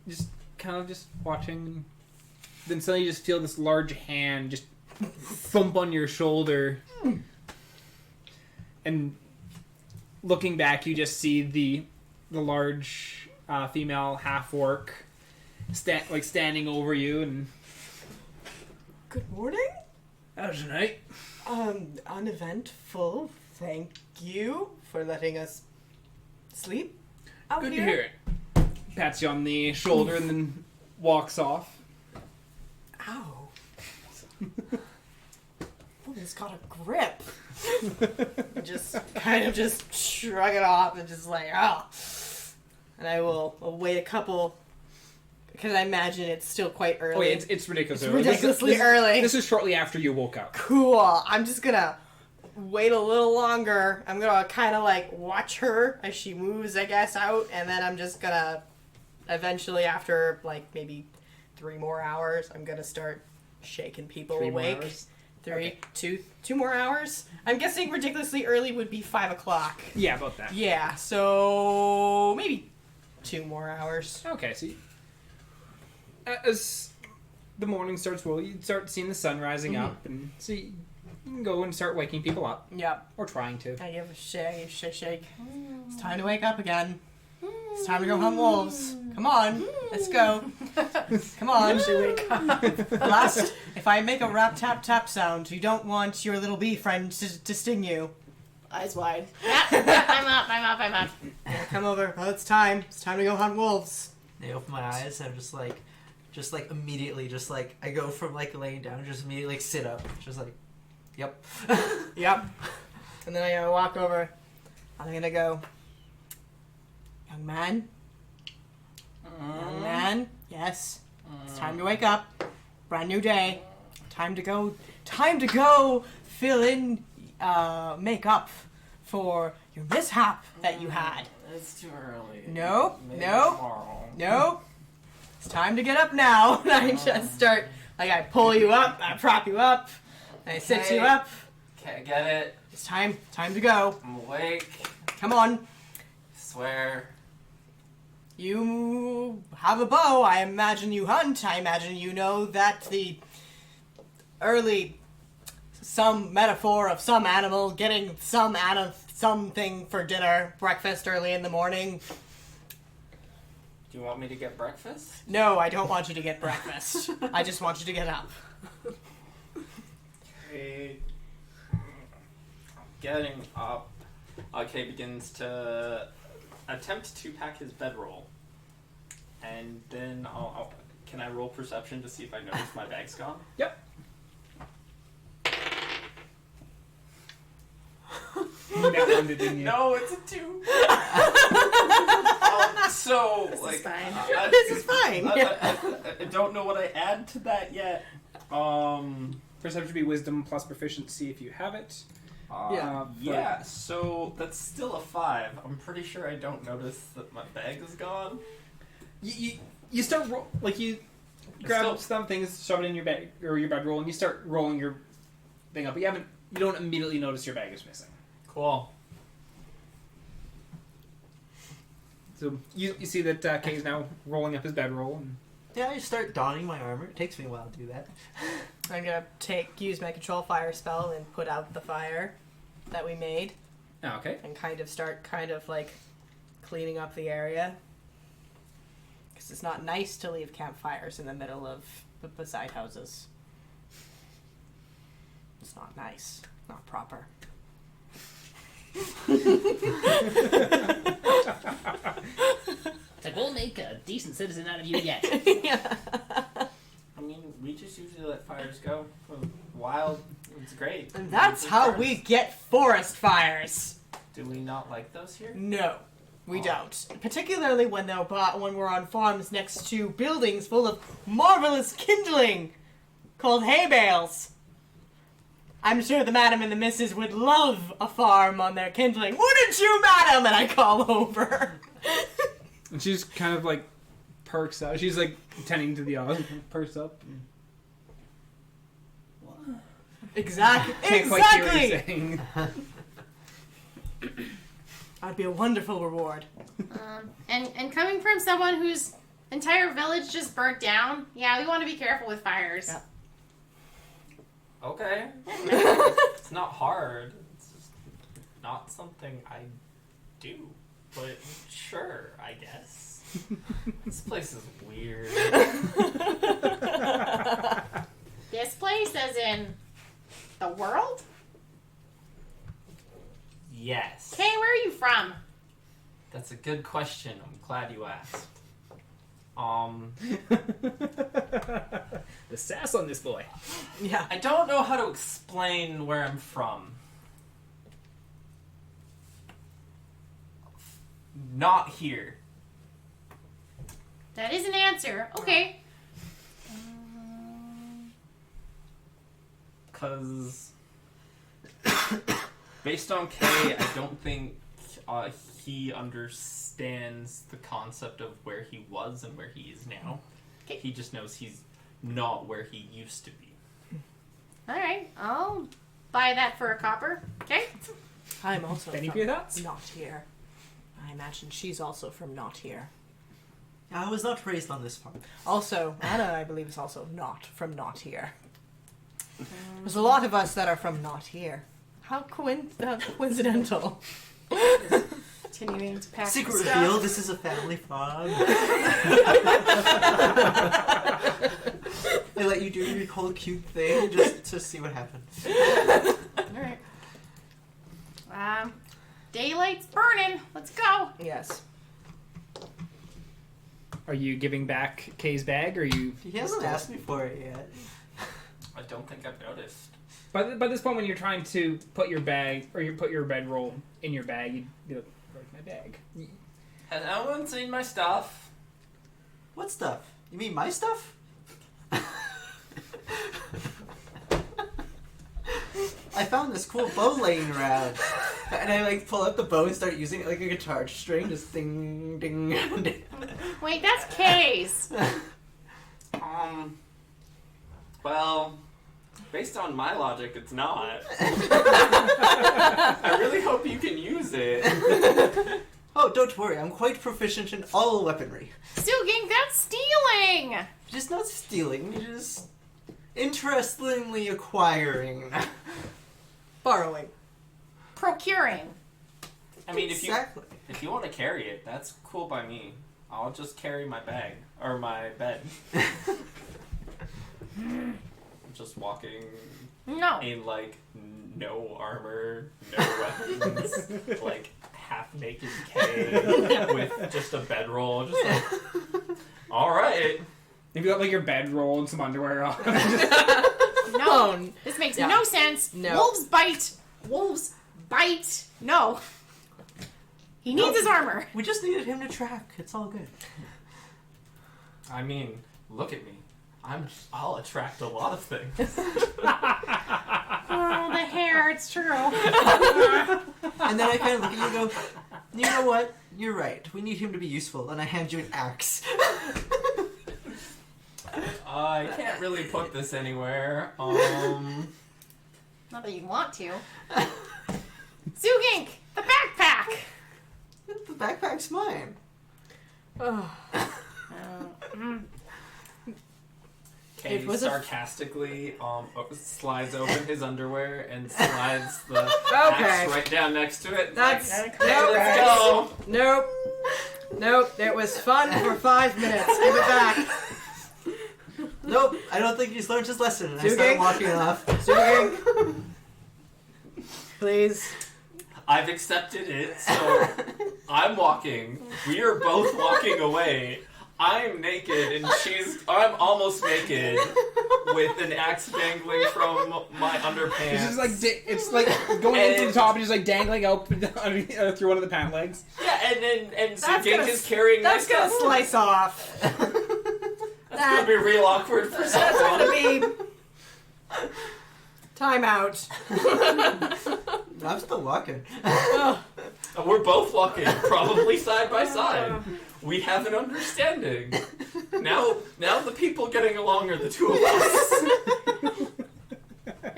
just kind of just watching. Then suddenly you just feel this large hand just thump on your shoulder, and looking back, you just see the large female half orc standing over you. And Good morning. how's the night? Uneventful. Thank you for letting us sleep out Good here. to hear it. Pats you on the shoulder and then walks off. Ow. Woman's got a grip. Just kind of just shrug it off and just like, oh. And I will wait a couple, because I imagine it's still quite early. Oh, yeah, it's ridiculous. It's ridiculously early. This is shortly after you woke up. Cool. I'm just gonna wait a little longer. I'm gonna kind of like watch her as she moves, I guess, out, and then I'm just gonna eventually, after like maybe 3 more hours, I'm gonna start shaking people 3 more awake. hours? 3, Okay. 2 more hours. I'm guessing ridiculously early would be 5 o'clock. Yeah, about that. Yeah, so maybe 2 more hours. Okay, so as the morning starts, you start seeing the sun rising up, and so you can go and start waking people up, Yep. or trying to. I give a shake. It's time to wake up again. It's time to go hunt wolves. Come on, let's go. Come on. Last, if I make a rap tap tap sound, you don't want your little bee friend to sting you. Eyes wide. I'm up. Yeah, come over. Oh, it's time. It's time to go hunt wolves. I open my eyes and I'm just like immediately, just like, I go from like laying down, just immediately like sit up. Just like, yep. Yep. And then I'm gonna walk over. I'm gonna go, young man. Young man. Yes. It's time to wake up. Brand new day. Time to go fill in, make up for your mishap that you had. It's too early. No, Maybe no. tomorrow. No. It's time to get up now. And I just start, like, I pull you up, I prop you up, I sit Okay. you up. Okay, get it. It's time to go. I'm awake. Come on. Swear. You have a bow. I imagine you hunt. I imagine you know that the early, some metaphor of some animal getting something for dinner, breakfast early in the morning. Do you want me to get breakfast? No, I don't want you to get breakfast. I just want you to get up. Okay. Getting up. Okay, begins to attempt to pack his bedroll. And then can I roll perception to see if I notice my bag's gone? Yep. That one, didn't you? No, it's a 2. So, This like, is fine. This is fine. I don't know what I add to that yet. Perception would be wisdom plus proficiency if you have it. Yeah, so that's still a 5. I'm pretty sure I don't notice that my bag is gone. You start you grab some things, shove it in your bag or your bedroll, and you start rolling your thing up. But you don't immediately notice your bag is missing. Cool. So you see that Kay's now rolling up his bedroll. And Yeah, I just start donning my armor. It takes me a while to do that. I'm gonna use my control fire spell and put out the fire that we made, oh, okay. and start like cleaning up the area. Because it's not nice to leave campfires in the middle of beside houses. It's not nice. Not proper. It's like, we'll make a decent citizen out of you yet. Yeah. I mean, we just usually let fires go. Wild, it's great. And that's how we get forest fires. Do we not like those here? No, we don't. Particularly when we're on farms next to buildings full of marvelous kindling called hay bales. I'm sure the madam and the missus would love a farm on their kindling. Wouldn't you, madam? And I call over. And she's kind of like perks up. She's like tending to the odds. Perks up. Exactly. Can't quite hear what you're saying. That'd be a wonderful reward. And coming from someone whose entire village just burnt down, yeah, we want to be careful with fires. Yep. Okay. It's not hard. It's just not something I do. But sure, I guess. This place is weird. This place, as in the world? Yes. Okay, where are you from? That's a good question. I'm glad you asked. The sass on this boy. Yeah. I don't know how to explain where I'm from. Not here. That is an answer. Okay. Because based on Kay, I don't think he understands the concept of where he was and where he is now. Okay. He just knows he's not where he used to be. Alright, I'll buy that for a copper. Okay? I'm also Any from of your thoughts? not here. I imagine she's also from not here. I was not raised on this farm. Also, Anna, I believe, is also not from not here. There's a lot of us that are from not here. How coincidental. Continuing to pack Secret stuff. reveal, this is a family farm. They let you do your whole cute thing just to see what happens. Alright. Daylight's burning. Let's go. Yes. Are you giving back Kay's bag, or are you... He hasn't asked me for it yet. I don't think I've noticed. By this point, when you're trying to put your bag, or you put your bedroll in your bag, you'd be like, where's my bag? Has anyone seen my stuff? What stuff? You mean my stuff? I found this cool bow laying around. And I like pull out the bow and start using it like a guitar string, just ding, ding, ding. Wait, that's Kay's. Well, based on my logic, it's not. I really hope you can use it. Oh, don't worry, I'm quite proficient in all weaponry. Zugink, that's stealing! Just not stealing, just interestingly acquiring. Borrowing. Procuring. I mean, Exactly. if you want to carry it, that's cool by me. I'll just carry my bag or my bed. I'm just walking No. in like no armor, no weapons, like half naked Kay with just a bedroll, just like, all right. If you got like your bedroll and some underwear on. No. This makes Yeah. no sense. No. Wolves bite. Wolves bite. No. He needs his armor. We just needed him to track. It's all good. I mean, look at me. I'll attract a lot of things. Oh, the hair. It's true. And then I kind of look at you and go, you know what? You're right. We need him to be useful. And I hand you an axe. I can't really put this anywhere. Not that you want to. Zugink, the backpack. The backpack's mine. Kay It was a- sarcastically slides open his underwear and slides the Okay. axe right down next to it. That's Like, nope. hey, let's go. Nope. It was fun for 5 minutes. Give it back. Nope, I don't think he's learned his lesson. And I Zugink? start walking off. Zugink. Please. I've accepted it, so I'm walking. We are both walking away. I'm naked and I'm almost naked with an axe dangling from my underpants. It's just like it's like going into the top and just like dangling out through one of the pant legs. Yeah, and That's Zugink gonna- is carrying That's my gonna stuff. slice off. That's gonna be real awkward for That's gonna someone. be. Time out. I'm still walking. We're both walking, probably side by side. We have an understanding. Now the people getting along are the two of us.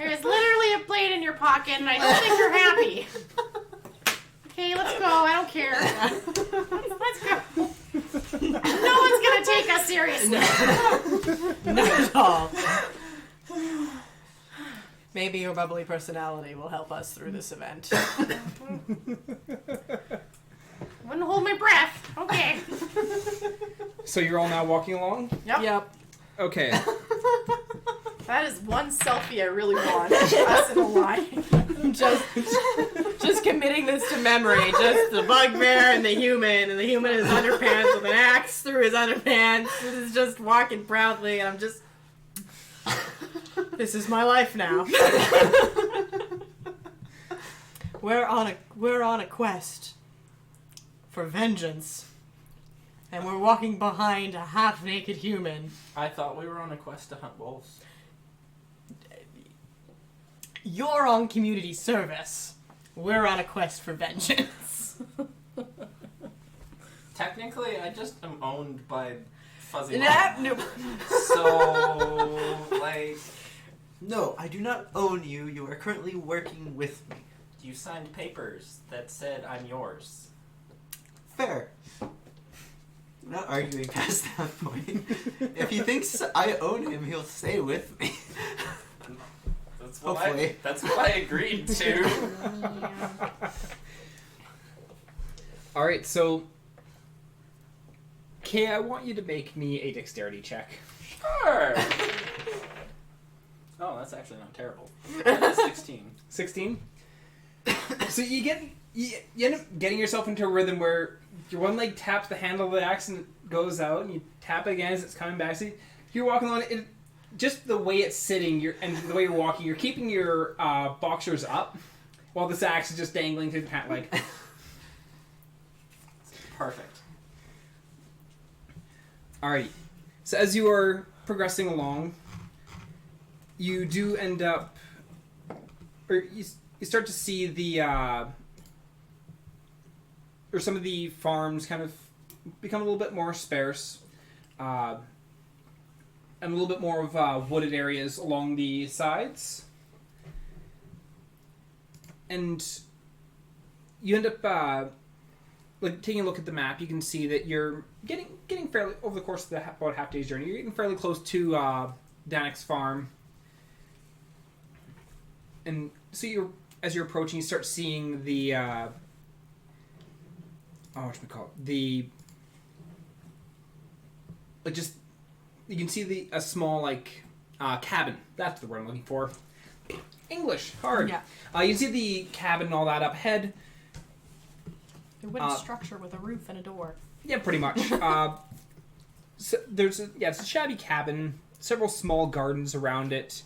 There's literally a blade in your pocket, and I don't think you're happy. Okay, let's go. I don't care. Let's go. No one's gonna take us seriously. Not at all. Maybe your bubbly personality will help us through this event. Wouldn't hold my breath. Okay. So you're all now walking along? Yep. Okay. That is one selfie I really want. Us in a line. Just committing this to memory. Just the bugbear and the human in his underpants with an axe through his underpants. This is just walking proudly, and I'm just. This is my life now. We're on a quest for vengeance, and we're walking behind a half-naked human. I thought we were on a quest to hunt wolves. You're on community service. We're on a quest for vengeance. Technically, I just am owned by Fuzzy That- Mom. no. So, like, No, I do not own you. You are currently working with me. you signed papers that said I'm yours. Fair. I'm not arguing past that point. If he thinks I own him, he'll stay with me. Hopefully. That's what I agreed to. All right, so Kay, I want you to make me a dexterity check. Sure. Oh, that's actually not terrible. That's 16. 16. So you end up getting yourself into a rhythm where your one leg taps the handle of the axe and it goes out, and you tap it again as it's coming back. So you're walking along. Just the way it's sitting, and the way you're walking, you're keeping your boxers up, while this axe is just dangling through the pant leg. Perfect. Alright. So as you are progressing along, you do end up, or you start to see the, or some of the farms kind of become a little bit more sparse, and a little bit more of wooded areas along the sides. And you end up, like taking a look at the map, you can see that you're getting fairly, over the course of the about half day's journey, you're getting fairly close to Danek's farm. And so as you're approaching, you start seeing the you can see a small cabin. That's the word I'm looking for. English, hard. Yeah. You can see the cabin and all that up ahead. A wooden structure with a roof and a door. Yeah, pretty much. So it's a shabby cabin, several small gardens around it,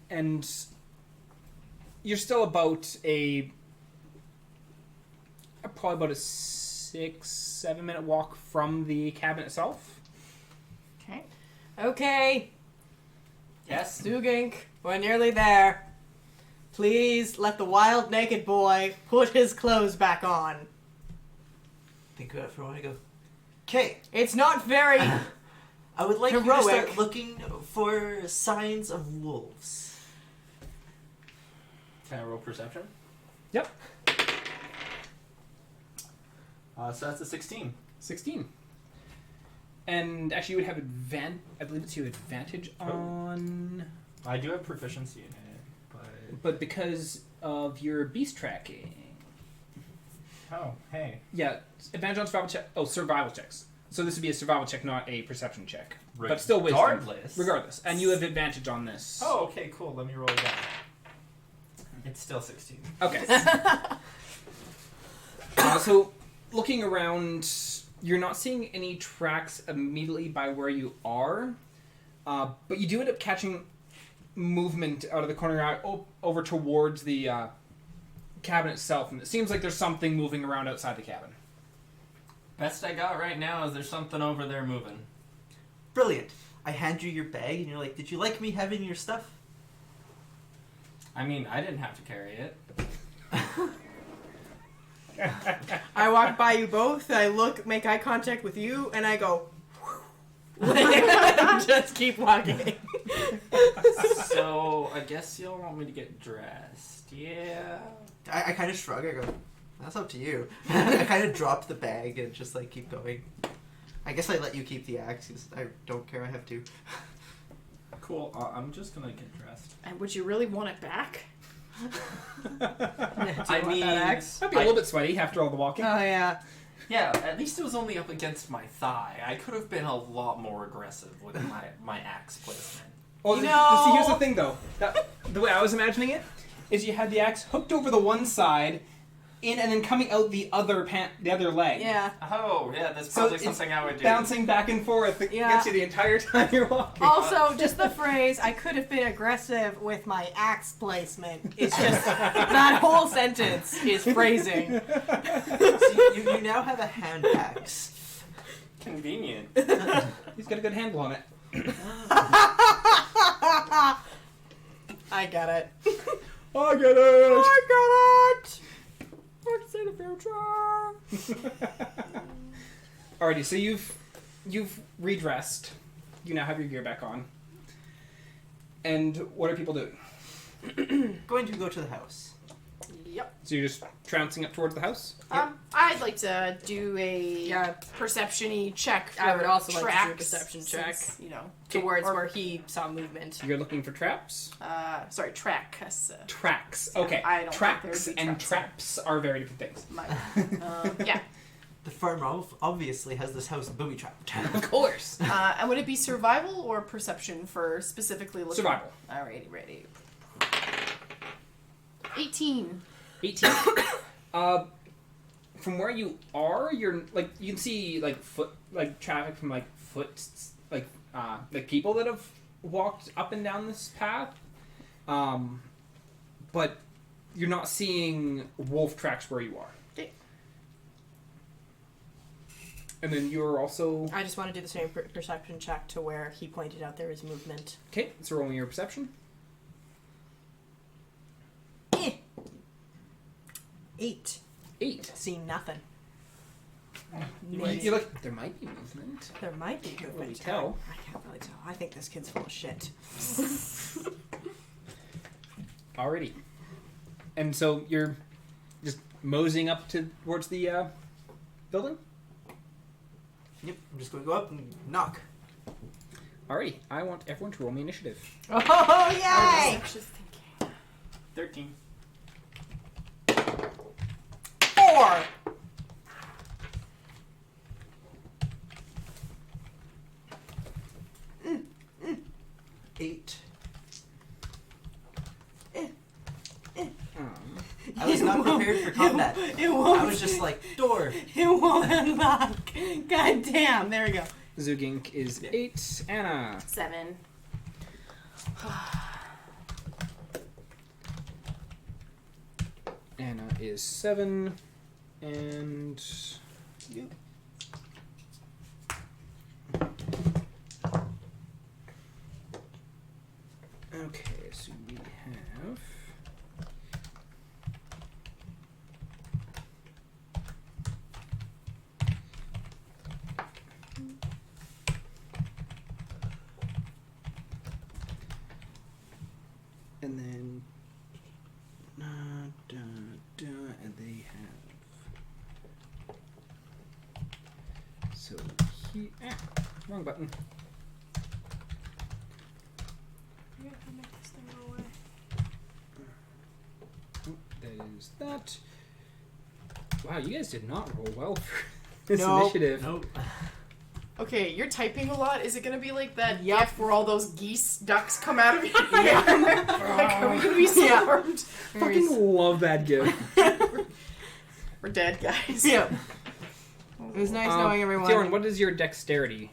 and you're still about probably about a 6-7 minute walk from the cabin itself. Okay. Okay. Yes. Zugink, we're nearly there. Please let the wild naked boy put his clothes back on. Think about it for a while. I go, okay. It's not very... I would like you to Heroic. start looking for signs of wolves. Can I roll perception? Yep. So that's a 16. 16. And actually, you would have I believe it's your advantage on... I do have proficiency in it, But because of your beast tracking... Oh, hey. Yeah, advantage on survival checks. So this would be a survival check, not a perception check. But still wisdom. Regardless. And you have advantage on this. Oh, okay, cool. Let me roll again. It's still 16. Okay. So, looking around, you're not seeing any tracks immediately by where you are, but you do end up catching movement out of the corner of your eye over towards the cabin itself, and it seems like there's something moving around outside the cabin. Best I got right now is there's something over there moving. Brilliant. I hand you your bag, and you're like, did you like me having your stuff? I mean, I didn't have to carry it. I walk by you both, I look, make eye contact with you, and I go, Just keep walking. So, I guess y'all want me to get dressed. Yeah. I kind of shrug. I go, that's up to you. I kind of dropped the bag and just like keep going. I guess I let you keep the axe because I don't care. I have to. Cool. I'm just gonna get dressed. And would you really want it back? I mean, That'd be a little bit sweaty after all the walking. Oh, yeah. yeah. At least it was only up against my thigh. I could have been a lot more aggressive with my axe placement. Well, You see, know- here's the thing, though. The way I was imagining it is you had the axe hooked over the one side, in and then coming out the other leg. Yeah. Oh, yeah. That's So probably it's something I would do. bouncing back and forth Yeah. against you the entire time you're walking. Also, just the phrase, I could have been aggressive with my axe placement. It's just, that whole sentence is phrasing. So you now have a hand axe. Convenient. He's got a good handle on it. I get it. I get it! I get it! What's in the future? Alrighty, so you've redressed. You now have your gear back on. And what are people doing? Going to go to the house. Yep. So you're just trouncing up towards the house? I'd like to do a Yeah. perception-y check. For I would also like to do a tracks, perception check. since, you know, Towards or- where he saw movement. You're looking for traps? Sorry, track. 'Cause, Tracks. Yeah, Okay. I don't think Tracks there'd be and traps. traps are very different things. Yeah. The farm obviously has this house booby trapped. Of course. And would it be survival or perception for specifically looking? Survival. Alrighty, ready. 18. 18. From where you are, you're like you can see like traffic from like people that have walked up and down this path. But you're not seeing wolf tracks where you are. Okay. And then you're also I just want to do the same perception check to where he pointed out there is movement. okay. So rolling your perception. 8. 8. See nothing. You look. There might be movement. There might be movement. Will we tell? I can't really tell. I think this kid's full of shit. Alrighty. And so you're just moseying up towards the building? Yep, I'm just going to go up and knock. Alrighty. I want everyone to roll me initiative. Oh, yay! Just thinking. 13. 4. Eight. I was not prepared for combat. It won't. I was just like, door. It won't unlock. God damn. There we go. Zugink is 8. Anna. 7. Anna is 7. And you. Okay, so we have. And then. And they have. So he. Wrong button. That is that. Wow, you guys did not roll well for this initiative. Nope. Okay, you're typing a lot. Is it gonna be like that Yep. gif where all those geese ducks come out of your hair? Like, are we gonna be stormed? Fucking love that gif. We're dead, guys. Yeah. It was nice knowing everyone. Theioryn, what is your dexterity?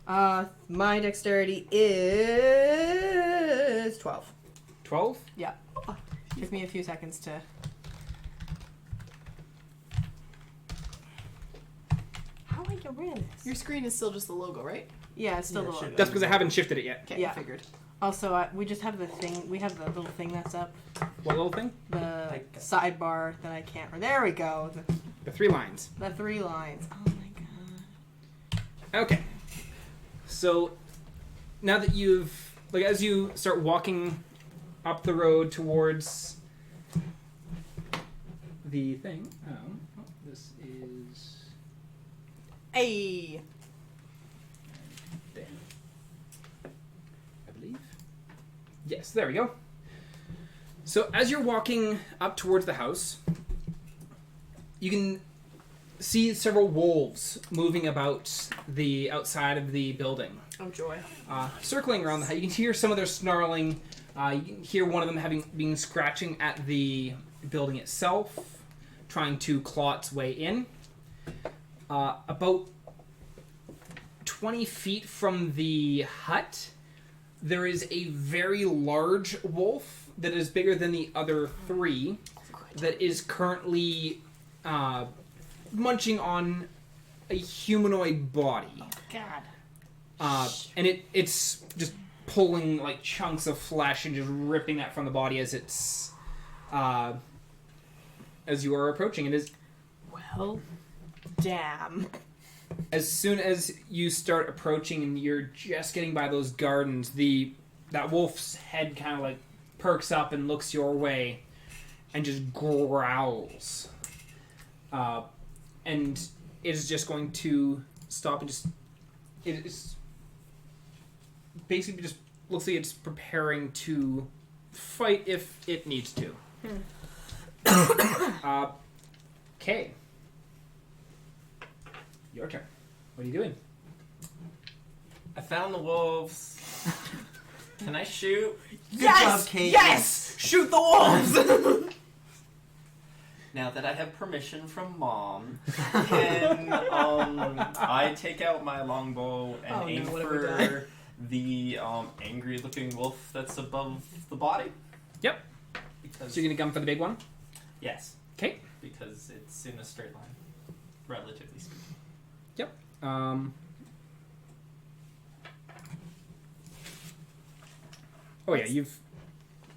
My dexterity is 12. 12? Yeah. Give me a few seconds to. How do I get rid of this? Your screen is still just the logo, right? Yeah, it's still Yeah, the it logo. should That's because I haven't shifted it yet. Okay, Yeah. I figured. Also, we just have the thing. We have the little thing that's up. What little thing? The Like- sidebar that I can't. There we go. The 3 lines. The 3 lines. Oh my god. Okay. So now that you've as you start walking up the road towards the thing. This is Hey. there. I believe. Yes, there we go. So as you're walking up towards the house, you can see several wolves moving about the outside of the building. Oh, joy. Circling around the house. You can hear some of their snarling. You can hear one of them being scratching at the building itself, trying to claw its way in. About 20 feet from the hut, there is a very large wolf that is bigger than the other three that is currently munching on a humanoid body. God. And it's just pulling like chunks of flesh and just ripping that from the body as it's as you are approaching. It is Well, damn. as soon as you start approaching and you're just getting by those gardens, that wolf's head kind of like perks up and looks your way and just growls. And it is just going to stop and just... It is basically just looks like it's preparing to fight if it needs to. Okay. Your turn. What are you doing? I found the wolves. Can I shoot? Good job, Kate. Yes! Shoot the wolves! Now that I have permission from Mom, can I take out my longbow and aim what have we done? for the angry-looking wolf that's above the body? Yep. Because So you're going to gun for the big one? yes, Okay. because it's in a straight line, relatively speaking. Yep. Oh yeah, you've...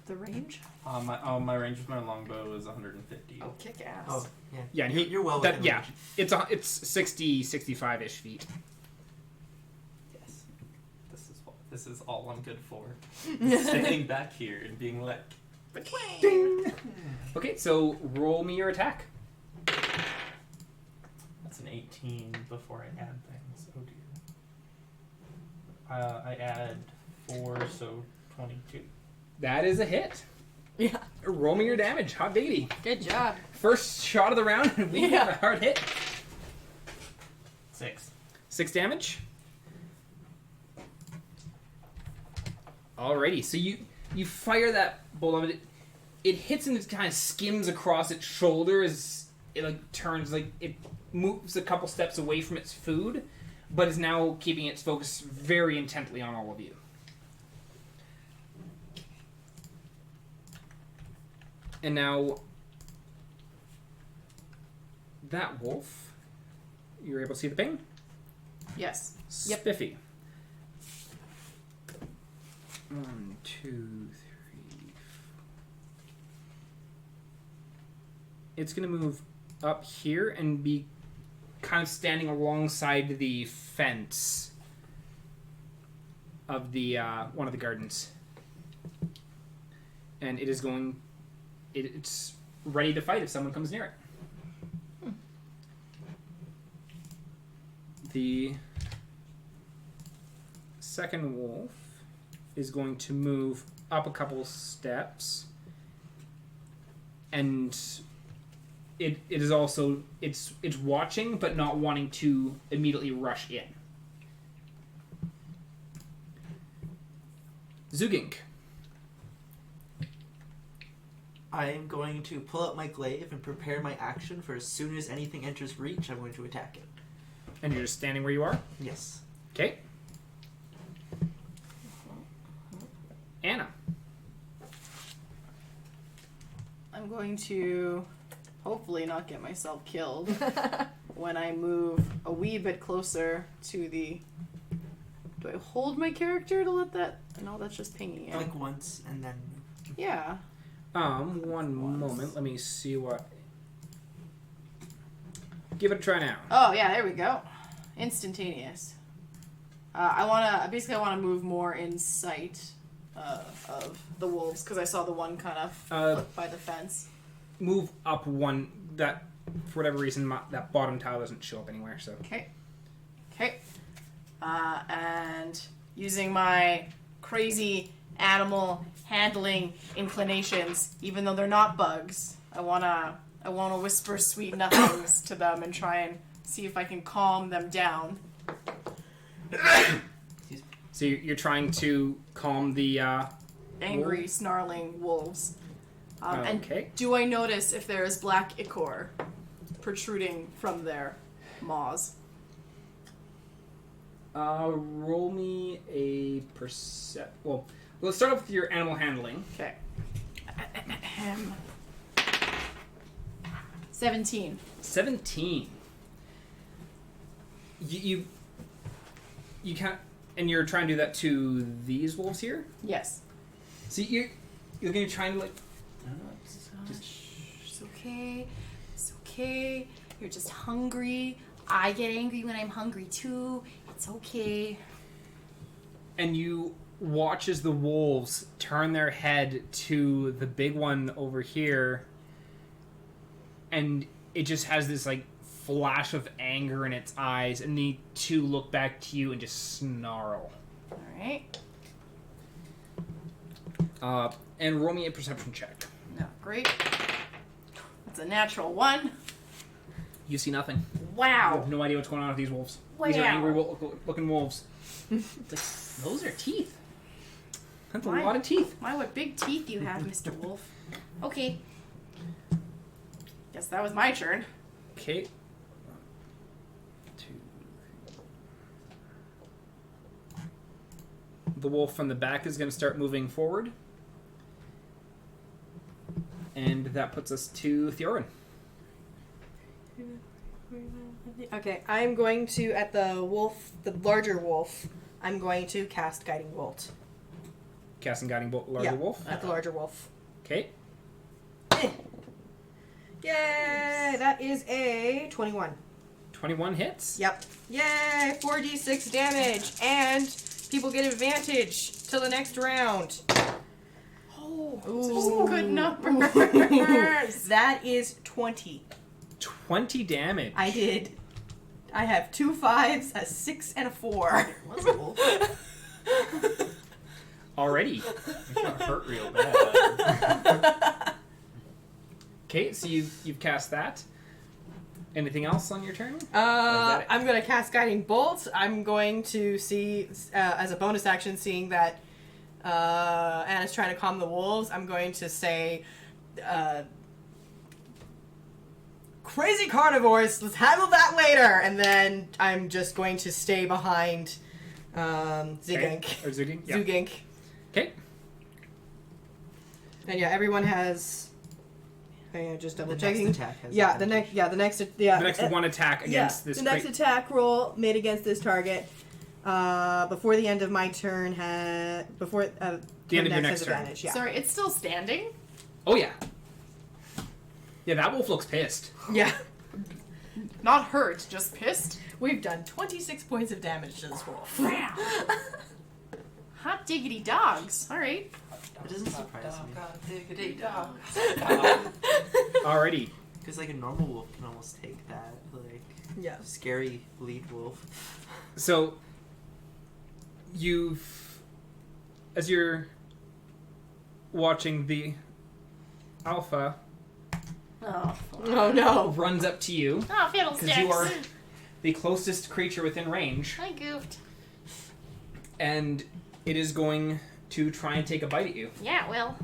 The range? My range with my longbow is 150. Oh, kick ass. Oh, yeah. Yeah, and You're well that, within yeah, range. it's 60, 65-ish feet. Yes, this is all I'm good for. Standing back here and being like, Ding! Okay, so roll me your attack. that's an 18 before I add things. Oh dear. I add 4, so 22. That is a hit. Yeah. Roll me your damage. Hot diggity. Good job. First shot of the round, and we have a hard hit. 6. 6 damage. Alrighty, so you fire that bolt of it. It hits and it kind of skims across its shoulder as it like turns, like it moves a couple steps away from its food, but is now keeping its focus very intently on all of you. And now that wolf, you're able to see the ping? Yes. Yep. Spiffy. 1, 2, 3. It's going to move up here and be kind of standing alongside the fence of the one of the gardens. And it is going... It's ready to fight if someone comes near it. The second wolf is going to move up a couple steps, and it is also it's watching but not wanting to immediately rush in. Zugink. I am going to pull out my glaive and prepare my action for as soon as anything enters reach, I'm going to attack it. And you're just standing where you are? Yes. Okay. Anna. I'm going to hopefully not get myself killed when I move a wee bit closer to the... Do I hold my character to let that... No, that's just pinging it. Like once, and then... Yeah. One moment. Let me see what... Give it a try now. Oh, yeah, there we go. Instantaneous. I wanna move more in sight of the wolves because I saw the one kind of by the fence. Move up one. That for whatever reason that bottom tile doesn't show up anywhere. So Okay. And using my crazy animal handling inclinations, even though they're not bugs, I wanna whisper sweet nothings to them and try and see if I can calm them down. So you're trying to calm the Angry, wolves? snarling wolves. Okay. And do I notice if there is black ichor protruding from their maws? Roll me a Well, let's start off with your animal handling. Okay. 17. 17. You can't, and you're trying to do that to these wolves here. Yes. So you're gonna try and like. I don't know. It's okay. It's okay. You're just hungry. I get angry when I'm hungry too. It's okay. And you watch as the wolves turn their head to the big one over here, and it just has this like flash of anger in its eyes, and the two look back to you and just snarl. All right. And roll me a perception check. No, great. That's a natural 1. You see nothing. You Wow. have no idea what's going on with these wolves. These are Wow. angry looking wolves. It's like, those are teeth. That's a Why? lot of teeth. My, what big teeth you have, Mr. Wolf. Okay. Guess that was my turn. Okay. 1, 2, 3. The wolf from the back is going to start moving forward. And that puts us to Theioryn. Okay, I'm going to, at the wolf, the larger wolf, I'm going to cast Guiding Bolt. Casting Guiding Bolt, larger wolf. At the larger wolf. Okay. Yay! That is a 21. 21 hits. Yep. Yay! 4d6 damage, and people get advantage till the next round. Oh, Ooh. good numbers. That is 20. 20 damage. I have 2 5s, a 6, and a 4. What's a wolf? Already. It got hurt real bad. Okay, so you've cast that. Anything else on your turn? that it? I'm going to cast Guiding Bolt. I'm going to see, as a bonus action, seeing that Anna's trying to calm the wolves, I'm going to say, crazy carnivores, let's handle that later! And then I'm just going to stay behind Zugink. Or Zugink? Yeah. Zugink. Okay. And yeah, everyone has... just double The checking. next attack has the advantage. next one attack against this the next crate. attack roll made against this target before the end of my turn before The end of your your next turn. advantage. Yeah. Sorry, it's still standing? Oh, yeah. Yeah, that wolf looks pissed. Yeah. Not hurt, just pissed? We've done 26 points of damage to this wolf. Wow. Hot diggity dogs. All right. It doesn't surprise me. Alrighty. Because like a normal wolf can almost take that, like Yeah. scary lead wolf. So, as you're watching the alpha Oh no. runs up to you, Oh, fiddlesticks. because you are the closest creature within range, I goofed. and it is going to try and take a bite at you. Yeah, well.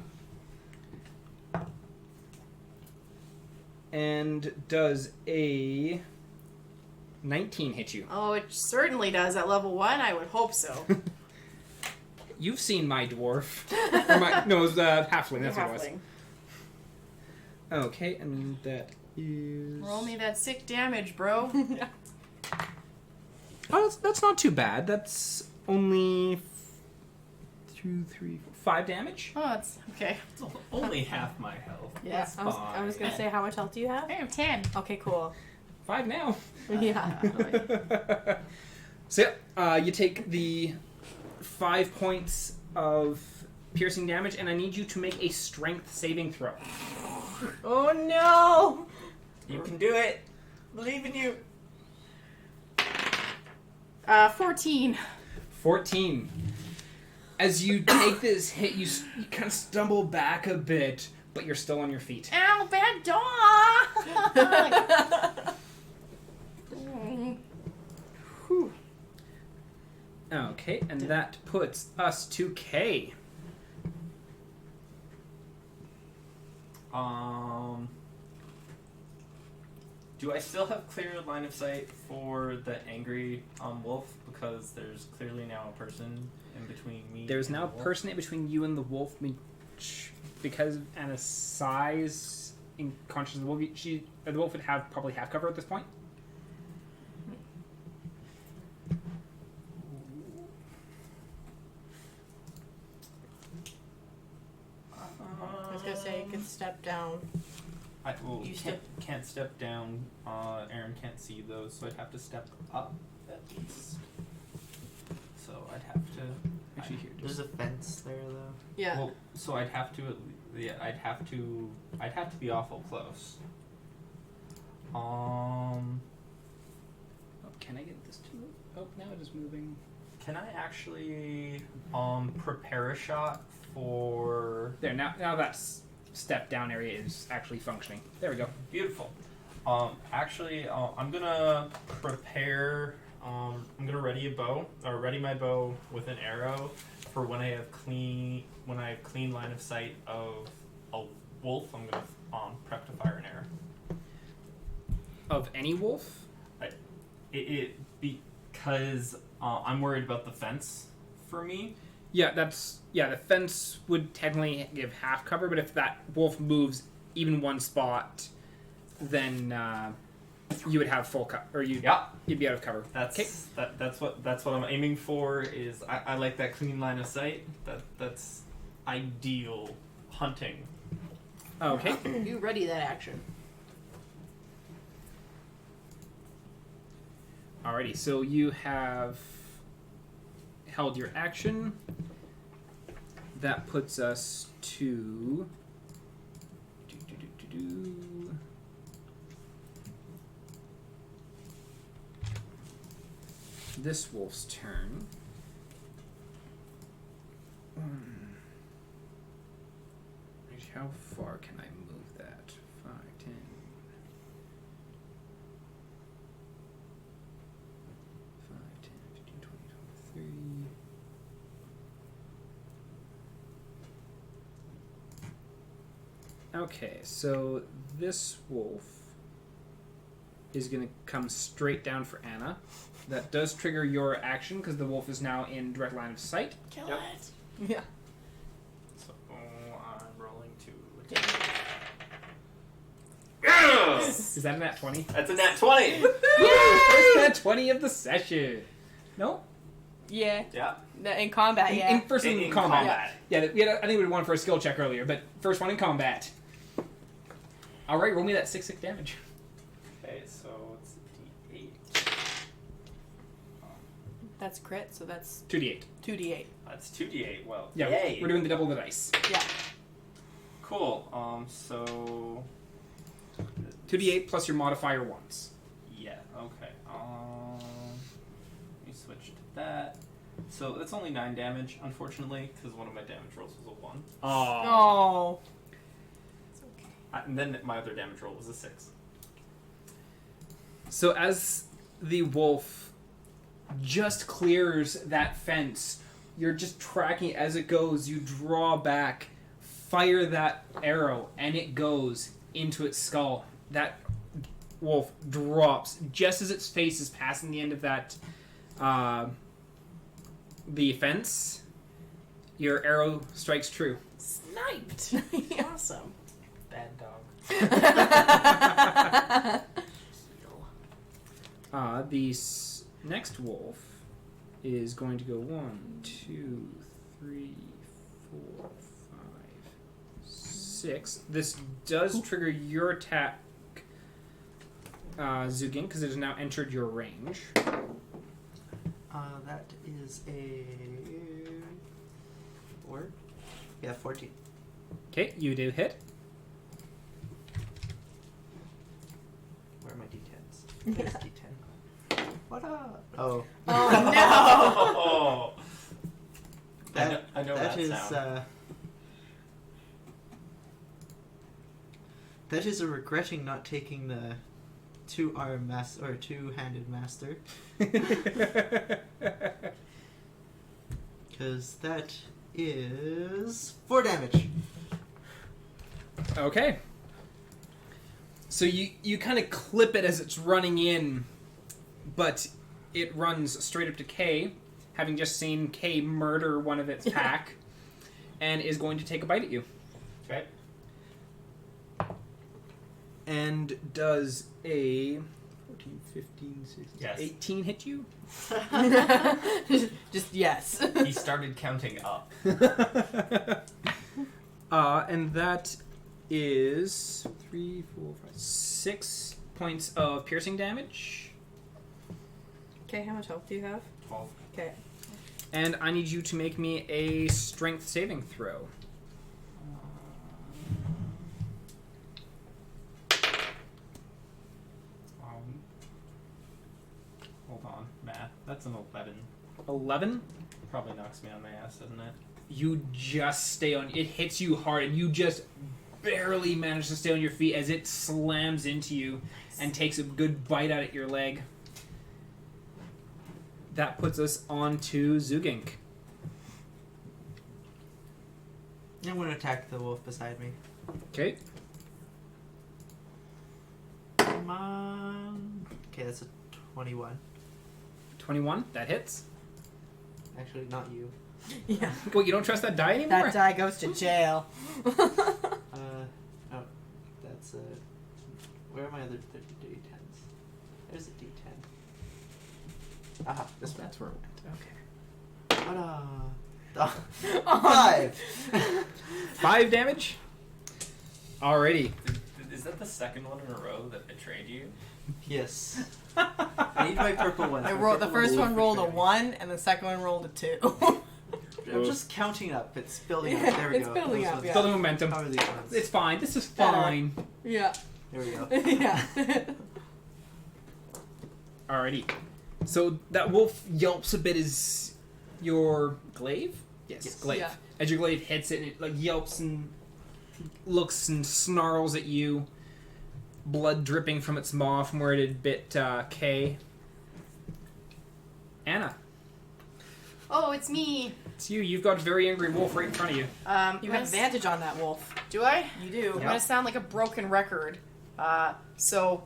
And does a 19 hit you? Oh, it certainly does at level 1. I would hope so. You've seen my dwarf. No, it was halfling, that's what it was. Halfling. Okay, and that is... Roll me that sick damage, bro. Oh, that's not too bad. That's only 2, 3, 4, 5 damage. Oh, it's okay. It's only half my health. Yeah. That's I was gonna fine. say, how much health do you have? I have 10. Okay, cool. 5 now. Yeah. So you take the 5 points of piercing damage, and I need you to make a strength saving throw. Oh no! You can do it. Believe in you. 14. 14. As you take this hit, you kind of stumble back a bit, but you're still on your feet. Ow, bad dog! Okay, and that puts us to K. Do I still have clear line of sight for the angry wolf? Because there's clearly now a person in between me. There's and now a the wolf. person in between you and the wolf. Because of Anna's size, in conscious of the wolf, the wolf would have probably half cover at this point. I was gonna say you could step down. You can't step down. Aaron can't see those, so I'd have to step up at least. So I'd have to. Actually, here, There's a fence there, though. Yeah. Well, so I'd have to. Yeah, I'd have to be awful close. Oh, can I get this to move? Oh, now it is moving. Can I actually prepare a shot for? There, now that step down area is actually functioning. There we go. Beautiful. Actually, I'm gonna prepare. I'm gonna ready my bow with an arrow for when I have clean line of sight of a wolf. I'm gonna prep to fire an arrow. Of any wolf? Because I'm worried about the fence for me. Yeah, the fence would technically give half cover, but if that wolf moves even one spot, then you would have full cover, or you'd be out of cover. That's what I'm aiming for. Is I like that clean line of sight. That's ideal hunting. Okay. You ready that action. Alrighty, so you have held your action. That puts us to this wolf's turn. How far can I move that? 5, 10. 5, 10, 15, 20, 23. Okay, so this wolf is going to come straight down for Anna. That does trigger your action because the wolf is now in direct line of sight. Kill it. Yeah. So I'm rolling to. Is that a nat 20? That's a nat 20. First nat 20 of the session. No? Yeah. Yeah. In combat, yeah. In first in combat. Yeah, I think we had one for a skill check earlier, but first one in combat. Alright, roll me that 6 damage. Okay, so it's D8. That's crit, so that's 2d8. 2d8. That's 2d8. Well, Yeah, yay. we're doing the double the dice. Yeah. Cool. So 2d8 plus your modifier once. yeah. Okay. Let me switch to that. So that's only 9 damage, unfortunately, because one of my damage rolls was a 1. Oh. And then my other damage roll was a 6. So as the wolf just clears that fence, you're just tracking it as it goes. You draw back, fire that arrow, and it goes into its skull. That wolf drops just as its face is passing the end of that the fence. Your arrow strikes true. Sniped. Awesome. Bad dog. The next wolf is going to go 1, 2, 3, 4, 5, 6. This does trigger your attack, Zugink, because it has now entered your range. That is a 4. Yeah, 14. Okay, you do hit. Where are my d10s? There's d10. What up? Oh. Oh, I know that that is sound. that is a regretting not taking the two-arm master or two-handed master, because that is 4 damage. Okay. So you kind of clip it as it's running in, but it runs straight up to Kay, having just seen Kay murder one of its pack, and is going to take a bite at you. Okay. And does a 14, 15, 16, Yes. 18 hit you? Just yes. He started counting up. And that is 3, 4, 5, 6 points of piercing damage. Okay, how much health do you have? 12. Okay. And I need you to make me a strength saving throw. Hold on, math. That's an 11. 11? Probably knocks me on my ass, doesn't it? You just stay on. It hits you hard, and you just barely manage to stay on your feet as it slams into you and takes a good bite out at your leg. That puts us on to Zugink. I'm going to attack the wolf beside me. Okay. Come on. Okay, that's a 21. 21. That hits. Actually, not you. Yeah. Well, you don't trust that die anymore? That die goes to jail. No, that's where are my other d10s? There's a d10. Aha, this one. That's where it went. Okay. Ta-da! 5! 5 damage? Alrighty. Is that the second one in a row that betrayed you? Yes. I need my purple one. I My rolled. The purple first will one rolled a betray me. 1, and the second one rolled a 2. I'm just counting up. It's building up. There we It's go. building Those up, ones. yeah. Building momentum. How are these ones? It's fine. This is Better. fine. Yeah. There we go. Yeah. Alrighty. So that wolf yelps a bit as your glaive? Yes, glaive. Yeah. As your glaive hits it, it like yelps and looks and snarls at you. Blood dripping from its maw from where it had bit Kay. Anna, Oh, it's me. it's you. You've got a very angry wolf right in front of you. You have advantage on that wolf. Do I? You do. I'm gonna sound like a broken record. So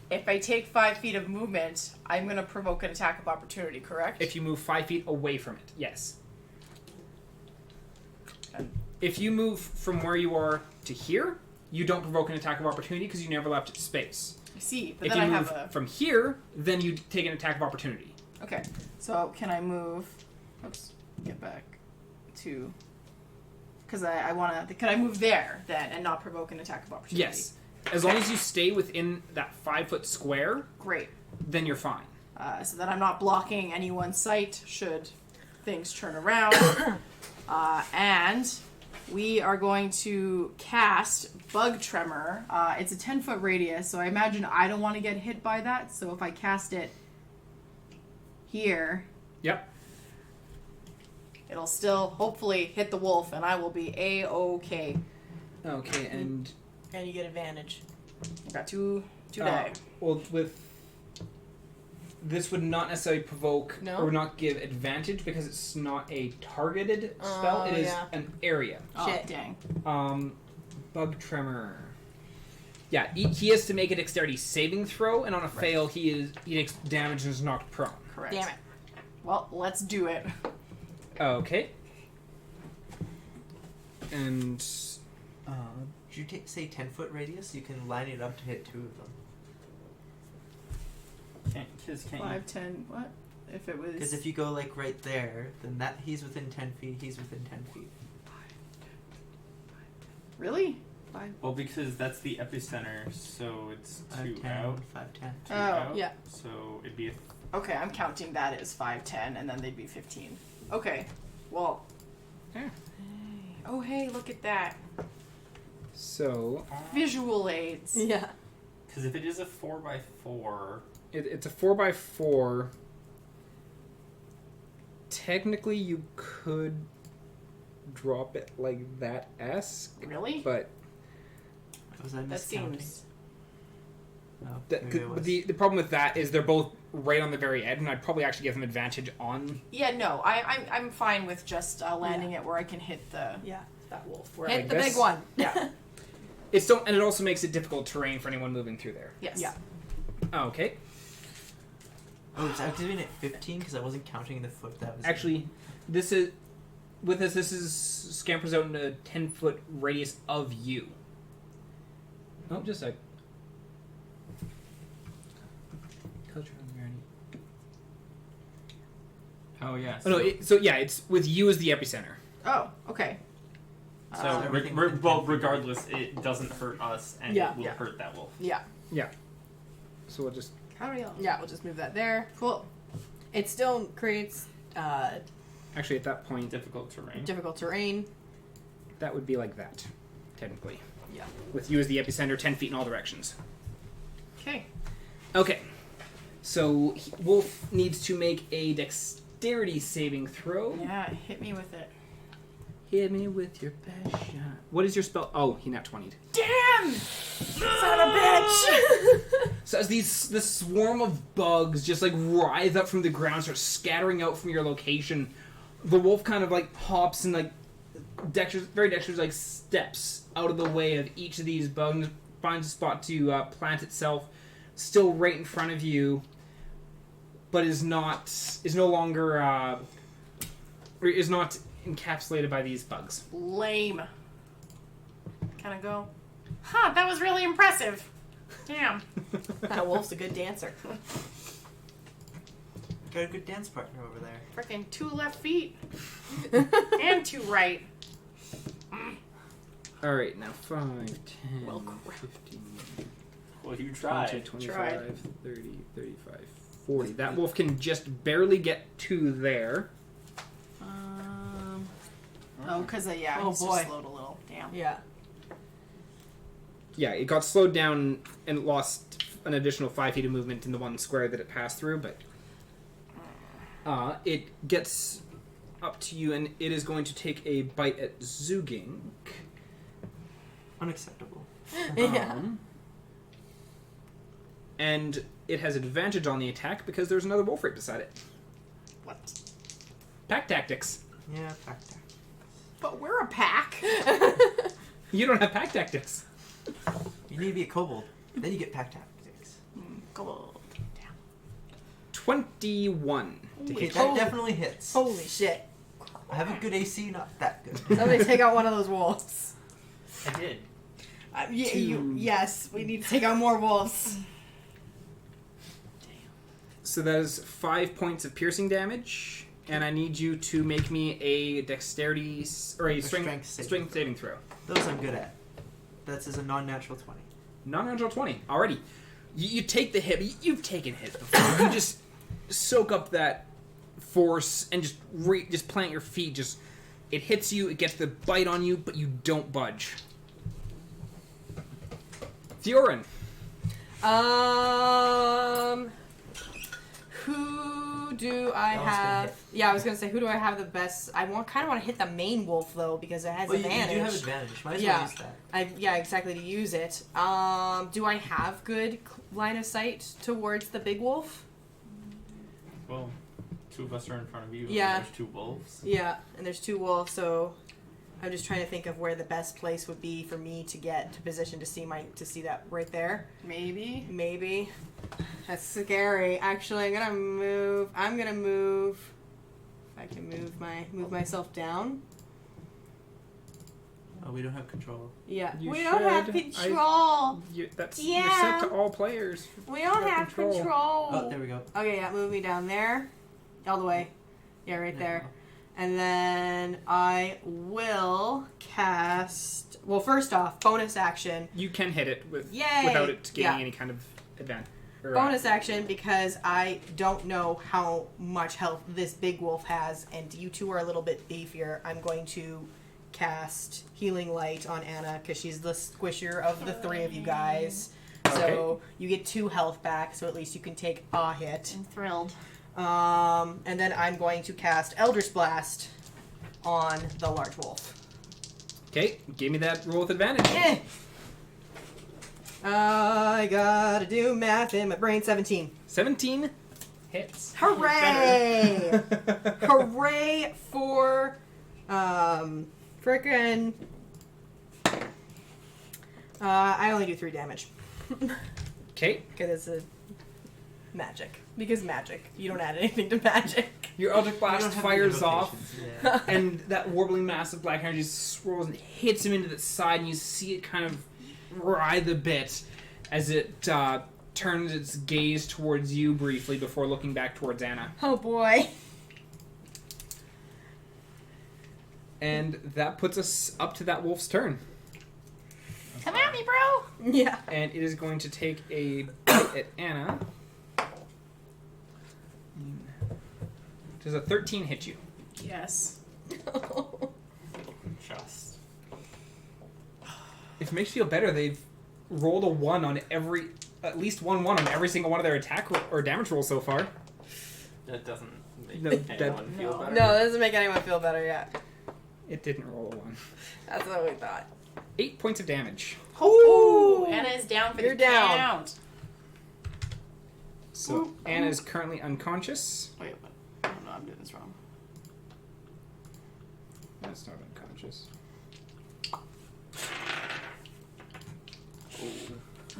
if I take 5 feet of movement, I'm gonna provoke an attack of opportunity, correct? If you move 5 feet away from it, yes. Okay. If you move from where you are to here, you don't provoke an attack of opportunity because you never left its space. I see, but If then you I move have a. from here, then you take an attack of opportunity. Okay, so can I move? Oops, get back to. Because I want to. Can I move there then and not provoke an attack of opportunity? Yes. As long as you stay within that 5-foot square, Great. then you're fine. So that I'm not blocking anyone's sight should things turn around. And we are going to cast Bug Tremor. It's a 10-foot radius, so I imagine I don't want to get hit by that. So if I cast it here, Yep. it'll still hopefully hit the wolf, and I will be A-OK. Okay, and And you get advantage. I got two die. well, with this would not necessarily provoke No? or not give advantage because it's not a targeted spell. It is yeah. an area. Oh, shit. dang. Bug Tremor. Yeah, he has to make a dexterity saving throw, and on a fail, he takes damage and is knocked prone. Correct. Damn it. Well, let's do it. Okay. And Did you say 10-foot radius? You can line it up to hit 2 of them. Can't you? 5, 10, what? If it was... Because if you go like right there, then that he's within 10 feet. He's within 10 feet. Really? Well, because that's the epicenter, so it's 5, 2 10, out. 5, 10. 2 Oh, out. yeah. So it'd be a Okay, I'm counting that as 5, 10, and then they'd be 15. Okay, well. Yeah. Oh, hey, look at that. So Visual aids. Yeah. Because if it is a 4x4... it's a 4x4. Technically, you could drop it like that-esque. Really? But Was I That miscounting? seems... Oh, maybe I was. the problem with that is they're both right on the very edge, and I'd probably actually give them advantage on. Yeah, no, I'm fine with just landing it where I can hit the Yeah. that wolf. Where Hit like the this. big one. Yeah. It's still, and it also makes it difficult terrain for anyone moving through there. Yes. Yeah. Okay. Oh, it's activating at 15 because I wasn't counting the foot that was. Actually, this is with this. This is scampers out in a 10-foot radius of you. Oh, just a. Oh, yeah. Oh no! So yeah, it's with you as the epicenter. Oh, okay. So, everything regardless, it doesn't hurt us, and Yeah. it will Yeah. hurt that wolf. Yeah. So we'll just. Yeah, we'll just move that there. Cool. It still creates Actually, at that point, Difficult terrain. difficult terrain. that would be like that, technically. Yeah. With you as the epicenter, 10 feet in all directions. Okay. Okay. So Wolf needs to make a dexterity saving throw. Yeah, hit me with it. Hit me with your best shot. What is your spell? Oh, he nat 20'd. Damn! Son of a bitch! So as this swarm of bugs just like rise up from the ground, start scattering out from your location, the wolf kind of like hops and like very dexterous like steps out of the way of each of these bugs, finds a spot to plant itself, still right in front of you, but is not encapsulated by these bugs. Lame. Can I go? Huh, that was really impressive. Damn. That wolf's a good dancer. Got a good dance partner over there. Frickin' 2 left feet. And 2 right. Alright, now 5, 10, Well, crap. 15, Well, you 20, tried. 25, 30, 35, 40. That wolf can just barely get to there. Oh, because yeah, Oh, he's boy. just slowed a little. Damn. Yeah. Yeah, it got slowed down and it lost an additional 5 feet of movement in the one square that it passed through, but it gets up to you and it is going to take a bite at Zugink. Unacceptable. Yeah. And it has advantage on the attack because there's another wolf right beside it. What? Pack tactics. Yeah, factor. But we're a pack. You don't have pack tactics. You need to be a kobold. Then you get pack tactics. Gold. Damn. 21 to Okay, hit. that definitely hits. Holy shit. I have a good AC, not that good. Somebody take out one of those wolves. I did. Yes, we need to take out more wolves. So that is 5 points of piercing damage, and I need you to make me a dexterity or a strength saving throw. Those I'm good at. That's as a non-natural 20. Non-natural 20. Already. You take the hit. You've taken hits before. You just soak up that force and just plant your feet. Just it hits you. It gets the bite on you, but you don't budge. Theioryn. Who do I That one's gonna have? hit. Yeah, I was gonna say, who do I have the best? I kind of want to hit the main wolf though because it has Well, you advantage. do have advantage. Might as Yeah. well use that. Yeah, exactly to use it. Do I have good line of sight towards the big wolf? Well, 2 of us are in front of you. Yeah. And there's 2 wolves. Yeah, and there's 2 wolves, so I'm just trying to think of where the best place would be for me to get to position to see that right there. Maybe. Maybe. That's scary. Actually, I'm gonna move. If I can move myself down. Oh, we don't have control. Yeah. You We don't have should. control. You're Yeah. set to all players. We don't You have control. Oh, there we go. Okay, yeah, move me down there. All the way. Yeah, right there. And then I will cast. Well, first off, bonus action. You can hit it Yay! without it gaining Yeah. any kind of advantage. Bonus action, because I don't know how much health this big wolf has, and you two are a little bit beefier. I'm going to cast Healing Light on Anna, because she's the squishier of the three of you guys. So you get 2 health back, so at least you can take a hit. I'm thrilled. And then I'm going to cast Eldritch Blast on the large wolf. Okay, give me that roll with advantage. I gotta do math in my brain. 17. 17 hits. Hooray! Hooray for frickin' I only do 3 damage. Okay. Because it's magic. Because magic. You don't add anything to magic. Your Eldritch We Blast don't have fires any off, vocations, yeah. and that warbling mass of black energy swirls and hits him into the side, and you see it kind of writhe a bit as it turns its gaze towards you briefly before looking back towards Anna. Oh boy. And that puts us up to that wolf's turn. Come at me, bro. Yeah. And it is going to take a bite at Anna. Does a 13 hit you? Yes. Just. If it makes you feel better, they've rolled a 1 on every... At least 1 on every single one of their attack or damage rolls so far. That doesn't make No, anyone feel no. better. No, that doesn't make anyone feel better yet. It didn't roll a 1. That's what we thought. 8 points of damage. Ooh, Anna is down for You're the down. count. So Anna is currently unconscious. Wait, what? Oh no, I'm doing this wrong. That's not unconscious.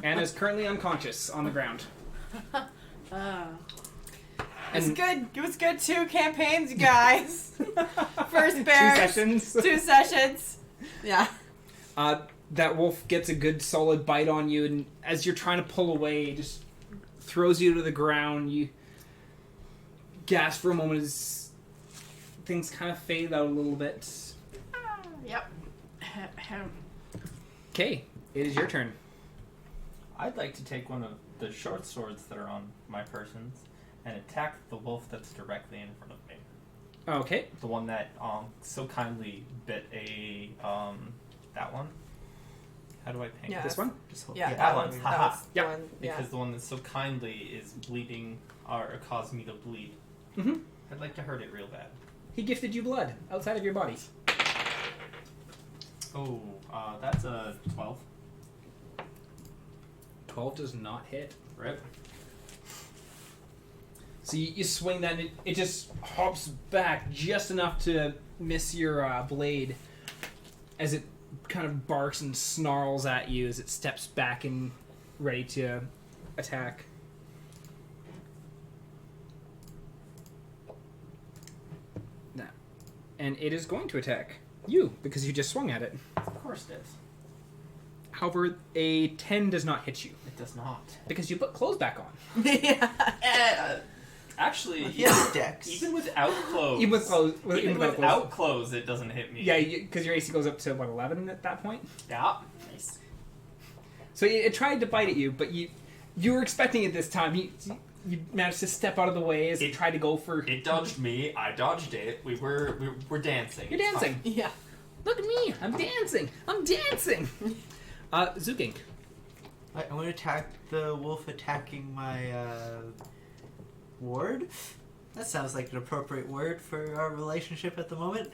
Anna is currently unconscious on the ground. It's And good. It was good 2 campaigns, you guys. First 2 bears. sessions. 2 sessions. Yeah. That wolf gets a good solid bite on you, and as you're trying to pull away, it just throws you to the ground. You gasp for a moment as things kind of fade out a little bit. Yep. Okay, it is your turn. I'd like to take one of the short swords that are on my persons and attack the wolf that's directly in front of me. Okay. The one that so kindly bit a that one. How do I paint Yeah. This one? Just hold- Yeah, that one. that Haha. was the Yeah. one. Yeah. Because the one that so kindly is bleeding or caused me to bleed. Mm-hmm. I'd like to hurt it real bad. He gifted you blood outside of your body. Oh, that's a 12. 12 does not hit. Rip. So you swing that, and it just hops back just enough to miss your blade as it kind of barks and snarls at you as it steps back and ready to attack. Now, and it is going to attack you because you just swung at it. Of course it is. However, a 10 does not hit you It does not. because you put clothes back on. Yeah. Actually, He has Dex. even without clothes, Even with clothes, even without clothes, it doesn't hit me. Yeah, because your AC goes up to, what, 11 at that point? Yeah. Nice. So it tried to bite at you, but you were expecting it this time. You managed to step out of the way as it tried to go for... It dodged me. I dodged it. We're dancing. You're It's dancing. fine. Yeah. Look at me. I'm dancing. I'm dancing. Zugink. I want to attack the wolf attacking my ward. That sounds like an appropriate word for our relationship at the moment.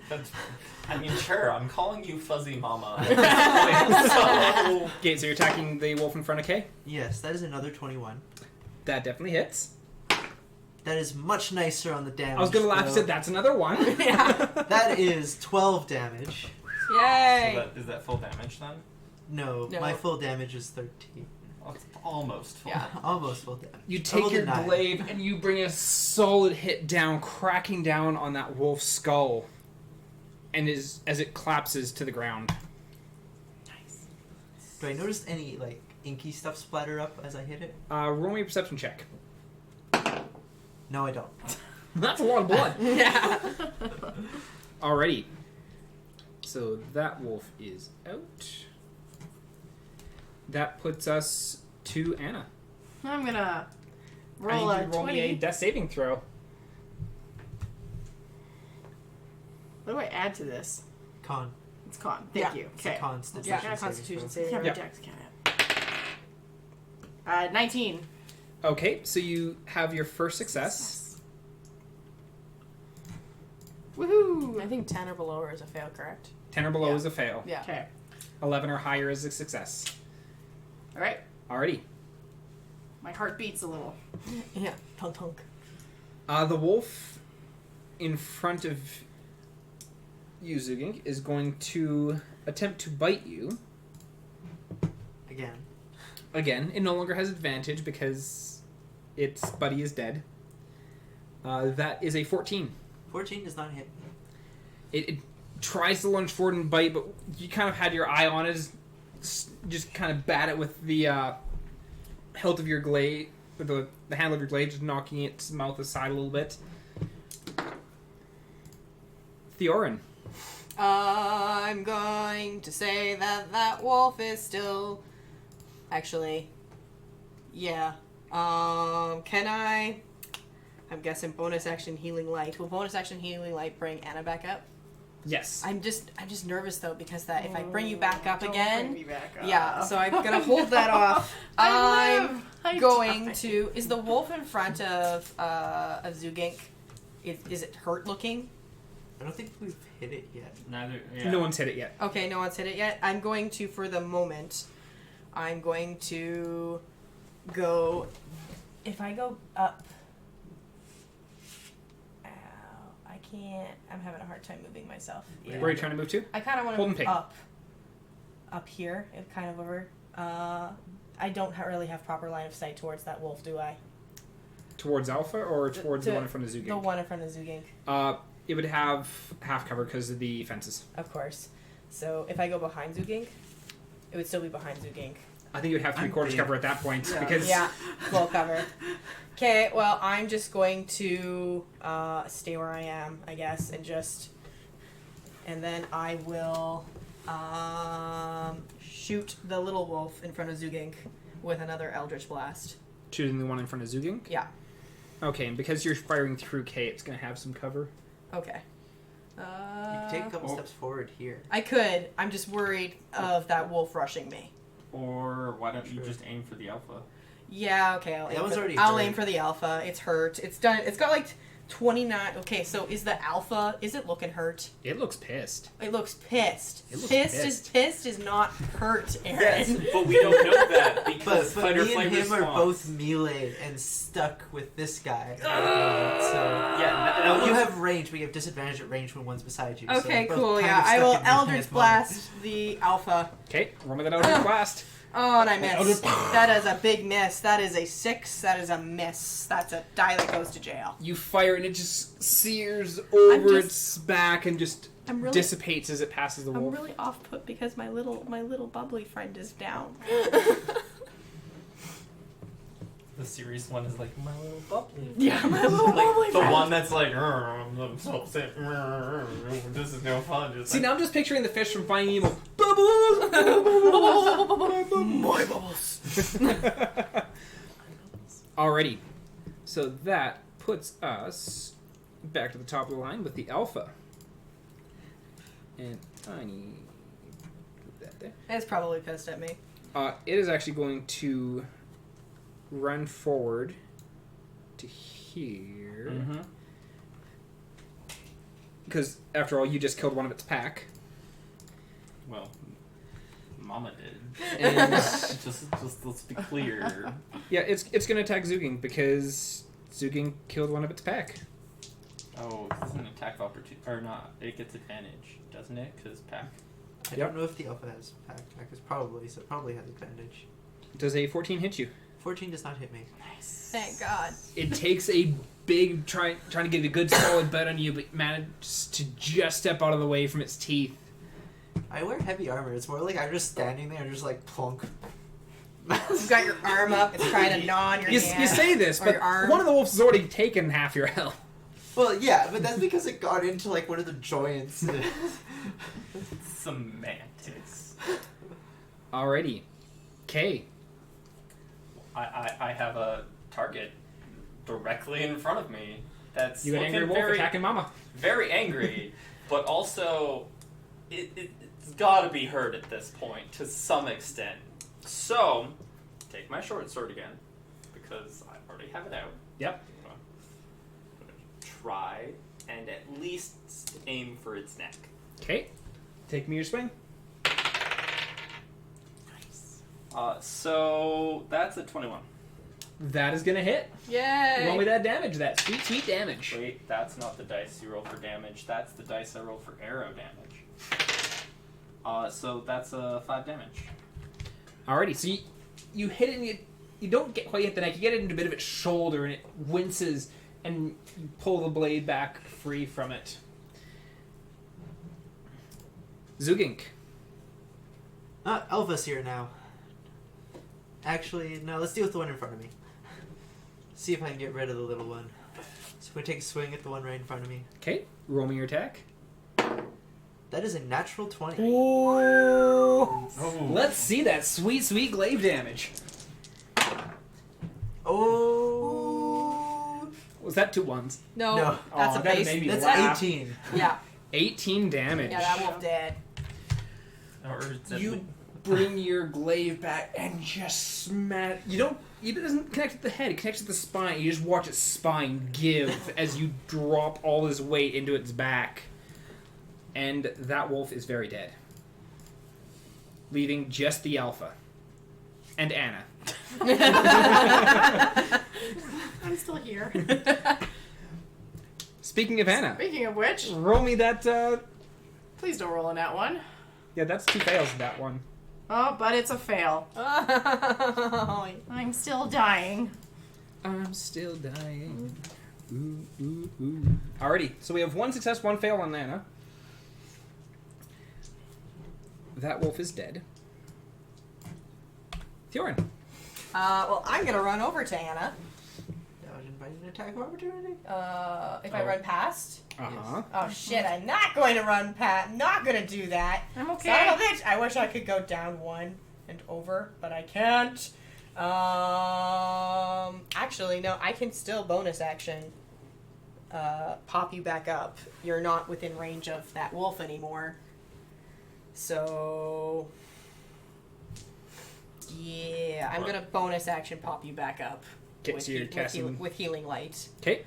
I mean, sure. I'm calling you Fuzzy Mama. So, okay, so you're attacking the wolf in front of Kay? Yes, that is another 21. That definitely hits. That is much nicer on the damage. I was going to laugh and though. say, that's another one. That is 12 damage. Yay. Is that full damage then? No, No. my full damage is 13. Well, it's almost full. Yeah. Almost full damage. You I take rolled a your 9. blade and you bring a solid hit down, cracking down on that wolf's skull, and as it collapses to the ground. Do I notice any like inky stuff splatter up as I hit it? Roll me a perception check. No, I don't. That's a lot of blood. Yeah. Alrighty. So that wolf is out. That puts us to Anna. I'm gonna Roll I a need you to roll me 20. a death saving throw. What do I add to this? Con. It's con. Thank you. It's a Okay. con Yeah, saving Constitution throw. saving. Yeah, throw. Jack's cat. 19. Okay, so you have your first success. Woohoo! I think 10 or below is a fail, correct? 10 or below Yeah. is a fail. Yeah. Okay. 11 or higher is a success. All right. Alrighty. My heart beats a little. Yeah. Tunk tunk. The wolf in front of you, Zugink, is going to attempt to bite you. Again. Again, it no longer has advantage because its buddy is dead. That is a 14. 14 does not hit me. It tries to lunge forward and bite, but you kind of had your eye on it. Just kind of bat it with the hilt of your glade, with the handle of your glade, just knocking its mouth aside a little bit. Theioryn. I'm going to say that wolf is still... Actually, yeah. Can I... I'm guessing bonus action healing light. Will bonus action healing light bring Anna back up? Yes. I'm just nervous though because that if I bring you back up Don't again, bring me back up. yeah. So I'm gonna hold that off. I'm I going died. to. Is the wolf in front of Zugink? Is it hurt looking? I don't think we've hit it yet. Neither. Yeah. No one's hit it yet. Okay, no one's hit it yet. I'm going to, for the moment, I'm going to go. If I go up. Ow, I can't. I'm having a hard time moving myself. Yeah. Where are you trying to move to? I kind of want to Hold move and ping. up here, and kind of over. I don't really have proper line of sight towards that wolf, do I? Towards Alpha or towards the one in front of Zugink? The one in front of Zugink, It would have half cover because of the fences. of course. So if I go behind Zugink, it would still be behind Zugink. I think you would have 3/4 cover at that point because Yeah, full cover. Okay, well, I'm just going to stay where I am, I guess, and then I will shoot the little wolf in front of Zugink with another Eldritch Blast. shooting the one in front of Zugink. Yeah. Okay, and because you're firing through K, it's going to have some cover. Okay. You can take a couple steps forward here. I could. I'm just worried of that wolf rushing me. Or why don't you Sure. just aim for the alpha? Yeah, okay. I'll, That aim, one's for, already I'll hurt. aim for the alpha. It's hurt. It's done. It's got like 29. Okay, so is the alpha, is it looking hurt? It looks pissed. It looks pissed. It looks pissed is not hurt, Aaron. But we don't know that because But fight or me flight and him response. are both melee and stuck with this guy. So Yeah, you have range, but you have disadvantage at range when one's beside you. so Okay, we're both cool, kind yeah. of I stuck will in melee Eldritch at the moment. Blast the alpha. Okay, roll me that Eldritch Blast. Oh, and I missed. That is a big miss. That is a 6. That is a miss. That's a die that goes to jail. You fire and it just sears over just- its back and just I'm really- dissipates as it passes the I'm wolf. really off put because my little bubbly friend is down. The serious one is like my little bubbly. Yeah, my little bubbly The friend. one that's like, I'm so upset. This is no fun. Just See, like, now I'm just picturing the fish from Finding Nemo. Bubbles! My bubbles. Alrighty. So that puts us back to the top of the line with the alpha. And I need to put that there. It's probably pissed at me. It is actually going to run forward to here. Mhm. Because, after all, you just killed one of its pack. Well, Mama did. And just let's be clear. yeah, it's going to attack Zugink because Zugink killed one of its pack. Oh, this is an attack opportunity or not? It gets advantage, doesn't it? Because pack. I don't know if the alpha has pack attack. It's probably, so it probably has advantage. Does a 14 hit you? 14 does not hit me. Thank God. It takes a big trying to get a good solid bite on you, but manages to just step out of the way from its teeth. I wear heavy armor. It's more like I'm just standing there and just like plonk. You've got your arm up. It's trying to gnaw on your You hand. say this, Or but your arm. one of the wolves has already taken half your health. Well, yeah, but that's because it got into like one of the joints. Semantics. Alrighty. K. I have a target directly in front of me. That's You got looking angry wolf very, attacking Mama. very angry, but also it's got to be hurt at this point to some extent. So, take my short sword again because I already have it out. Yep. I'm gonna try and at least aim for its neck. Okay. Take me your swing. Nice. So that's a 21. That is gonna hit. Yay! Roll me that damage. That sweet, sweet damage. Wait, that's not the dice you roll for damage. That's the dice I roll for arrow damage. So that's 5 damage. Alrighty, so you hit it and you don't get quite hit the neck. You get it into a bit of its shoulder and it winces and you pull the blade back free from it. Zugink. Elva's here now. Actually, no, let's deal with the one in front of me. See if I can get rid of the little one. So we take a swing at the one right in front of me. Okay, roll me your attack. That is a natural 20. Oh. Let's see that sweet, sweet glaive damage. Oh. Was that 2 1s? No, No. that's Aw, a that base. made me That's laugh. 18. Yeah, 18 damage. yeah, that wolf dead. Or is it You bring your glaive back and just smash. It doesn't connect with the head, it connects with the spine. You just watch its spine give as you drop all this weight into its back. And that wolf is very dead. Leaving just the alpha. And Anna. I'm still here. Speaking of Anna, Speaking of which, roll me that, please don't roll on that one. yeah, that's 2 fails in that one. Oh, but it's a fail. Oh, I'm still dying. I'm still dying. Ooh, ooh, ooh. Alrighty, so we have 1 success, 1 fail on Anna. That wolf is dead. Theioryn. well, I'm gonna run over to Anna. That would invite an attack of opportunity. If I run past. Uh-huh. Oh shit! I'm not going to run past. Not gonna do that. I'm okay. Son of a bitch! I wish I could go down 1 and over, but I can't. Actually, no. I can still bonus action. Pop you back up. You're not within range of that wolf anymore. So, yeah, I'm gonna bonus action pop you back up. Okay, so you're casting... with healing light, Okay.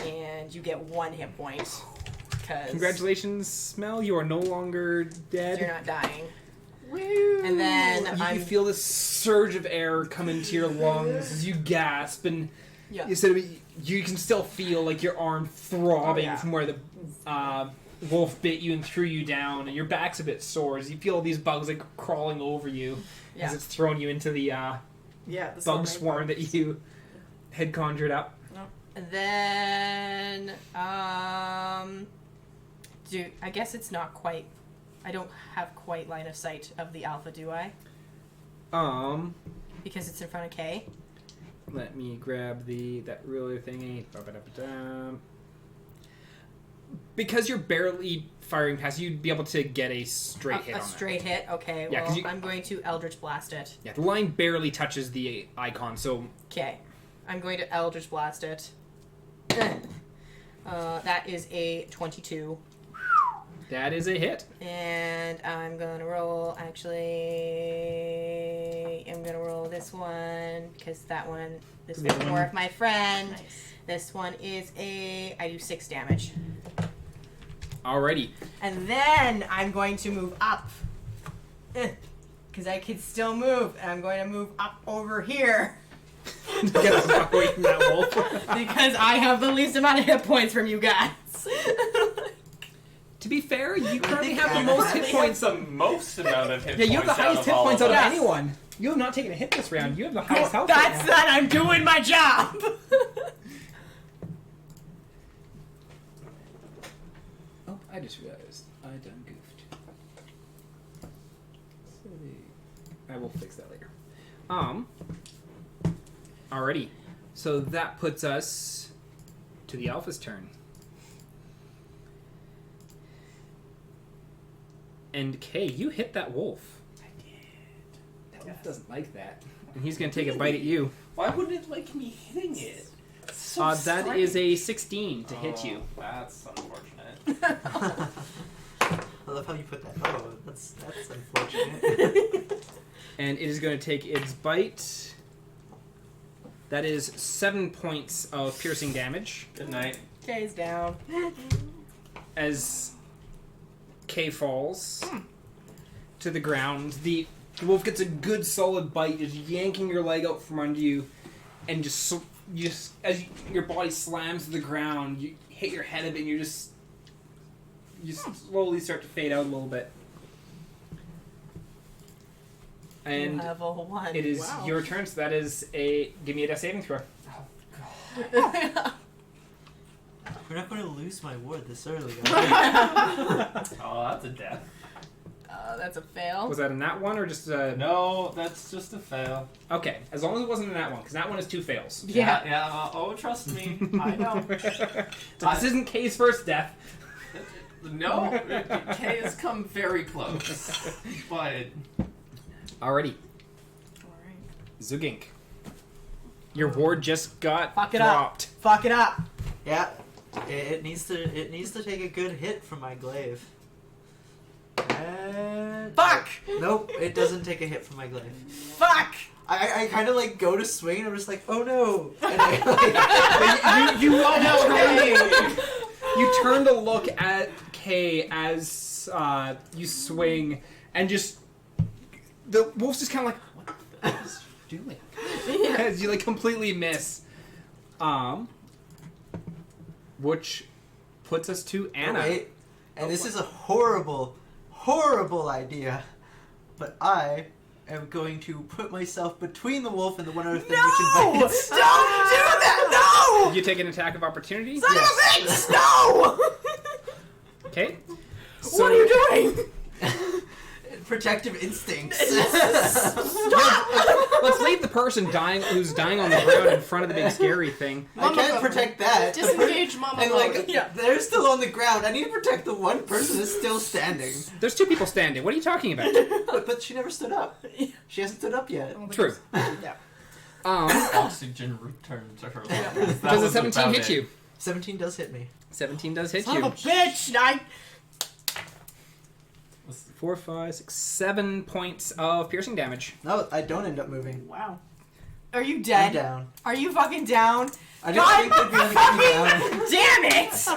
and you get 1 hit point. Congratulations, Smell. You are no longer dead. You're not dying. Woo! And then You feel this surge of air come into your lungs as you gasp, and Yeah. you can still feel like your arm throbbing from where the wolf bit you and threw you down, and your back's a bit sore as you feel these bugs like crawling over you as it's thrown you into the the bug swarm that you had conjured up. And then, I guess it's not quite. I don't have quite line of sight of the alpha, do I? Because it's in front of K. Let me grab that ruler thingy. Because you're barely firing past, you'd be able to get a straight hit on A straight hit? Okay, Yeah, 'cause well, I'm going to Eldritch Blast it. Yeah, the line barely touches the icon, so... Okay. I'm going to Eldritch Blast it. That is a 22. That is a hit. And I'm going to roll, actually... I'm going to roll this one, because this one's more of my friend. Nice. This one is I do 6 damage. Alrighty. And then I'm going to move up. Because I can still move. And I'm going to move up over here. Get the fuck away from that wolf. Because I have the least amount of hit points from you guys. To be fair, you currently have the most hit points. the most amount of hit Yeah, points. you have the highest hit all points of out of us. anyone. You have not taken a hit this round. You have the highest health. That's right that I'm doing my job. now. Oh, I just realized I done goofed. I will fix that later. Alrighty. So that puts us to the alpha's turn. And Kay, you hit that wolf. I did. That wolf doesn't like that. And he's going to take a bite at you. Why wouldn't it like me hitting it? It's That is a 16 to hit you. That's unfortunate. I love how you put that. Oh, that's unfortunate. And it is going to take its bite. That is 7 points of piercing damage. Good night. Kay's down. As Kay falls to the ground. The wolf gets a good solid bite, just yanking your leg out from under you, and just as your body slams to the ground, you hit your head a bit, and you slowly start to fade out a little bit. And Level 1. it is your turn, so that is give me a death saving throw. We're not going to lose my ward this early. Oh, that's a death. That's a fail. Was that a nat one or just a... No, that's just a fail. Okay, as long as it wasn't a nat one, because nat one is 2 fails. Yeah. Oh, trust me. I know. So this isn't Kay's first death. No, Kay has come very close. But... Alrighty. Zugink. Your ward just got Fuck it dropped. up. Fuck it up. Yeah, it needs to take a good hit from my glaive. And... Fuck! Nope, it doesn't take a hit from my glaive. Fuck! I kind of like go to swing and I'm just like, oh no. And I, like, You turn to look at Kay as you swing, and just the wolf's just kind of like, what the fuck is she doing? As you like completely miss. Which puts us to Anna. wait, and this is a horrible idea, but I am going to put myself between the wolf and the one other thing which invites. Don't do that! No! You take an attack of opportunity. Son of a bitch! No! Okay. What are you doing? Protective instincts. Let's leave the person who's dying on the ground in front of the big scary thing. I can't protect that. Disengage, Mama. And like, they're still on the ground. I need to protect the one person that's still standing. There's 2 people standing. What are you talking about? But she never stood up. She hasn't stood up yet. True. Yeah. Oxygen returned to her lungs. Does a 17 hit you? 17 does hit me. 17 does hit Son you. of a bitch! 4, 5, 6, 7 points of piercing damage. No, I don't end up moving. Wow. Are you I'm dead? down. Are you fucking down? I didn't think they'd be able to get me down. Damn it!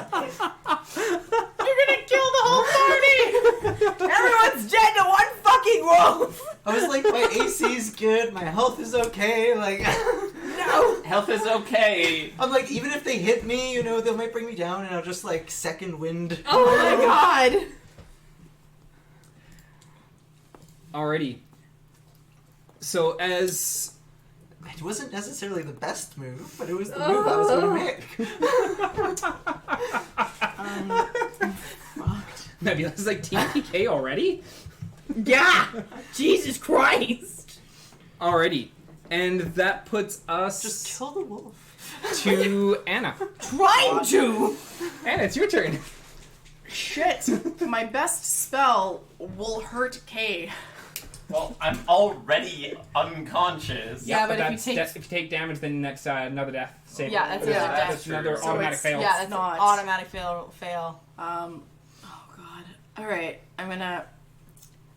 You're gonna kill the whole party! Everyone's dead to one fucking wolf! I was like, my AC's good, my health is okay, like... No! Health is okay. I'm like, even if they hit me, you know, they might bring me down and I'll just, like, second wind. Oh my god! Alrighty. So as... It wasn't necessarily the best move, but it was the move I was going to make. Maybe this is like Team PK already? Yeah! Jesus Christ! Alrighty. And that puts us Just kill the wolf. to Anna. Trying to! Anna, it's your turn. Shit. My best spell will hurt Kay. Well, I'm already unconscious. Yeah, but if that's you take- if you take damage, then next another death save. Yeah, that's That's another death. another So automatic it's- fail. Yeah, that's Not. an automatic fail. Oh god. Alright, I'm gonna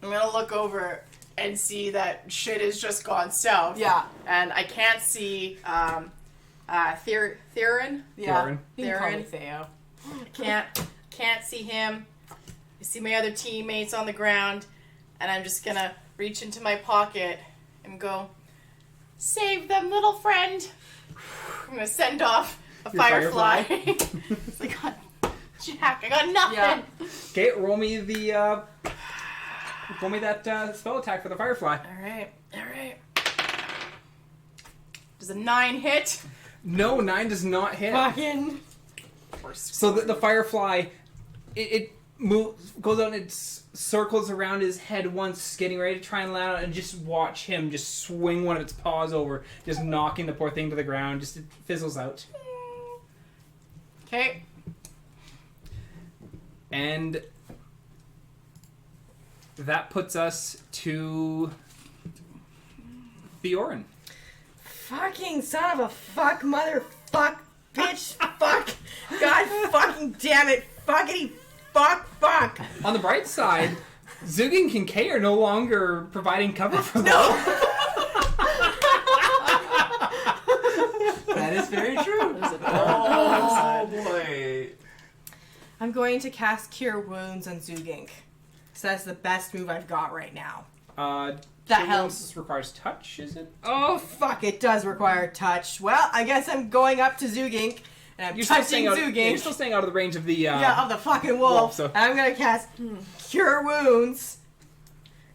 look over and see that shit has just gone south. Yeah. And I can't see Theioryn. Yeah. Theioryn. You can call me Theioryn. Theo. Can't see him. I see my other teammates on the ground, and I'm just gonna reach into my pocket and go, save them, little friend. I'm gonna send off a Your firefly. It's like, God, Jack, I got nothing. Yeah. Okay, roll me that spell attack for the firefly. All right. Does a 9 hit? No, 9 does not hit. Fucking. So the firefly, it goes out and it circles around his head once, getting ready to try and land on, and just watch him just swing one of its paws over, just knocking the poor thing to the ground. Just it fizzles out. Okay. And that puts us to Theioryn. Fucking son of a fuck, motherfuck. bitch, fuck, god fucking damn it, fuckity, fuck. On the bright side, Zugink and Kay are no longer providing cover for them. That is very true. Oh boy. I'm going to cast Cure Wounds on Zugink. So that's the best move I've got right now. That Cure helps. Requires touch, is it? Oh, fuck, it does require touch. Well, I guess I'm going up to Zugink, and I'm touching Zugink. You're still staying out of the range of the... of the fucking wolf. so- And I'm going to cast Cure Wounds,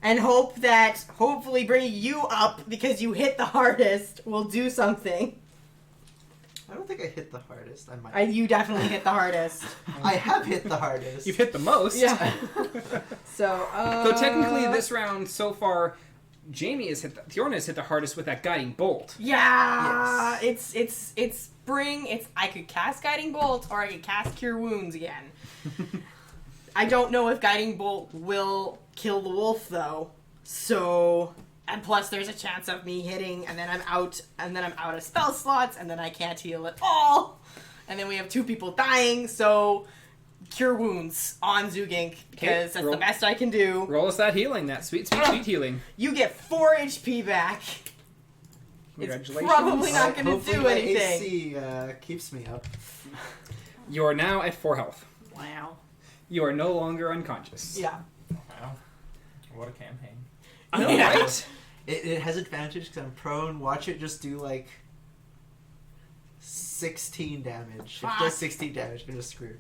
and hope that hopefully bringing you up, because you hit the hardest, will do something. I don't think I hit the hardest. I might. You definitely hit the hardest. I have hit the hardest. You've hit the most. Yeah. So technically, this round so far, Theioryn has hit the hardest with that guiding bolt. Yeah. It's spring. I could cast Guiding Bolt or I could cast Cure Wounds again. I don't know if Guiding Bolt will kill the wolf though. So, and plus there's a chance of me hitting and then I'm out of spell slots and then I can't heal at all. And then we have 2 people dying, so Cure Wounds on Zugink because that's the best I can do. Roll us that healing, that sweet healing. You get 4 HP back. Congratulations. It's probably not going to Hopefully do my anything. AC keeps me up. You are now at 4 health. Wow. You are no longer unconscious. Yeah. Wow. What a campaign. I know, Yeah. right? It has advantage because I'm prone. Watch it just do like 16 damage. If it does 16 damage, I'm just screwed.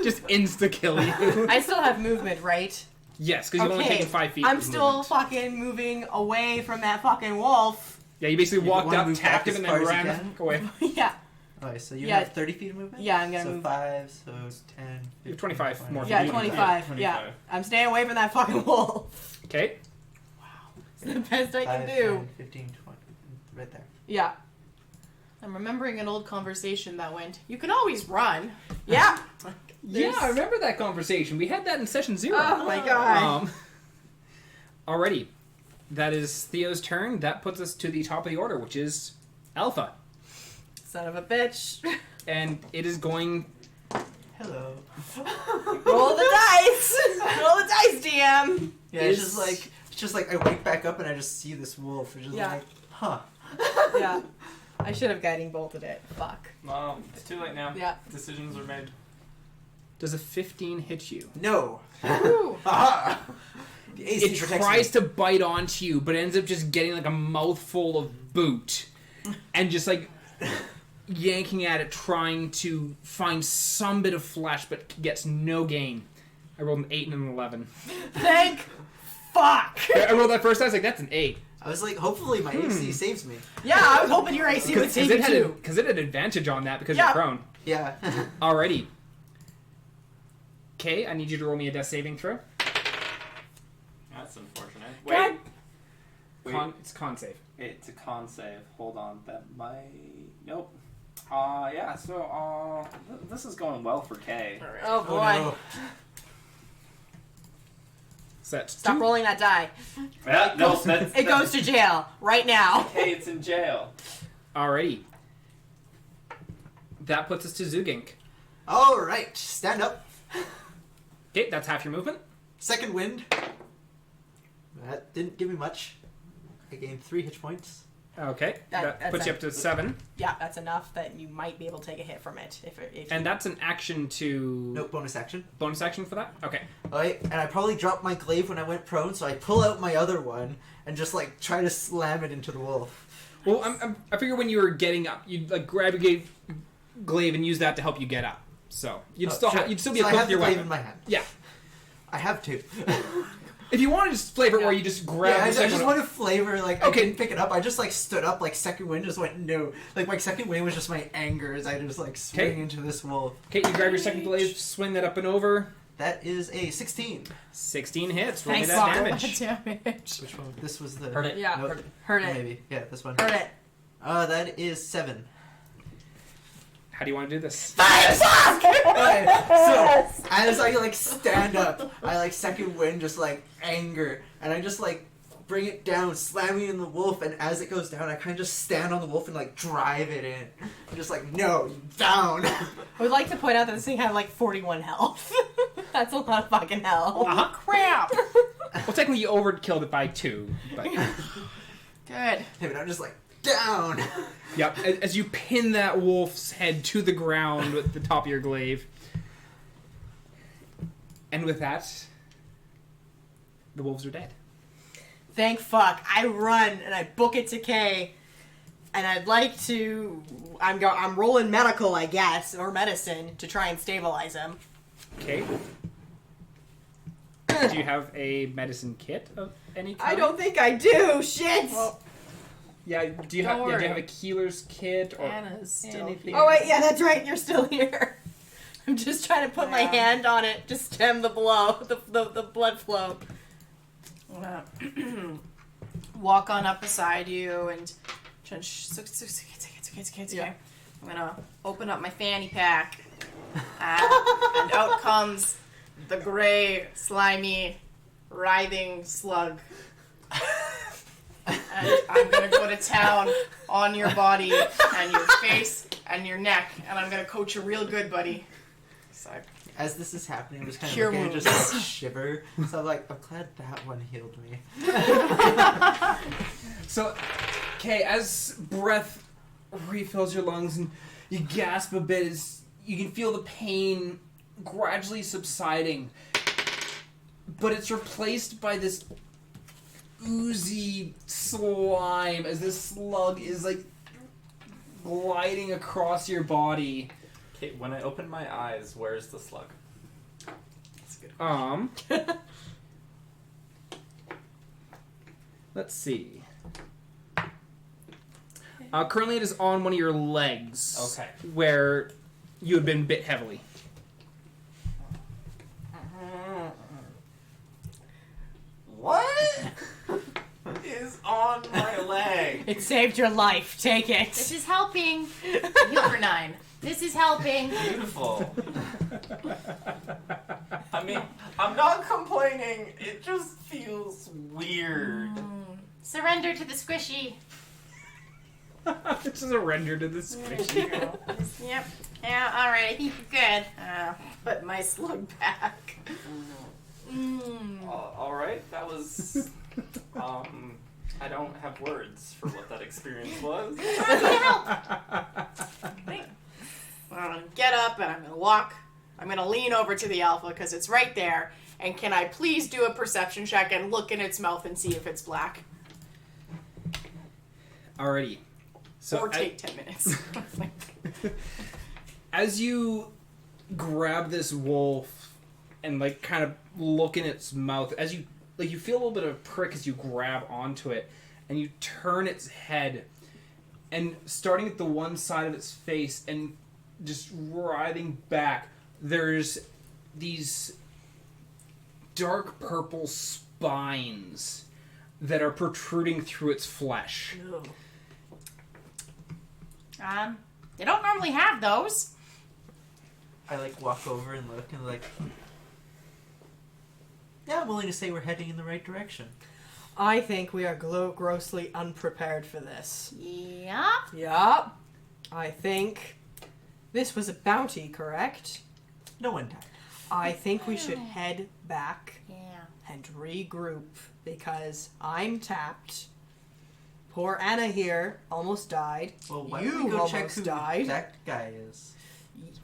Just insta-kill you. I still have movement, right? Yes, because you've only taken 5 feet. I'm of still movement. fucking moving away from that fucking wolf. Yeah, you basically You walked wanna up, move tapped back him, and as far then as you ran can? away. Yeah. Alright, so you Yeah. have 30 feet of movement? Yeah, I'm gonna so move. 5, so 10, 15, You have 25 more. Yeah, feet. 25. Yeah. 25. I'm staying away from that fucking wolf. Okay. It's the best I can 5, do. 10, 15, 20. Right there. Yeah. I'm remembering an old conversation that went, you can always run. Yeah. Yeah, I remember that conversation. We had that in session 0. Oh my god. Alrighty. That is Theo's turn. That puts us to the top of the order, which is Alpha. Son of a bitch. And it is going... Hello. Roll the dice. Roll the dice, DM. Yeah, it's just like I wake back up and I just see this wolf. It's just Yeah. like, huh. Yeah. I should have guiding bolted it. Fuck. Well, it's too late now. Yeah. Decisions are made. Does a 15 hit you? No. Ooh. Aha! The AC It protects tries me. to bite onto you, but ends up just getting like a mouthful of boot. And just like yanking at it, trying to find some bit of flesh, but gets no gain. I rolled an 8 and an 11. Thank fuck. I rolled that first time, I was like, that's an 8. I was like, hopefully my AC saves me. Yeah, I was hoping your AC would save you too. Because it had advantage on that because Yeah. you're prone. Yeah. Alrighty. Okay, I need you to roll me a death saving throw. That's unfortunate. God. Wait. It's con save. It's a con save. Hold on. That might... Nope. Yeah, so, this is going well for Kay. Oh boy. Oh, no. Set. Stop rolling that die. Yeah, no, that's... It goes to jail right now. Hey, it's in jail. Alrighty. That puts us to Zugink. Alright, stand up. Okay, that's half your movement. Second wind. That didn't give me much. I gained 3 hit points. Okay, that that's puts you up to 7. Yeah, that's enough that you might be able to take a hit from it. And that's an action to... No, bonus action. Bonus action for that? Okay. Alright, and I probably dropped my glaive when I went prone, so I pull out my other one and just like try to slam it into the wolf. Well, I figure when you were getting up, you'd like grab a glaive and use that to help you get up. So you'd still sure. you'd still be So I equipped have with your the glaive weapon. in my hand. Yeah. I have 2. If you want to just flavor it where you just grab Yeah, I the second just one. want to flavor, like, Okay. I didn't pick it up. I just, like, stood up, like, second wind just went, no. Like, my second wind was just my anger as I just, like, swing Okay. into this wolf. Okay, you grab your second glaive, swing that up and over. That is a 16. 16 hits. Roll me Thanks, that Mark. damage. Damage. Which one? This was the... Heard it. Yeah, Nope. heard it. Maybe. Yeah, this one. Heard it. That is 7. How do you want to do this? Okay, so, as I, like, stand up, I, like, second wind just, like, anger, and I just, like, bring it down, slamming in the wolf, and as it goes down, I kind of just stand on the wolf and like drive it in. I'm just like, no, down. I would like to point out that this thing had like 41 health. That's a lot of fucking hell. Crap. Well, technically you overkilled it by 2. But... Good. Yeah, but I'm just like, down. Yep, as you pin that wolf's head to the ground with the top of your glaive. And with that, the wolves are dead. Thank fuck. I run and I book it to Kay. And I'd like to... I'm rolling medical, I guess, or medicine, to try and stabilize him. Okay. Do you have a medicine kit of any kind? I don't think I do. Shit! Well, yeah, do you have a healer's kit or Anna's still anything? Oh wait, yeah, that's right. You're still here. I'm just trying to put my hand on it to stem the blow, the blood flow. Walk on up beside you and it's okay. I'm gonna open up my fanny pack, and out comes the gray, slimy, writhing slug. And I'm gonna go to town on your body and your face and your neck, and I'm gonna coach you real good, buddy. So, As this is happening, I'm just kind of Cure looking and wounds. just like, shiver. So I'm like, I'm glad that one healed me. So, okay, as breath refills your lungs and you gasp a bit, as you can feel the pain gradually subsiding, but it's replaced by this oozy slime as this slug is like gliding across your body. Okay, when I open my eyes, where's the slug? Let's see. Currently it is on one of your legs. Okay. Where you had been bit heavily. What is on my leg? It saved your life. Take it. this is helping. Heal for 9. This is helping. Beautiful. I mean, I'm not complaining. It just feels weird. Surrender to the squishy. This is a render to the squishy. Yep. Yeah, alright, I think you're good. Put my slug back. All right, that was. I don't have words for what that experience was. I'm gonna get up and I'm gonna walk. I'm gonna lean over to the alpha because it's right there. And can I please do a perception check and look in its mouth and see if it's black? Alrighty. So Or take 10 minutes. as you grab this wolf and like kind of look in its mouth, as you like, you feel a little bit of a prick as you grab onto it, and you turn its head, and starting at the one side of its face and just writhing back, there's these dark purple spines that are protruding through its flesh. They don't normally have those. I like walk over and look and like, yeah, I'm willing to say we're heading in the right direction. I think we are grossly unprepared for this. Yeah. Yup. I think this was a bounty, correct? No one died. I think we should head back Yeah. and regroup because I'm tapped. Poor Anna here almost died. Well, why You don't we go check almost who died. that guy is?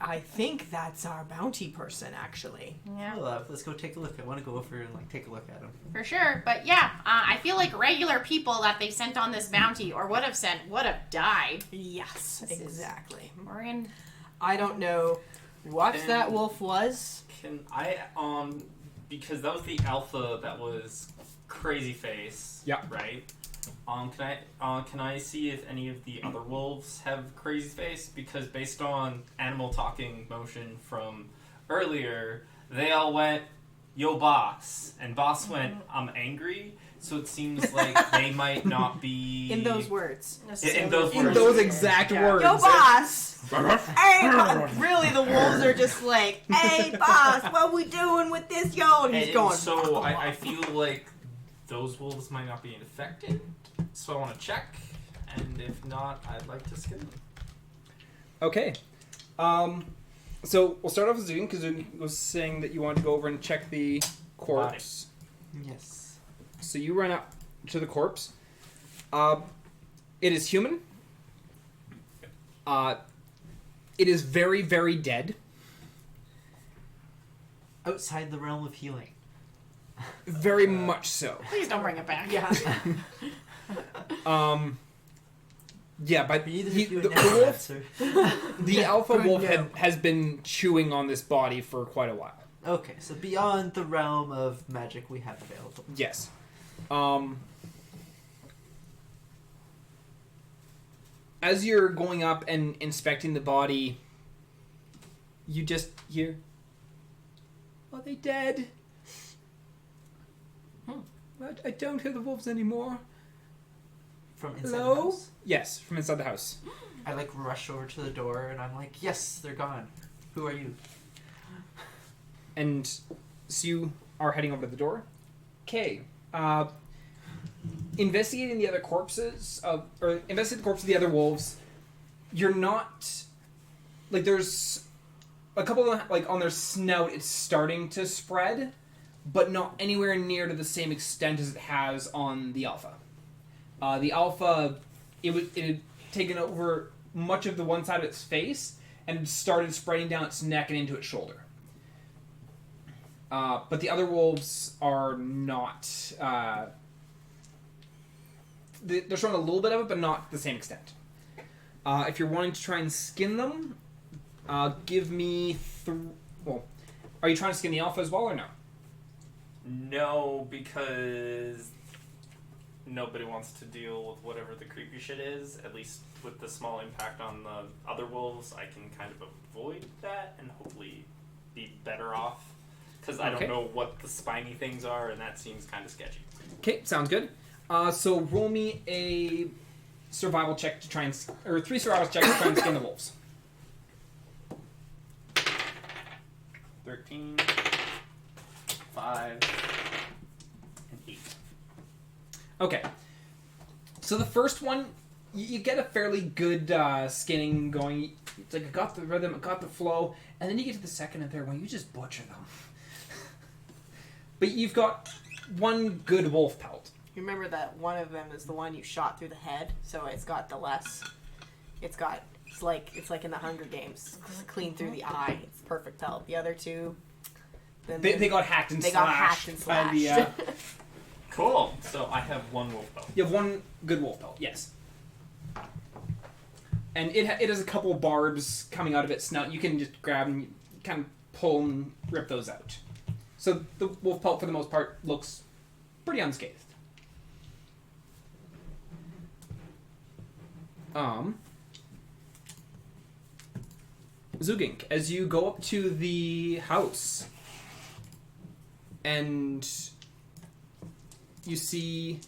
I think that's our bounty person, actually. Yeah. Well, let's go take a look. I want to go over and like take a look at him. For sure. But yeah, I feel like regular people that they sent on this bounty or would have died. Yes, This is- exactly. We're in. I don't know what And- that wolf was. Can I because that was the alpha that was crazy face. Yeah. Right. Can I see if any of the other wolves have crazy face? Because based on animal talking motion from earlier, they all went, "Yo, boss," and boss went, "I'm angry." So it seems like they might not be In those words. In those In words. those exact words. Yo, boss! Hey, really, the wolves are just like, hey, boss, what we doing with this, yo? And he's And going, so I feel like those wolves might not be infected, so I want to check. And if not, I'd like to skin them. Okay. So we'll start off with Zugink, because Zugink was saying that you wanted to go over and check the corpse. Yes. So you run up to the corpse. It is human. It is very, very dead. Outside the realm of healing. Very much so. Please don't bring it back. Yeah. Yeah, but We need to he- do a the wolf, necromancer. the alpha wolf No. has been chewing on this body for quite a while. Okay, so beyond the realm of magic we have available. Yes. As you're going up and inspecting the body, you just hear, "Are they dead? I don't hear the wolves anymore." From inside Hello? the house. Yes, from inside the house. I like rush over to the door and I'm like, yes, they're gone. Who are you? And so you are heading over to the door. Okay. Investigating the other corpses, or investigating the corpse of the other wolves, you're not... Like, there's a couple of them, like, on their snout, it's starting to spread, but not anywhere near to the same extent as it has on the alpha. The alpha, it had taken over much of the one side of its face, and it started spreading down its neck and into its shoulder. But the other wolves are not... they're showing a little bit of it, but not the same extent. If you're wanting to try and skin them, give me... Well, are you trying to skin the alpha as well, or no? No, because nobody wants to deal with whatever the creepy shit is. At least with the small impact on the other wolves, I can kind of avoid that and hopefully be better off. Because I Okay. don't know what the spiny things are, and that seems kind of sketchy. Okay, sounds good. So roll me a survival check to try and... Or 3 survival checks to try and skin the wolves. 13, 5, and 8. Okay. So the first one, you get a fairly good skinning going. It's like, it got the rhythm, it got the flow, and then you get to the second and third one, you just butcher them. But you've got one good wolf pelt. You remember that one of them is the one you shot through the head, so it's got the less. It's like in the Hunger Games, clean through the eye. It's perfect pelt. The other two, then They got hacked and they slashed. got hacked and by slashed. the, Cool. So I have one wolf belt. you have one good wolf pelt, yes. And it has a couple barbs coming out of its snout. You can just grab and kind of pull and rip those out. So the wolf pelt, for the most part, looks pretty unscathed. Zugink, as you go up to the house, and you see...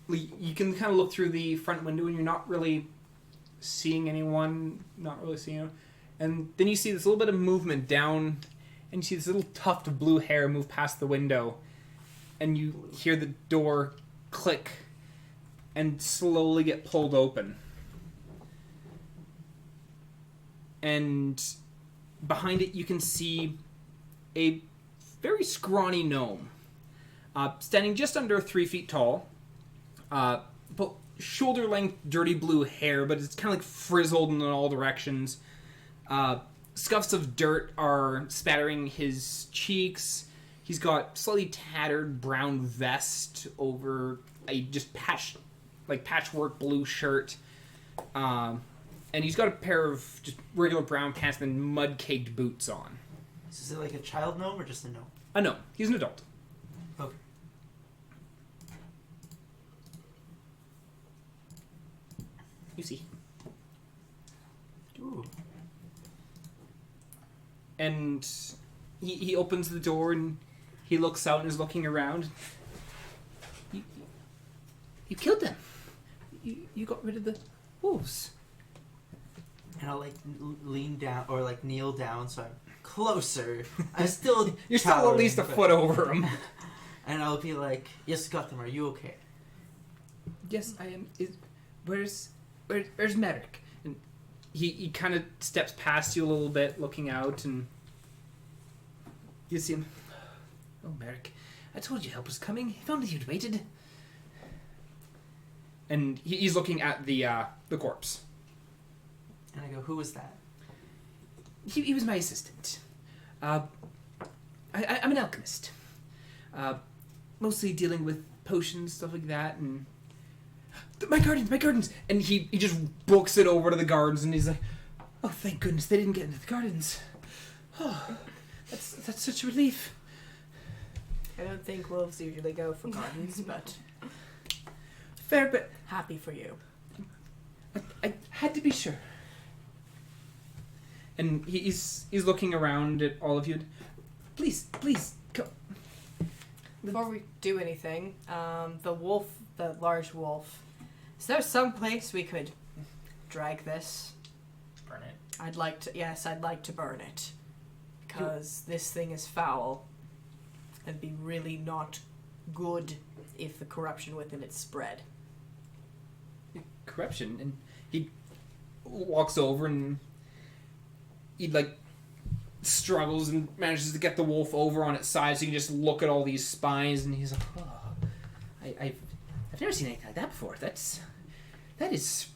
You can kind of look through the front window, and you're not really seeing anyone, and then you see this little bit of movement down, and you see this little tuft of blue hair move past the window, and you hear the door click and slowly get pulled open. And behind it you can see a very scrawny gnome, standing just under 3 feet tall, but shoulder-length dirty blue hair, but it's kind of like frizzled in all directions. Scuffs of dirt are spattering his cheeks. He's got slightly tattered brown vest over a just patchwork blue shirt. And he's got a pair of just regular brown pants and then mud-caked boots on. Is it like a child gnome or just a gnome? No, he's an adult. Okay. You see. Ooh. And he opens the door and he looks out and is looking around. You killed them. You got rid of the wolves. And I'll like lean down or like kneel down so I'm closer. I'm still You're still at least a but- foot over him. And I'll be like, yes, got them. Are you okay? Yes, I am. Where's Merrick? And he kind of steps past you a little bit, looking out, and you see him. Oh, Merrick, I told you help was coming. If only you'd waited. And he's looking at the corpse. And I go, who was that? He was my assistant. I'm an alchemist. Mostly dealing with potions, stuff like that, and my gardens. And he just books it over to the gardens, and he's like, oh, thank goodness they didn't get into the gardens. Oh, that's such a relief. I don't think wolves usually go for gardens, but Fair, but happy for you. I had to be sure. And he's looking around at all of you. Please, come. Before we do anything, the large wolf, is there some place we could drag this? Burn it. I'd like to burn it. Because this thing is foul. It'd be really not good if the corruption within it spread. Corruption, and he walks over and he struggles and manages to get the wolf over on its side, so you can just look at all these spines, and he's like, "Oh, I've never seen anything like that before. That is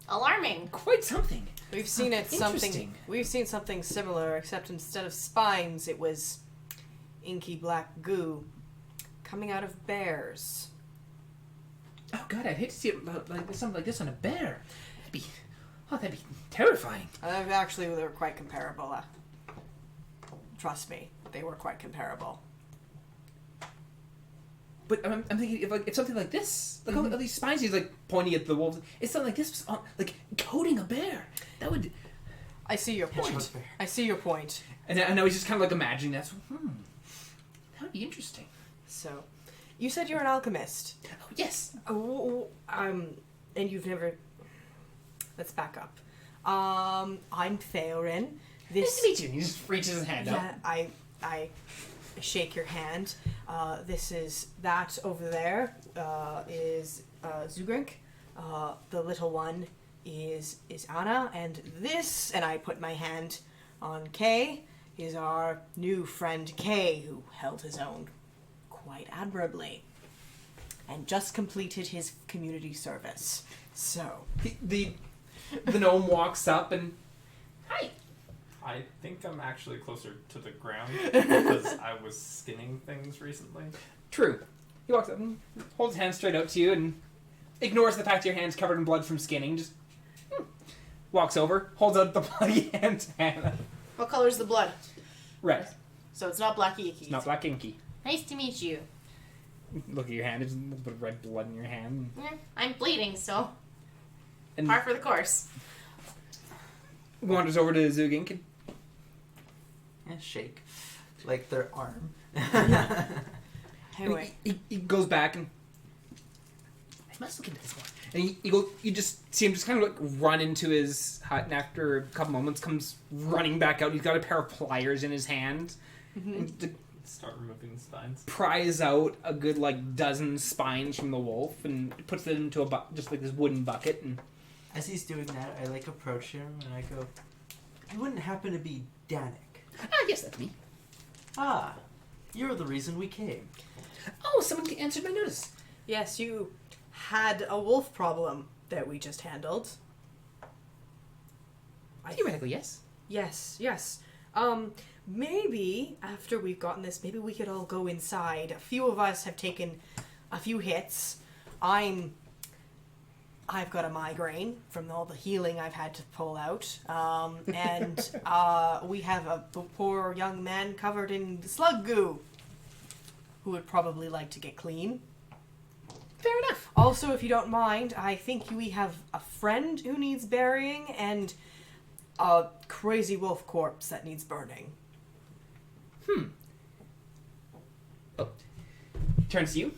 Alarming. quite something." We've seen Interesting. We've seen something similar, except instead of spines, it was inky black goo coming out of bears. Oh God, I'd hate to see it something like this on a bear. That'd be terrifying. Actually, they were quite comparable. Trust me, they were quite comparable. But I'm thinking if something like this, all these spines, he's pointing at the wolves. If something like this was on, coating a bear, that would. I see your point. I see your point. And I know he's just kind of imagining that. So, that would be interesting. So, you said you're an alchemist. Oh, yes. And you've never. Let's back up. I'm Theioryn. Nice to meet you. And he just reaches his hand up. Yeah, I shake your hand. This is that over there is Zugink. The little one is Annah, and this, and I put my hand on Kay, is our new friend Kay, who held his own quite admirably, and just completed his community service. So The gnome walks up and, hi. I think I'm actually closer to the ground because I was skinning things recently. True. He walks up and holds his hand straight out to you and ignores the fact your hand's covered in blood from skinning. Just walks over, holds out the bloody hand to Hannah. What color's the blood? Red. So it's not black icky. It's not black inky. Nice to meet you. Look at your hand. There's a little bit of red blood in your hand. Yeah, I'm bleeding, so And par for the course. wanders over to Zugink And shake. Like their arm. anyway, he goes back and I must look into this more. And you just see him just kind of run into his hut, and after a couple moments comes running back out. He's got a pair of pliers in his hand. And Start removing the spines. pries out a good dozen spines from the wolf and puts it into just this wooden bucket. And As he's doing that, I approach him and I go, you wouldn't happen to be Danik? yes, that's me. Ah, you're the reason we came. Oh, someone answered my notice. yes, you had a wolf problem that we just handled. Theoretically, yes. Yes. Maybe after we've gotten this, maybe we could all go inside. A few of us have taken a few hits. I've got a migraine from all the healing I've had to pull out. And we have a poor young man covered in slug goo who would probably like to get clean. Fair enough. Also, if you don't mind, I think we have a friend who needs burying and a crazy wolf corpse that needs burning. Oh. Turns to you.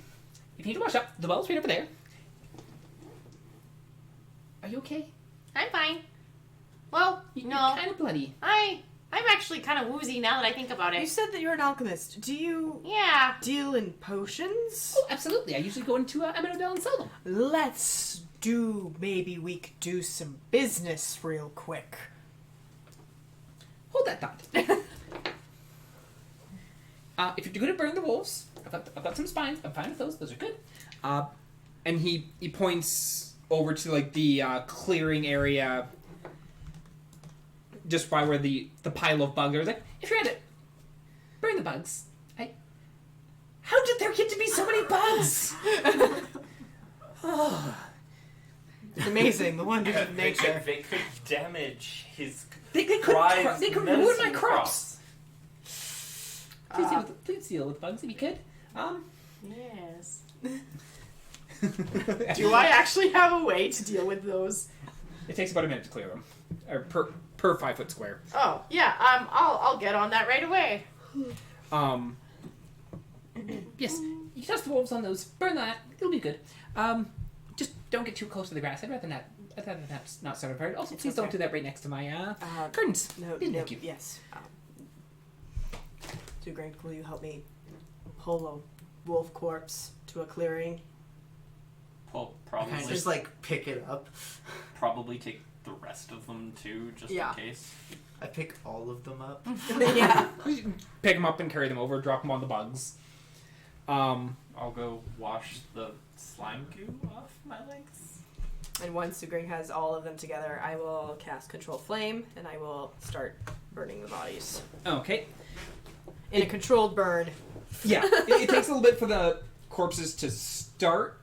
If you need to wash up, the well's right over there. Are you okay? I'm fine. Well, You're no. kind of bloody. I I'm actually kind of woozy now that I think about You it. said that you're an alchemist. Do you Yeah. deal in potions? Oh, absolutely. I usually go into Amenodel and sell them. Maybe we could do some business real quick. Hold that thought. If you're going to burn the wolves, I've got some spines. I'm fine with those. Those are good. And he points over to like the clearing area, just by where the pile of bugs are. Like, if you're at it, burn the bugs. How did there get to be so many bugs? It's amazing, the wonders of nature. They could damage his. They could ruin my crops. Please deal with bugs if you could. Yes. Do I actually have a way to deal with those? It takes about a minute to clear them, or per 5 foot square. Oh, yeah. I'll get on that right away. Yes, you toss the wolves on those. Burn that. It'll be good. Just don't get too close to the grass. I'd rather not start a fire. Also, please don't do that right next to my curtains. No, Thank you. yes. Zugink, will you help me pull a wolf corpse to a clearing? Well, I kind of just like pick it up. probably take the rest of them too, just Yeah. in case. I pick all of them up. Yeah. Pick them up and carry them over. Drop them on the bugs. I'll go wash the slime goo off my legs. And once Zugink has all of them together, I will cast Control Flame, and I will start burning the bodies. Okay. In a controlled burn. Yeah, it takes a little bit for the corpses to start,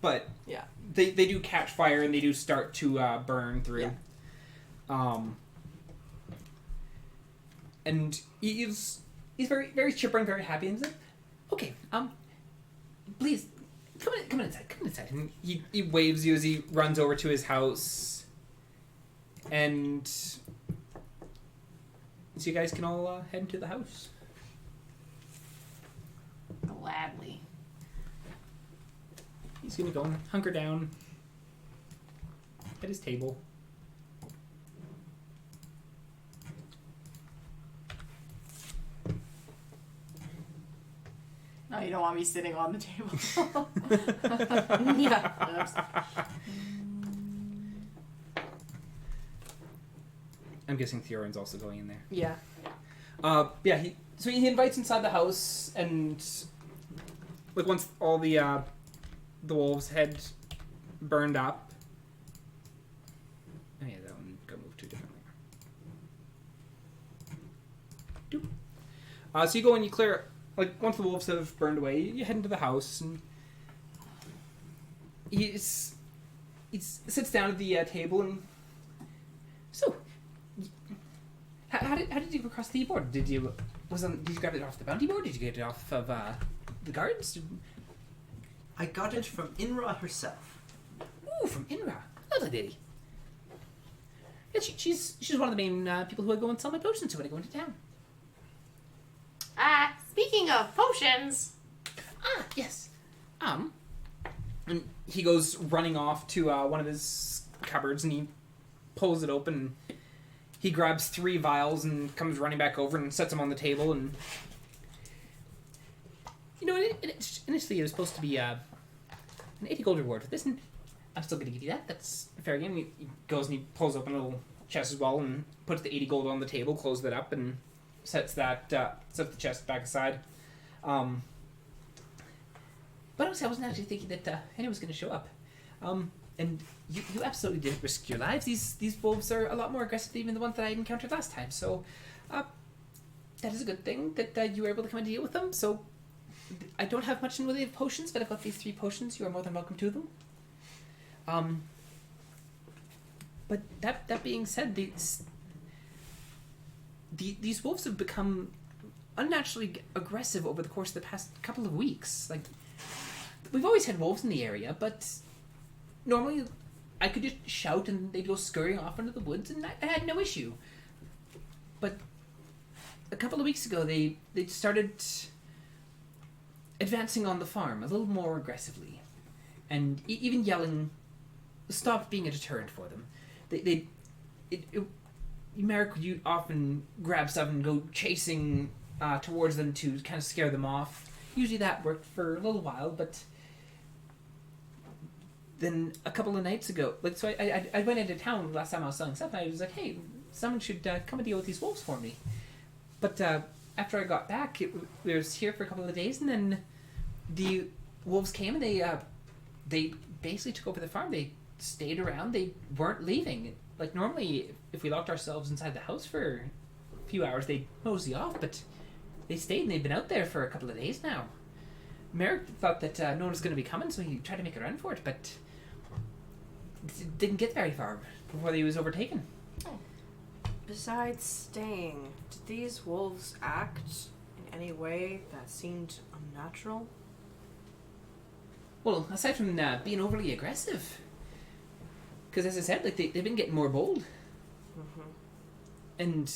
but Yeah. they do catch fire and they do start to burn through. Yeah. And he's very very chipper and very happy and he's like, okay, please come inside. And he waves you as he runs over to his house, and so you guys can all head into the house. Gladly. He's gonna go and hunker down at his table. No, you don't want me sitting on the table. Yeah. Oops. I'm guessing Theioryn's also going in there. Yeah. Yeah, he invites inside the house, and like once all the wolves had burned up. Oh yeah, that one got moved to a different layer. Doop. So you go and you clear. Like once the wolves have burned away, you head into the house, and he sits down at the table, and so. How did you cross the board? Did you grab it off the bounty board? Did you get it off of the guards? I got it from Inra herself. Ooh, from Inra, lovely lady. Yeah, she's one of the main people who I go and sell my potions to when I go into town. Speaking of potions, Yes. And he goes running off to one of his cupboards and he pulls it open. He grabs 3 vials and comes running back over and sets them on the table. And you know, initially it was supposed to be an 80 gold reward for this, and I'm still going to give you that. That's fair game. He goes and he pulls open a little chest as well and puts the 80 gold on the table, closes it up, and sets the chest back aside. But honestly, I wasn't actually thinking that anyone was going to show up. And you absolutely didn't risk your lives. These wolves are a lot more aggressive than even the ones that I encountered last time. So that is a good thing that you were able to come and deal with them. So I don't have much in the way of potions, but I've got these 3 potions. You are more than welcome to them. But that being said, these wolves have become unnaturally aggressive over the course of the past couple of weeks. Like, we've always had wolves in the area, but normally I could just shout and they'd go scurrying off into the woods, and I had no issue. But a couple of weeks ago, they started advancing on the farm a little more aggressively, and even yelling stopped being a deterrent for them. Merrick, you'd often grab stuff and go chasing towards them to kind of scare them off. Usually that worked for a little while, but then a couple of nights ago, so I went into town last time I was selling stuff, and I was like, hey, someone should come and deal with these wolves for me. But after I got back, it was here for a couple of days, and then the wolves came and they basically took over the farm. They stayed around. They weren't leaving. Like, normally, if we locked ourselves inside the house for a few hours, they'd mosey off, but they stayed, and they've been out there for a couple of days now. Merrick thought that no one was going to be coming, so he tried to make a run for it, but didn't get very far before he was overtaken. Besides staying, did these wolves act in any way that seemed unnatural? Well, aside from being overly aggressive, because as I said, like they've been getting more bold, and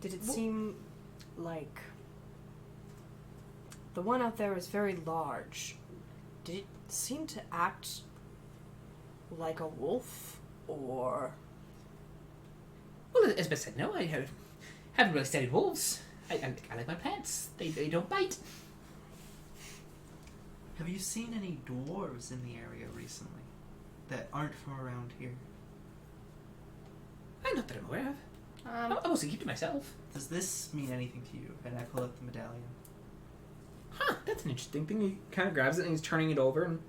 did it seem like the one out there is very large? Did it seem to act like a wolf, or? Well, as I said, no, I haven't really studied wolves. I like my plants. They don't bite. Have you seen any dwarves in the area recently that aren't from around here? Not that I'm aware of. I mostly keep to myself. Does this mean anything to you? And I pull out the medallion. Huh, that's an interesting thing. He kind of grabs it and he's turning it over and...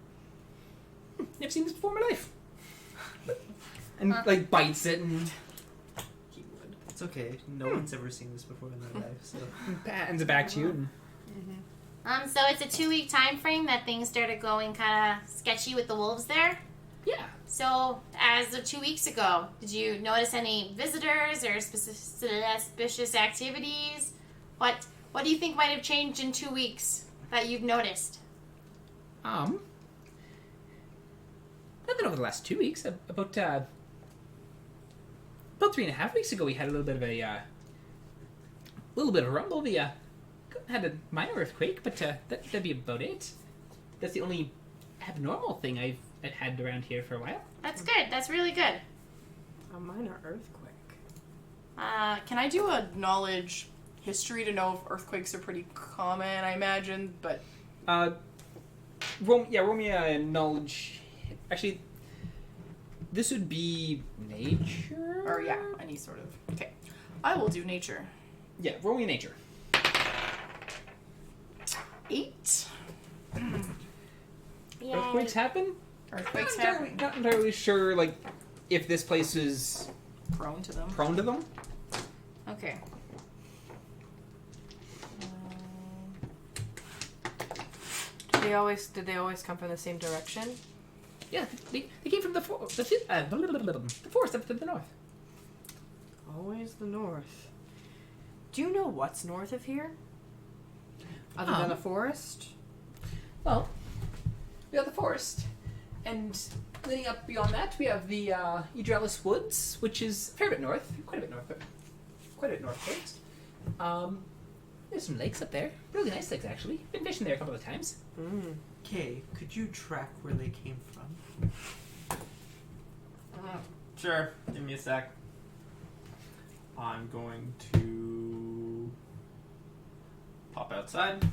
never seen this before in my life. And, bites it and... He would. It's okay. No one's ever seen this before in their life, so... Hands it back to you and... So it's a 2-week time frame that things started going kind of sketchy with the wolves there? Yeah. So, as of 2 weeks ago, did you notice any visitors or suspicious activities? What do you think might have changed in 2 weeks that you've noticed? Nothing over the last 2 weeks. About 3.5 weeks ago, we had a little bit of a rumble. We had a minor earthquake, but that'd be about it. That's the only abnormal thing I've had around here for a while. That's good. That's really good. A minor earthquake. Can I do a knowledge history to know if earthquakes are pretty common, I imagine, but... roll me a knowledge... Actually, this would be nature? Or, yeah, any sort of... Okay. I will do nature. Yeah, roll me a nature. 8. Yay. Earthquakes happen? Earthquakes happen. Not entirely sure, if this place is Prone to them. prone to them. Okay. Did they always come from the same direction? Yeah, they came from the forest up to the north. Always the north. Do you know what's north of here? Other than a forest? Well, we have the forest, and leading up beyond that, we have the Idrelis Woods, which is a fair bit north, quite a bit north, but quite a bit north coast. There's some lakes up there, really nice lakes actually. Been fishing there a couple of times. Okay, could you track where they came from? Sure, give me a sec. I'm going to pop outside.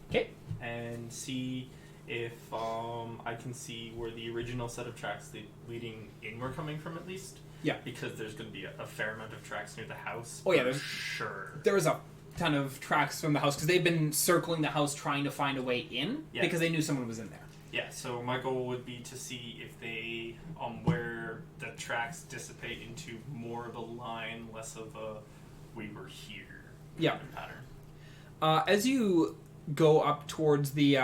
Okay. And see if I can see where the original set of tracks leading in were coming from, at least. Yeah. Because there's going to be a fair amount of tracks near the house. Oh yeah, for there's sure. There was a ton of tracks from the house because they've been circling the house trying to find a way in because they knew someone was in there. Yeah, so my goal would be to see if they, where the tracks dissipate into more of a line, less of a we were here kind of pattern. As you go up towards the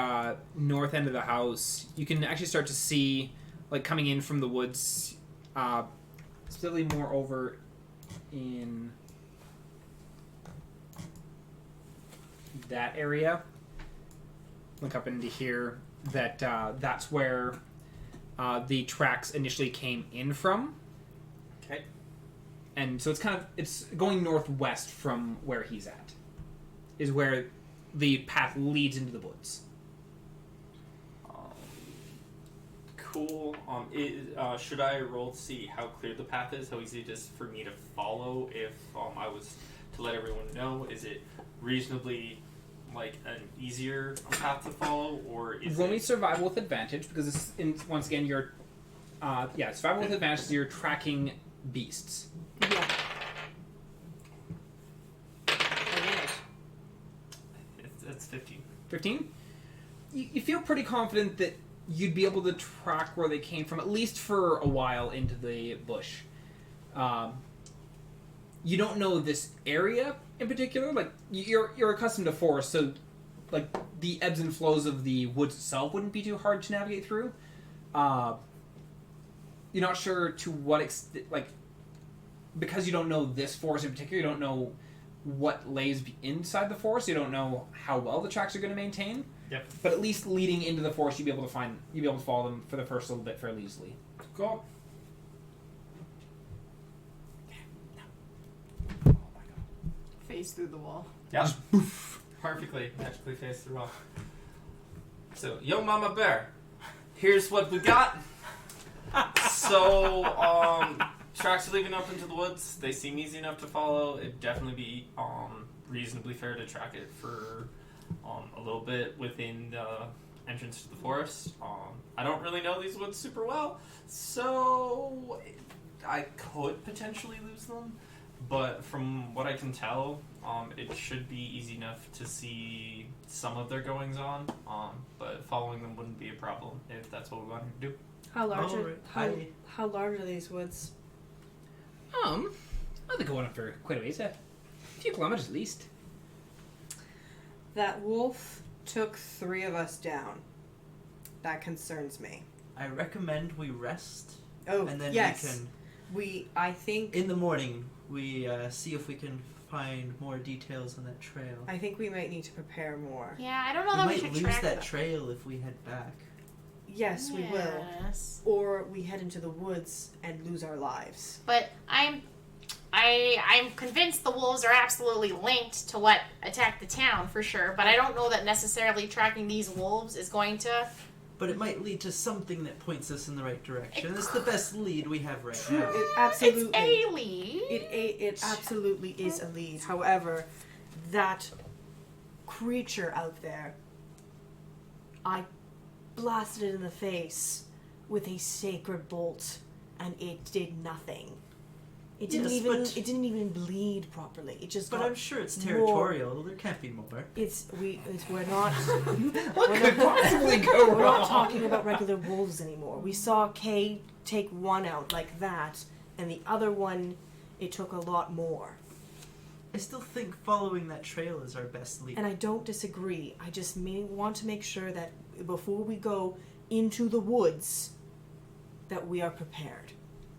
north end of the house, you can actually start to see, coming in from the woods, specifically more over in that area. Look up into here. That's where the tracks initially came in from. Okay. And so it's going northwest from where he's at. Is where the path leads into the woods. Cool. Should I roll to see how clear the path is? How easy it is for me to follow? If I was to let everyone know, is it reasonably like an easier path to follow, or is Roll me it? survival with advantage because once again you're survival with advantage is you're tracking beasts. Yeah. It's 15. 15? You feel pretty confident that you'd be able to track where they came from, at least for a while into the bush. You don't know this area in particular. Like, you're accustomed to forest, so like the ebbs and flows of the woods itself wouldn't be too hard to navigate through. You're not sure to what extent, like, because you don't know this forest in particular, you don't know what lays inside the forest. You don't know how well the tracks are going to maintain. Yep. But at least leading into the forest, you'll be able to follow them for the first little bit fairly easily. Cool. Face through the wall. Yep. Perfectly, magically phased through all. So, yo, Mama Bear, here's what we got. So, tracks are leading up into the woods. They seem easy enough to follow. It'd definitely be reasonably fair to track it for a little bit within the entrance to the forest. I don't really know these woods super well, so I could potentially lose them. But from what I can tell, it should be easy enough to see some of their goings on. But following them wouldn't be a problem if that's what we wanted to do. How large Alright. how large are these woods? I think going up for quite a ways, a few kilometers at least. That wolf took 3 of us down. That concerns me. I recommend we rest, Oh, and then yes. we can, I think in the morning, we see if we can find more details on that trail. I think we might need to prepare more. Yeah, I don't know We that we might should lose track that them. trail if we head back. Yes, we will. Yes. Or we head into the woods and lose our lives. But I'm convinced the wolves are absolutely linked to what attacked the town for sure. But I don't know that necessarily tracking these wolves is going to. But it might lead to something that points us in the right direction. It's the best lead we have right True, now. it absolutely. It's a lead. It absolutely is a lead. However, that creature out there, I blasted it in the face with a sacred bolt, and it did nothing. It didn't Yes, it didn't even bleed properly. It just. But got I'm sure it's more- territorial. There can't be more. We're not. What could possibly go We're wrong? not talking about regular wolves anymore. We saw Kay take one out like that, and the other one, it took a lot more. I still think following that trail is our best lead. And I don't disagree. I just want to make sure that before we go into the woods, that we are prepared.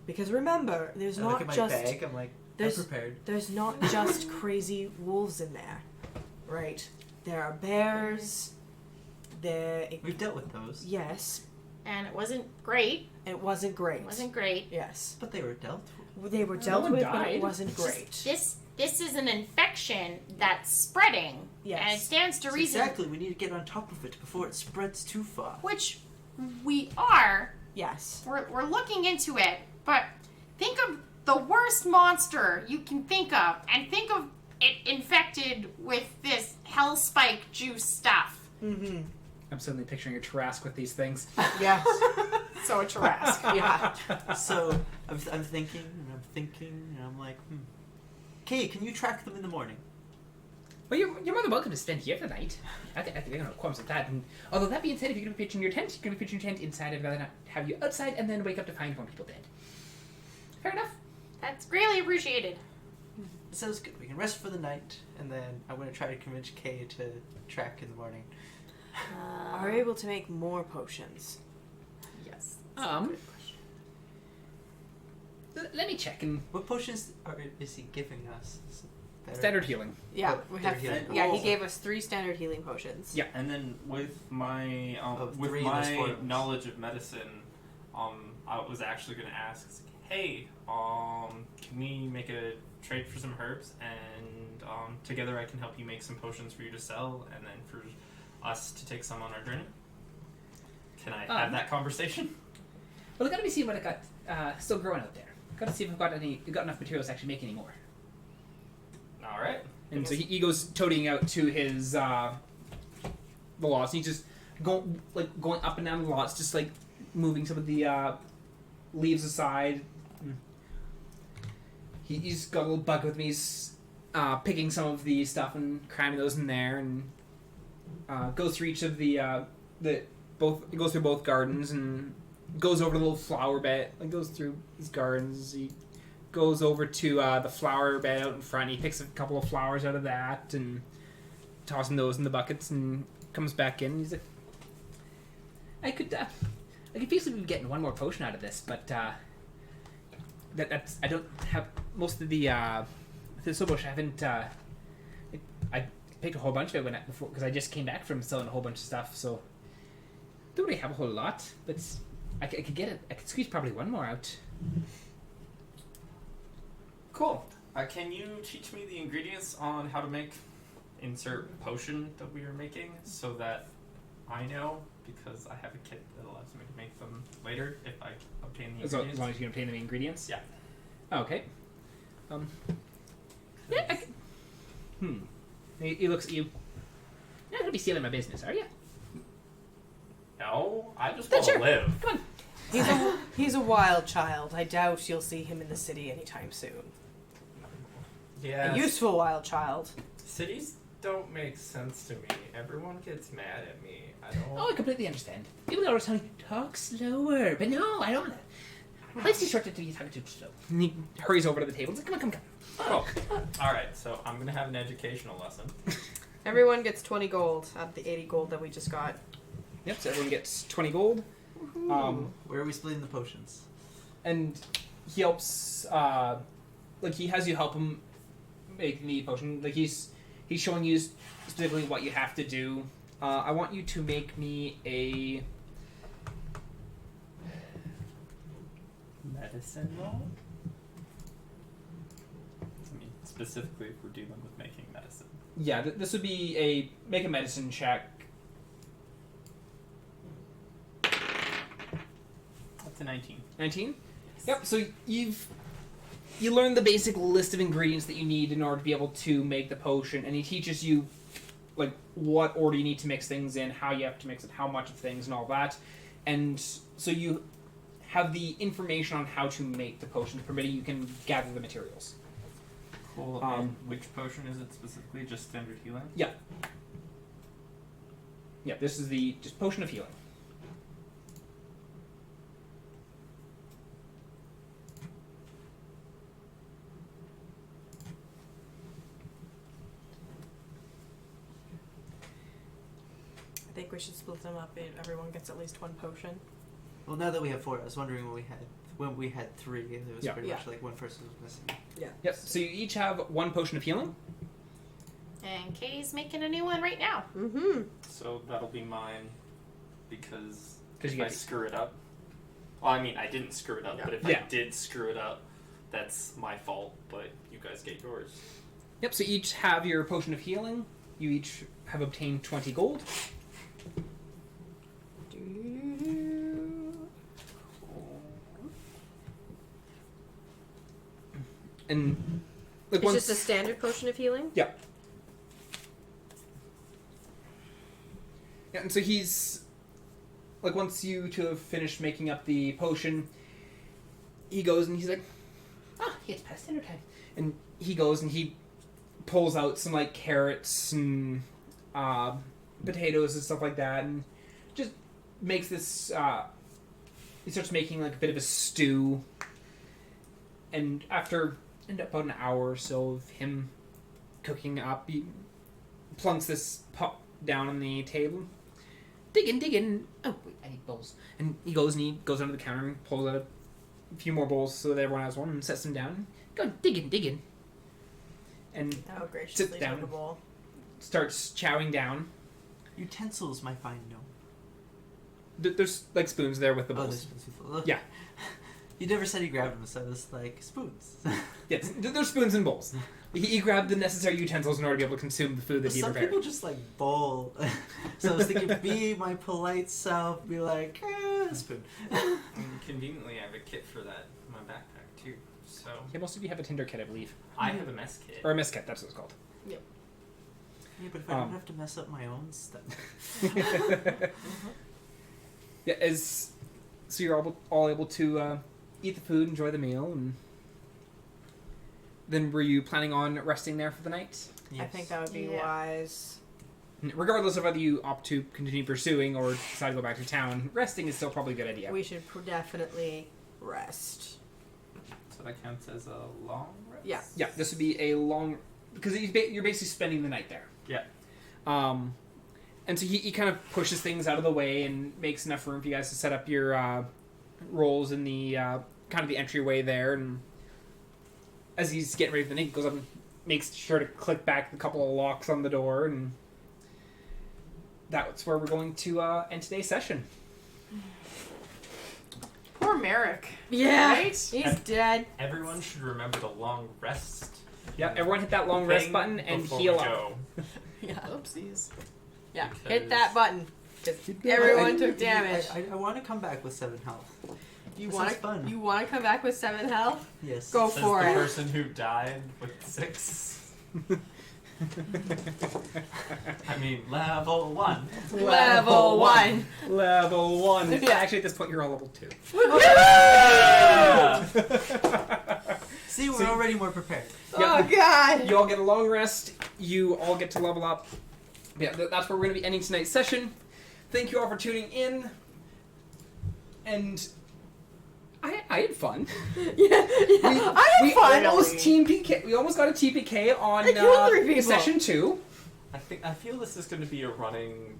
Because remember, there's I not look at my just bag. I'm like, I'm there's prepared. there's not just crazy wolves in there, right? There are bears. We've dealt with those. Yes, And it wasn't great. it wasn't great. It wasn't great. Yes, But they were dealt with. they were dealt one with, but died. it wasn't great. This is an infection that's spreading. Yes. And it stands to reason. Exactly. We need to get on top of it before it spreads too far. Which we are. Yes. We're looking into it. But think of the worst monster you can think of. And think of it infected with this hellspike juice stuff. Mm-hmm. I'm suddenly picturing a Tarrasque with these things. Yes. So a Tarrasque. Yeah. So I'm thinking, and I'm like, Kay, can you track them in the morning? Well, you're more than welcome to spend here the night. I think they're going to qualms with that. And although that being said, if you're going to be pitching your tent, you're going to pitch your tent inside. I'd rather not have you outside and then wake up to find more people dead. Fair enough. That's greatly appreciated. Sounds good. We can rest for the night, and then I'm going to try to convince Kay to track in the morning. Are we able to make more potions? Yes. Let me check. And What potions is he giving us? Is it better? standard healing. Yeah, Oh, we they're have. healing. Yeah, he Oh. gave us 3 standard healing potions. Yeah. And then with my with 3 and there's 4 my of us. knowledge of medicine, I was actually going to ask, hey, can we make a trade for some herbs, and together I can help you make some potions for you to sell, and then for us to take some on our journey. Can I have that conversation? Well, I gotta be seeing what I got still growing out there. Gotta see if I've got enough materials to actually make any more. All right. And so he goes toting out to his the lots. And he's just going up and down the lots, just like moving some of the leaves aside. He's got a little bucket with me. He's picking some of the stuff and cramming those in there, and goes through each of the both. He goes through both gardens and goes over to the little flower bed. Like goes through his gardens. He goes over to the flower bed out in front. He picks a couple of flowers out of that and tossing those in the buckets, and comes back in. He's like, I could feasibly be getting one more potion out of this, but that's I don't have most of the thistlebush. I haven't. I picked a whole bunch of it before because I just came back from selling a whole bunch of stuff, so don't really have a whole lot. But I could get it. I could squeeze probably one more out. Cool. Can you teach me the ingredients on how to make insert potion that we are making so that I know, because I have a kit that allows me to make them later if I obtain the ingredients. As long as you can obtain the ingredients? Yeah. Okay. Yeah, He looks at you. You're not going to be stealing my business, are you? No, I just want to live. Come on. He's a wild child. I doubt you'll see him in the city anytime soon. Yeah. A useful wild child. Cities don't make sense to me. Everyone gets mad at me. I don't. Oh, I completely understand. People always tell me, talk slower. But no, I don't. Life's too short to be talking too slow. And he hurries over to the table. He's like, come on. Oh. Alright, so I'm going to have an educational lesson. Everyone gets 20 gold out of the 80 gold that we just got. Yep, so everyone gets 20 gold. Where are we splitting the potions? And he helps, he has you help him make the potion. Like, he's showing you specifically what you have to do. I want you to make me a medicine roll? I mean, specifically if we're dealing with making medicine. Yeah, this would be make a medicine check. That's a 19. 19? Yep, so you learn the basic list of ingredients that you need in order to be able to make the potion, and he teaches you like what order you need to mix things in, how you have to mix it, how much of things, and all that. And so you have the information on how to make the potion, permitting you can gather the materials. Cool. And which potion is it specifically? Just standard healing? Yeah. Yeah, this is the just potion of healing. I think we should split them up. Everyone gets at least one potion. Well, now that we have 4, I was wondering when we had 3, and it was pretty much like one person was missing. Yeah. Yep, so you each have one potion of healing. And Katie's making a new one right now. Mm-hmm. So that'll be mine because you if get I screw it up... Well, I mean, I didn't screw it up, but if I did screw it up, that's my fault, but you guys get yours. Yep, so you each have your potion of healing. You each have obtained 20 gold. And like it's just a standard potion of healing? Yeah. Yeah, and so he's like, once you two have finished making up the potion, he goes and he's like, it's past dinner time. And he goes and he pulls out some like carrots and potatoes and stuff like that, and just makes this he starts making like a bit of a stew. And after about an hour or so of him cooking up, he plunks this pot down on the table. Digging. Oh, wait, I need bowls. And he goes under the counter and pulls out a few more bowls so that everyone has one, and sets them down. Go digging. And sits down, starts chowing down. Utensils, my fine gnome. There's like spoons there with the bowls. Oh, there's spoons. Yeah. You never said he grabbed them, so it's like spoons. Yes, there's spoons and bowls. He grabbed the necessary utensils in order to be able to consume the food that he Some prepared. people just like bowl. So I was thinking, be my polite self, be like, with a spoon. And conveniently, I have a kit for that in my backpack too. So Yeah, most of you have a Tinder kit, I believe. I have a mess kit. Or a mess kit, that's what it's called. Yeah, but if I don't have to mess up my own stuff. Yeah, so you're all able to eat the food, enjoy the meal, and then were you planning on resting there for the night? I think that would be wise. Regardless of whether you opt to continue pursuing or decide to go back to town, resting is still probably a good idea. We should definitely rest. So that counts as a long rest? Yeah. Yeah, this would be a long... Because you're basically spending the night there. Yeah. And so he kind of pushes things out of the way and makes enough room for you guys to set up your rolls in the kind of the entryway there. And as he's getting ready for the night, he goes up and makes sure to click back a couple of locks on the door. And that's where we're going to end today's session. Poor Merrick. Yeah. Right? He's dead. Everyone should remember the long rest. Yeah, everyone hit that long rest thing button and before heal we up. go. Yeah. Oopsies. Yeah. Because- Hit that button. 'Cause everyone took damage. I want to come back with 7 health. You This want is fun. to? You want to come back with 7 health? Yes. Go Says for the it. person who died with 6. I mean, level 1. Level 1. Level 1. Yeah. Actually, at this point, you're all level 2. See, we're already more prepared. Oh God. You all get a long rest. You all get to level up. Yeah, that's where we're going to be ending tonight's session. Thank you all for tuning in. And I had fun. Yeah. I had We fun. almost team PK. We almost got a TPK on I killed 3 people. session 2. I feel this is going to be a running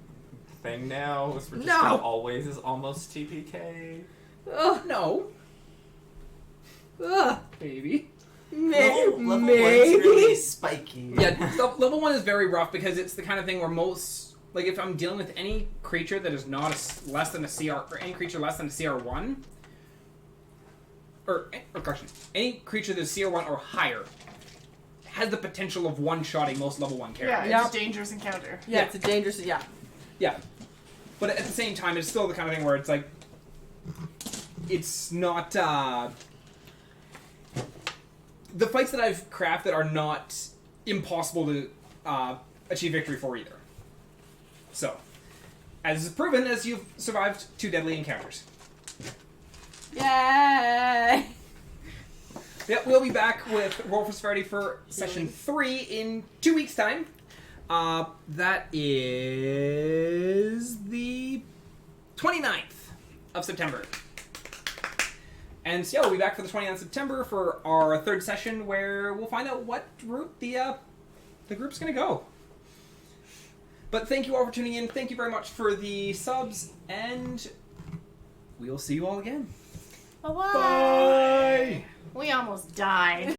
thing now. We're just No. gonna always is almost TPK. Ugh. No, Ugh. maybe. Level 1's Maybe. really spiky. Yeah, level 1 is very rough because it's the kind of thing where most, like, if I'm dealing with any creature that is not less than a CR, or any creature less than a CR1, or correction, any creature that's CR1 or higher has the potential of one-shotting most level 1 characters. Yeah, it's a dangerous encounter. Yeah, it's a dangerous. Yeah. Yeah. But at the same time, it's still the kind of thing where it's like, it's not, the fights that I've crafted are not impossible to achieve victory for either. So, as is proven, as you've survived 2 deadly encounters. Yay! Yeah, we'll be back with Roll for Severity for session 3 in 2 weeks' time. That is the 29th of September. And so, yeah, we'll be back for the 29th of September for our 3rd session where we'll find out what route the group's going to go. But thank you all for tuning in. Thank you very much for the subs, and we'll see you all again. Bye-bye. Bye! We almost died.